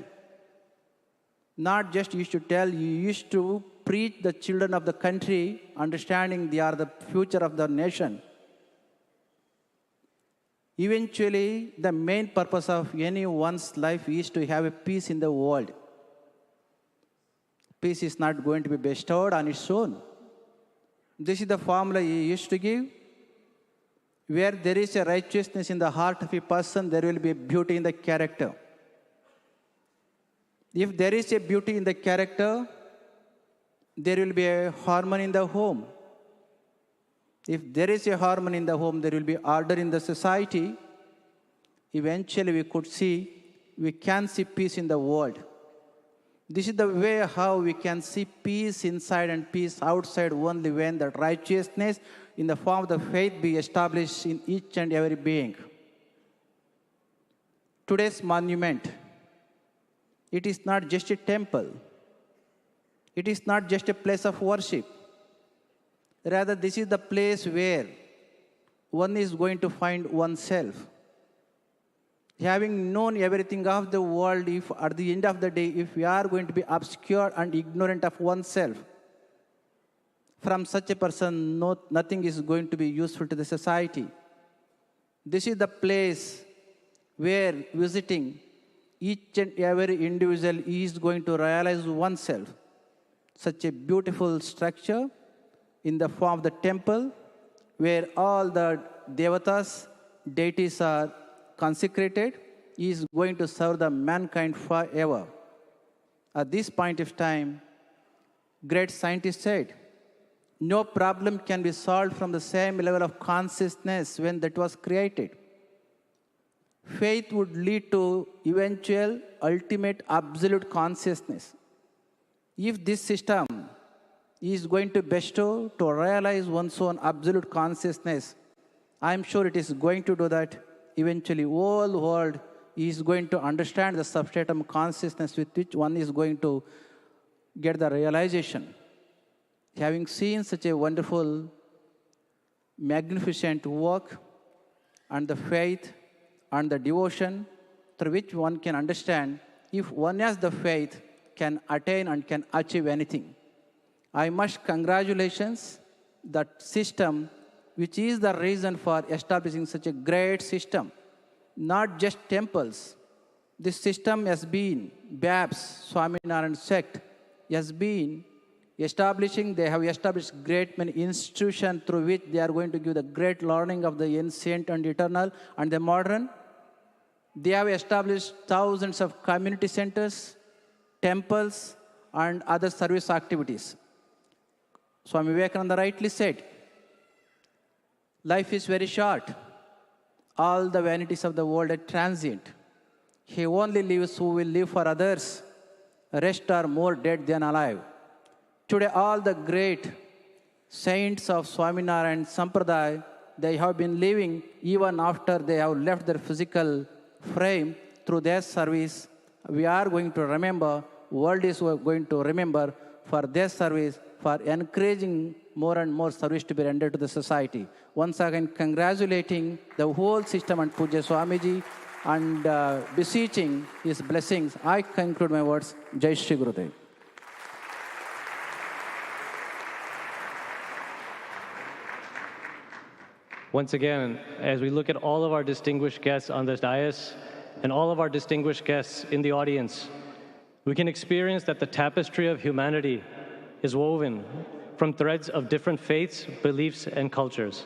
Speaker 21: not just used to tell, he used to preach the children of the country, understanding they are the future of the nation. Eventually, the main purpose of anyone's life is to have a peace in the world. Peace is not going to be bestowed on its own. This is the formula he used to give. Where there is a righteousness in the heart of a person, there will be beauty in the character. If there is a beauty in the character, there will be a harmony in the home. If there is a harmony in the home, there will be order in the society. Eventually, we can see peace in the world. This is the way how we can see peace inside and peace outside, only when that righteousness in the form of the faith be established in each and every being. Today's monument, it is not just a temple. It is not just a place of worship. Rather, this is the place where one is going to find oneself. Having known everything of the world, if at the end of the day, if we are going to be obscure and ignorant of oneself, from such a person, nothing is going to be useful to the society. This is the place where visiting each and every individual is going to realize oneself. Such a beautiful structure in the form of the temple where all the devatas, deities are consecrated, is going to serve the mankind forever. At this point of time, great scientists said, no problem can be solved from the same level of consciousness when that was created. Faith would lead to eventual, ultimate, absolute consciousness. If this system is going to bestow to realize one's own absolute consciousness, I'm sure it is going to do that. Eventually, whole world is going to understand the substratum consciousness with which one is going to get the realization. Having seen such a wonderful, magnificent work and the faith and the devotion through which one can understand if one has the faith, can attain and can achieve anything. I must congratulations that system which is the reason for establishing such a great system, not just temples. This system has been, BAPS, Swaminarayan sect, has been establishing, they have established great many institutions through which they are going to give the great learning of the ancient and eternal and the modern. They have established thousands of community centers, temples, and other service activities. Swami Vivekananda rightly said, life is very short. All the vanities of the world are transient. He only lives who will live for others. Rest are more dead than alive. Today, all the great saints of Swaminarayan Sampradaya, they have been living even after they have left their physical frame through their service. We are going to remember, world is going to remember for their service, for encouraging more and more service to be rendered to the society. Once again, congratulating the whole system and Pujya Swamiji and beseeching his blessings. I conclude my words. Jai Shri Gurudev.
Speaker 1: Once again, as we look at all of our distinguished guests on this dais and all of our distinguished guests in the audience, we can experience that the tapestry of humanity is woven from threads of different faiths, beliefs, and cultures.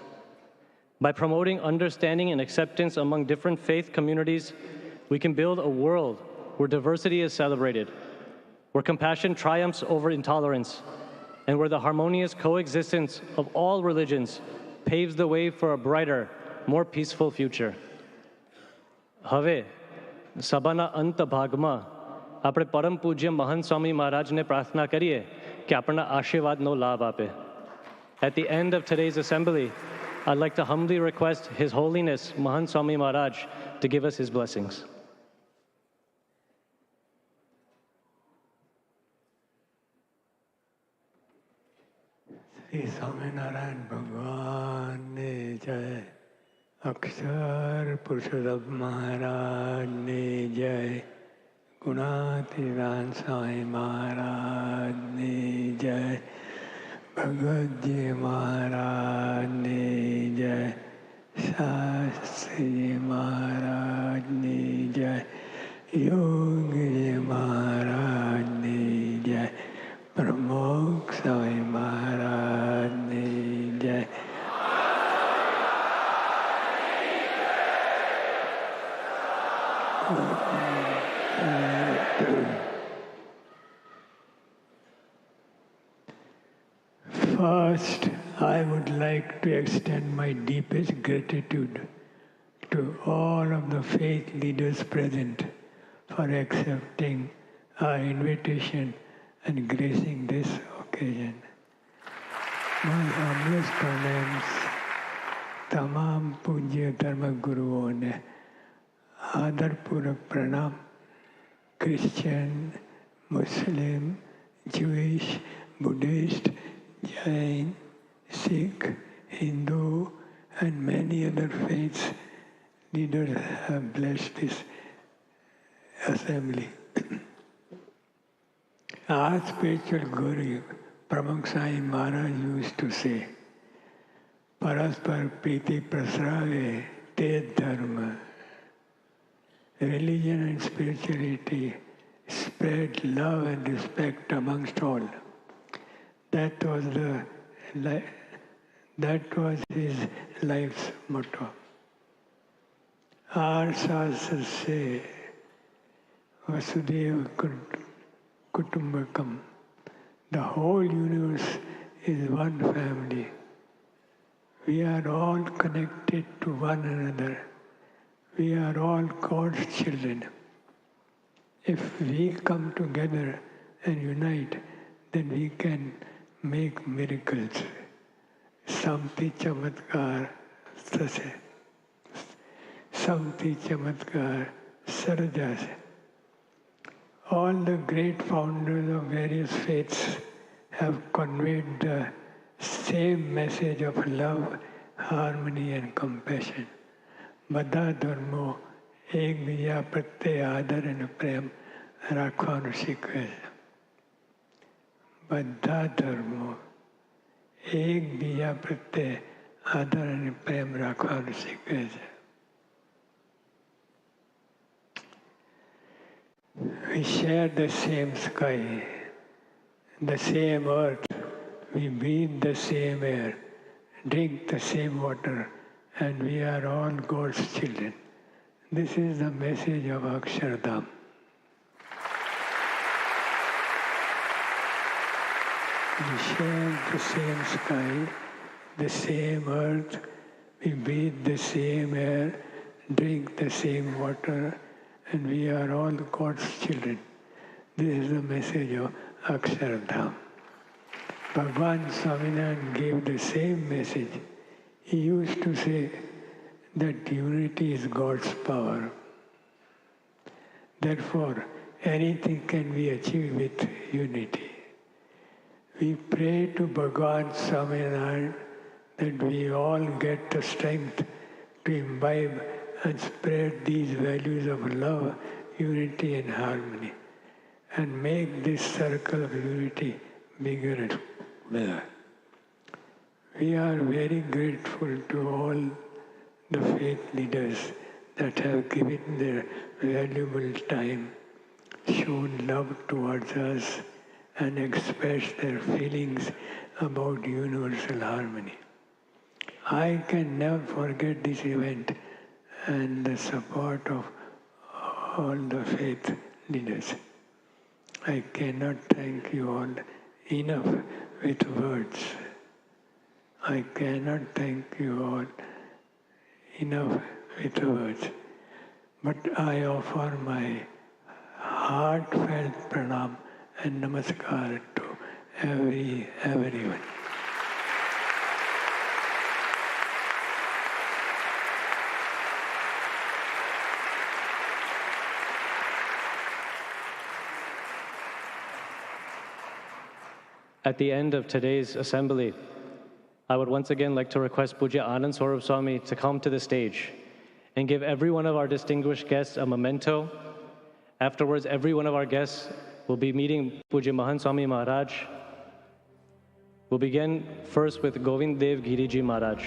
Speaker 1: By promoting understanding and acceptance among different faith communities, we can build a world where diversity is celebrated, where compassion triumphs over intolerance, and where the harmonious coexistence of all religions paves the way for a brighter, more peaceful future. Have sabana ant bhagma આપણે પરમ પૂજ્ય મહંત સ્વામી મહારાજને પ્રાર્થના કરીએ કે આપણને આશીર્વાદનો લાભ આપે. At the end of today's assembly, I'd like to humbly request His Holiness Mahant Swami Maharaj to give us his blessings.
Speaker 2: Shri Swaminarayan भगवान ने जय, अक्षर पुरुषोत्तम महाराज ने जय, गुणातीतान साईं महाराज ने जय, भगवत जी महाराज ने जय, शास्त्री जी महाराज ने जय, योगी जी महाराज ने जय, प्रमुख स्वामी महाराज ने जय. First, I would like to extend my deepest gratitude to all of the faith leaders present for accepting our invitation and gracing this occasion. My humblest pranams तमाम पूज्य धर्म गुरुओं ने आदरपूर्वक प्रणाम. Christian, Muslim, Jewish, Buddhist, Jain, Sikh, Hindu, and many other faiths leaders have blessed this assembly. Our spiritual guru, Pramukh Sai Maharaj used to say, Paraspar Priti Prasrave Te Dharma. religion and spirituality spread love and respect amongst all. That was his life's motto. Our Shastras say, Vasudeva Kutumbakam. The whole universe is one family. We are all connected to one another. We are all God's children. If we come together and unite, then we can make miracles. Samti chamatkar sase. Samti chamatkar sarajase. All the great founders of various faiths have conveyed the same message of love, harmony and compassion. Bada dharmo ek bija pratte adar and prem rakhvanu shikve. Bada dharmo ek bija pratte adar and prem rakhvanu shikve. We share the same sky, the same earth, we breathe the same air, drink the same water, and we are all God's children. This is the message of Akshardham. We share the same sky, the same earth, we breathe the same air, drink the same water, and we are all God's children. This is the message of Akshardham. Bhagavan Swaminarayan gave the same message. He used to say that unity is God's power. Therefore, anything can be achieved with unity. We pray to Bhagavan Swaminarayan that we all get the strength to imbibe and spread these values of love, unity and harmony, and make this circle of unity bigger and bigger. We are very grateful to all the faith leaders that have given their valuable time, shown love towards us, and expressed their feelings about universal harmony. I can never forget this event and the support of all the faith leaders. I cannot thank you all enough with words. I cannot thank you all enough with words. But I offer my heartfelt pranam and namaskar to everyone.
Speaker 1: At the end of today's assembly, I would once again like to request Pujya Anand Swarup Swami to come to the stage and give every one of our distinguished guests a memento. Afterwards, every one of our guests will be meeting Pujya Mahant Swami Maharaj. We'll begin first with Govind Dev Giriji Maharaj.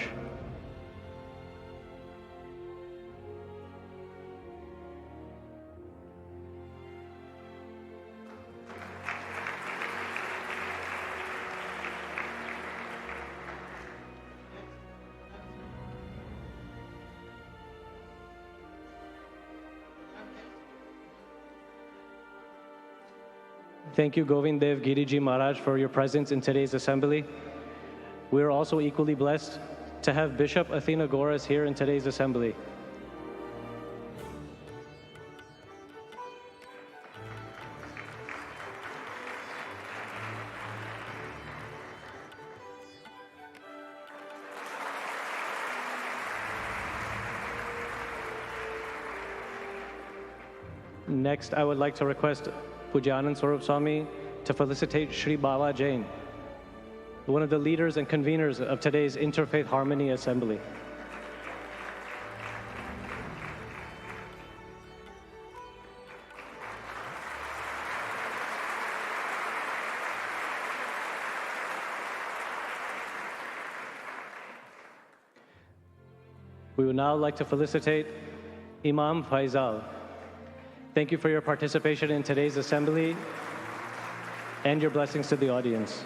Speaker 1: Thank you, Govind Dev Giriji Maharaj, for your presence in today's assembly. We are also equally blessed to have Bishop Athena Goras here in today's assembly. Next, I would like to request Pujanand Swarup Swami to felicitate Shri Bala Jain, one of the leaders and conveners of today's Interfaith Harmony Assembly. We would now like to felicitate Imam Faisal, Thank you for your participation in today's assembly and your blessings to the audience.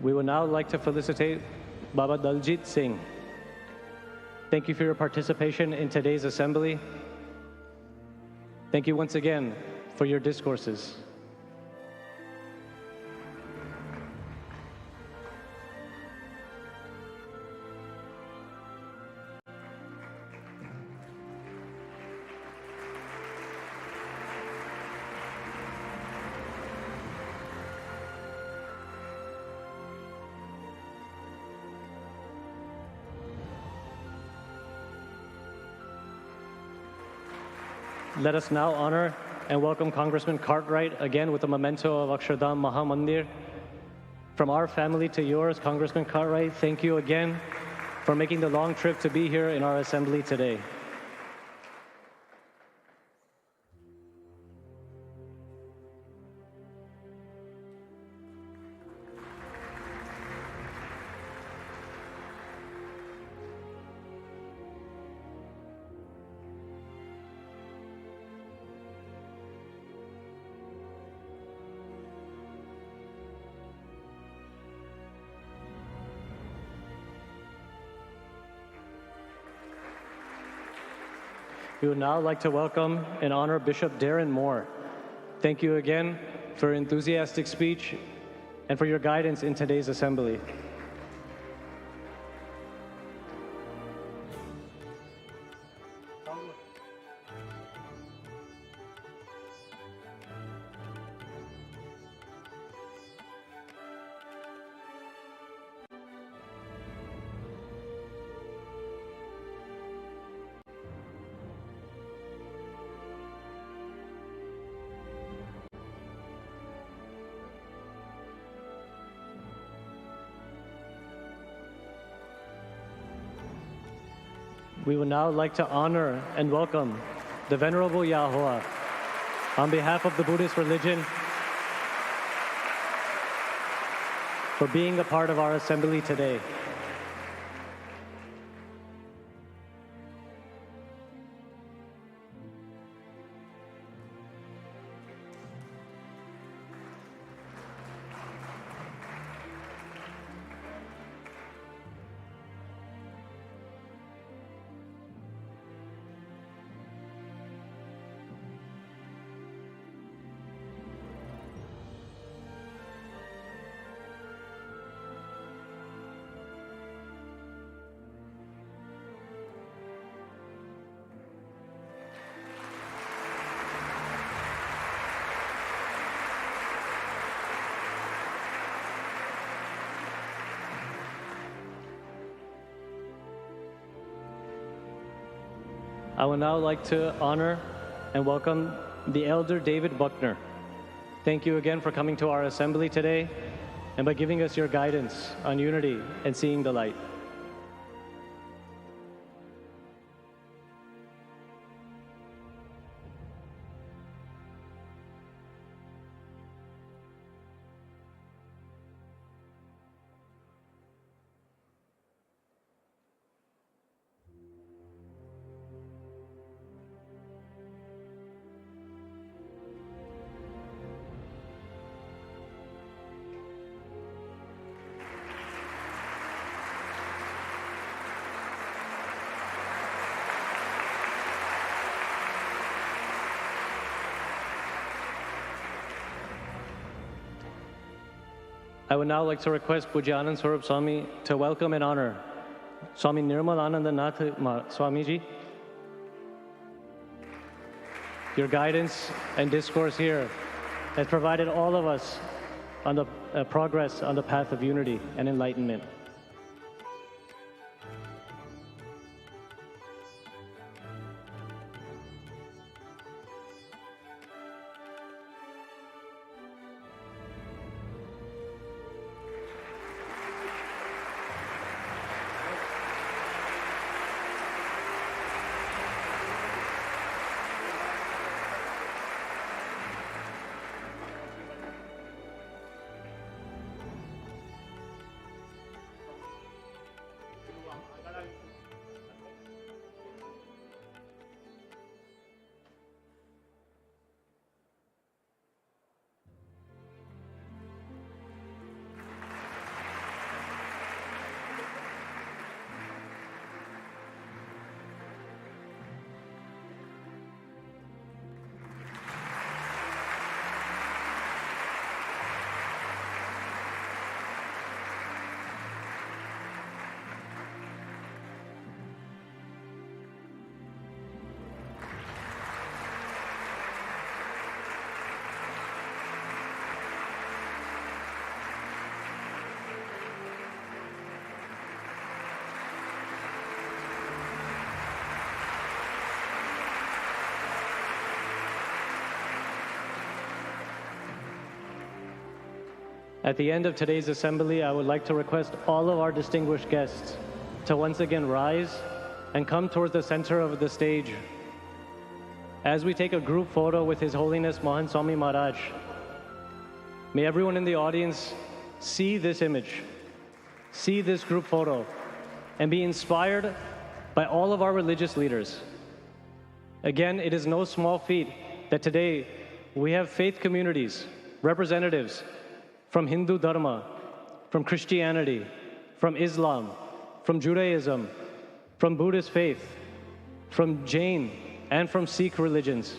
Speaker 1: We would now like to felicitate Baba Daljit Singh. Thank you for your participation in today's assembly. Thank you once again for your discourses. Let us now honor and welcome Congressman Cartwright again with a memento of Akshardham Mahamandir. From our family to yours, Congressman Cartwright, thank you again for making the long trip to be here in our assembly today. We would now like to welcome and honor Bishop Darren Moore. Thank you again for your enthusiastic speech and for your guidance in today's assembly. We would now like to honor and welcome the Venerable Yahweh on behalf of the Buddhist religion for being a part of our assembly today. I would now like to honor and welcome the Elder David Buckner. Thank you again for coming to our assembly today and by giving us your guidance on unity and seeing the light. I would now like to request Pujanan Swarup Swami to welcome and honor Swami Nirmalananda Nath Swamiji. Your guidance and discourse here has provided all of us on the progress on the path of unity and enlightenment. At the end of today's assembly, I would like to request all of our distinguished guests to once again rise and come towards the center of the stage as we take a group photo with His Holiness Mahant Swami Maharaj. May everyone in the audience see this image, see this group photo, and be inspired by all of our religious leaders. Again, it is no small feat that today we have faith communities, representatives from Hindu Dharma, from Christianity, from Islam, from Judaism, from Buddhist faith, from Jain, and from Sikh religions.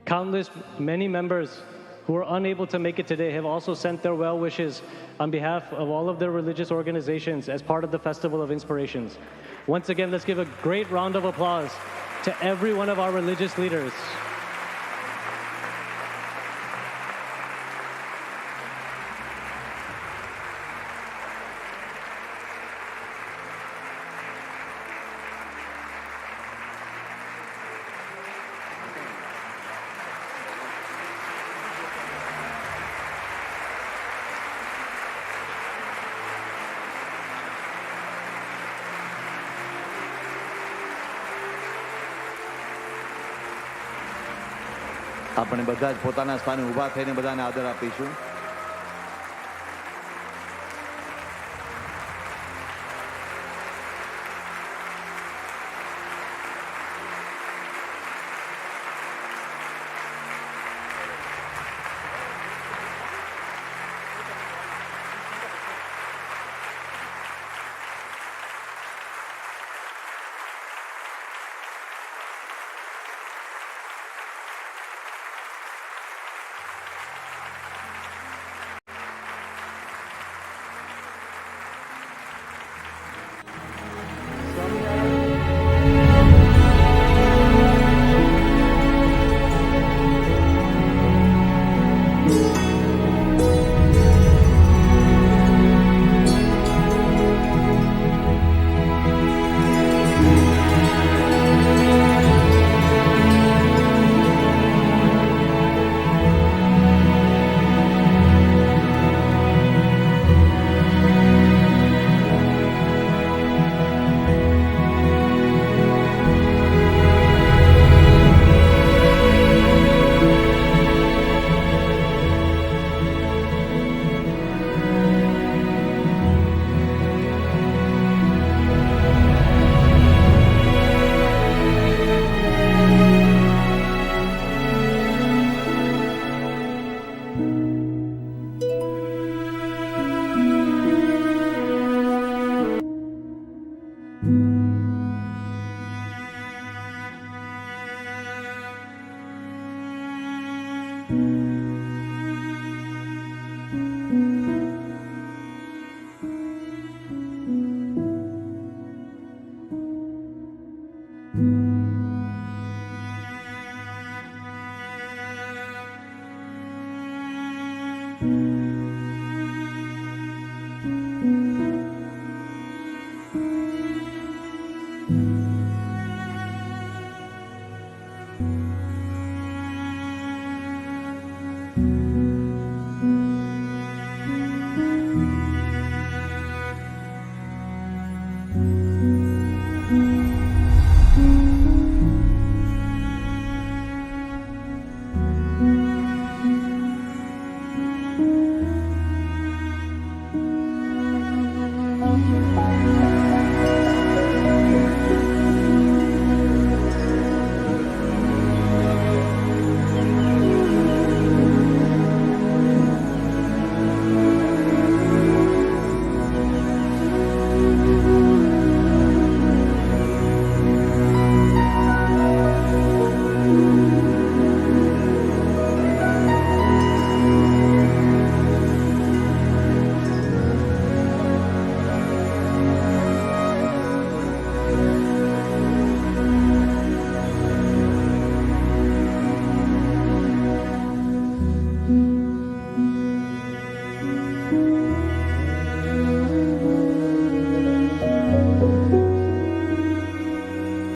Speaker 1: Countless, many members who are unable to make it today have also sent their well wishes on behalf of all of their religious organizations as part of the Festival of Inspirations. Once again, let's give a great round of applause to every one of our religious leaders.
Speaker 3: આપણે બધા જ પોતાના સ્થાને ઊભા થઈને બધાને આદર આપીશું.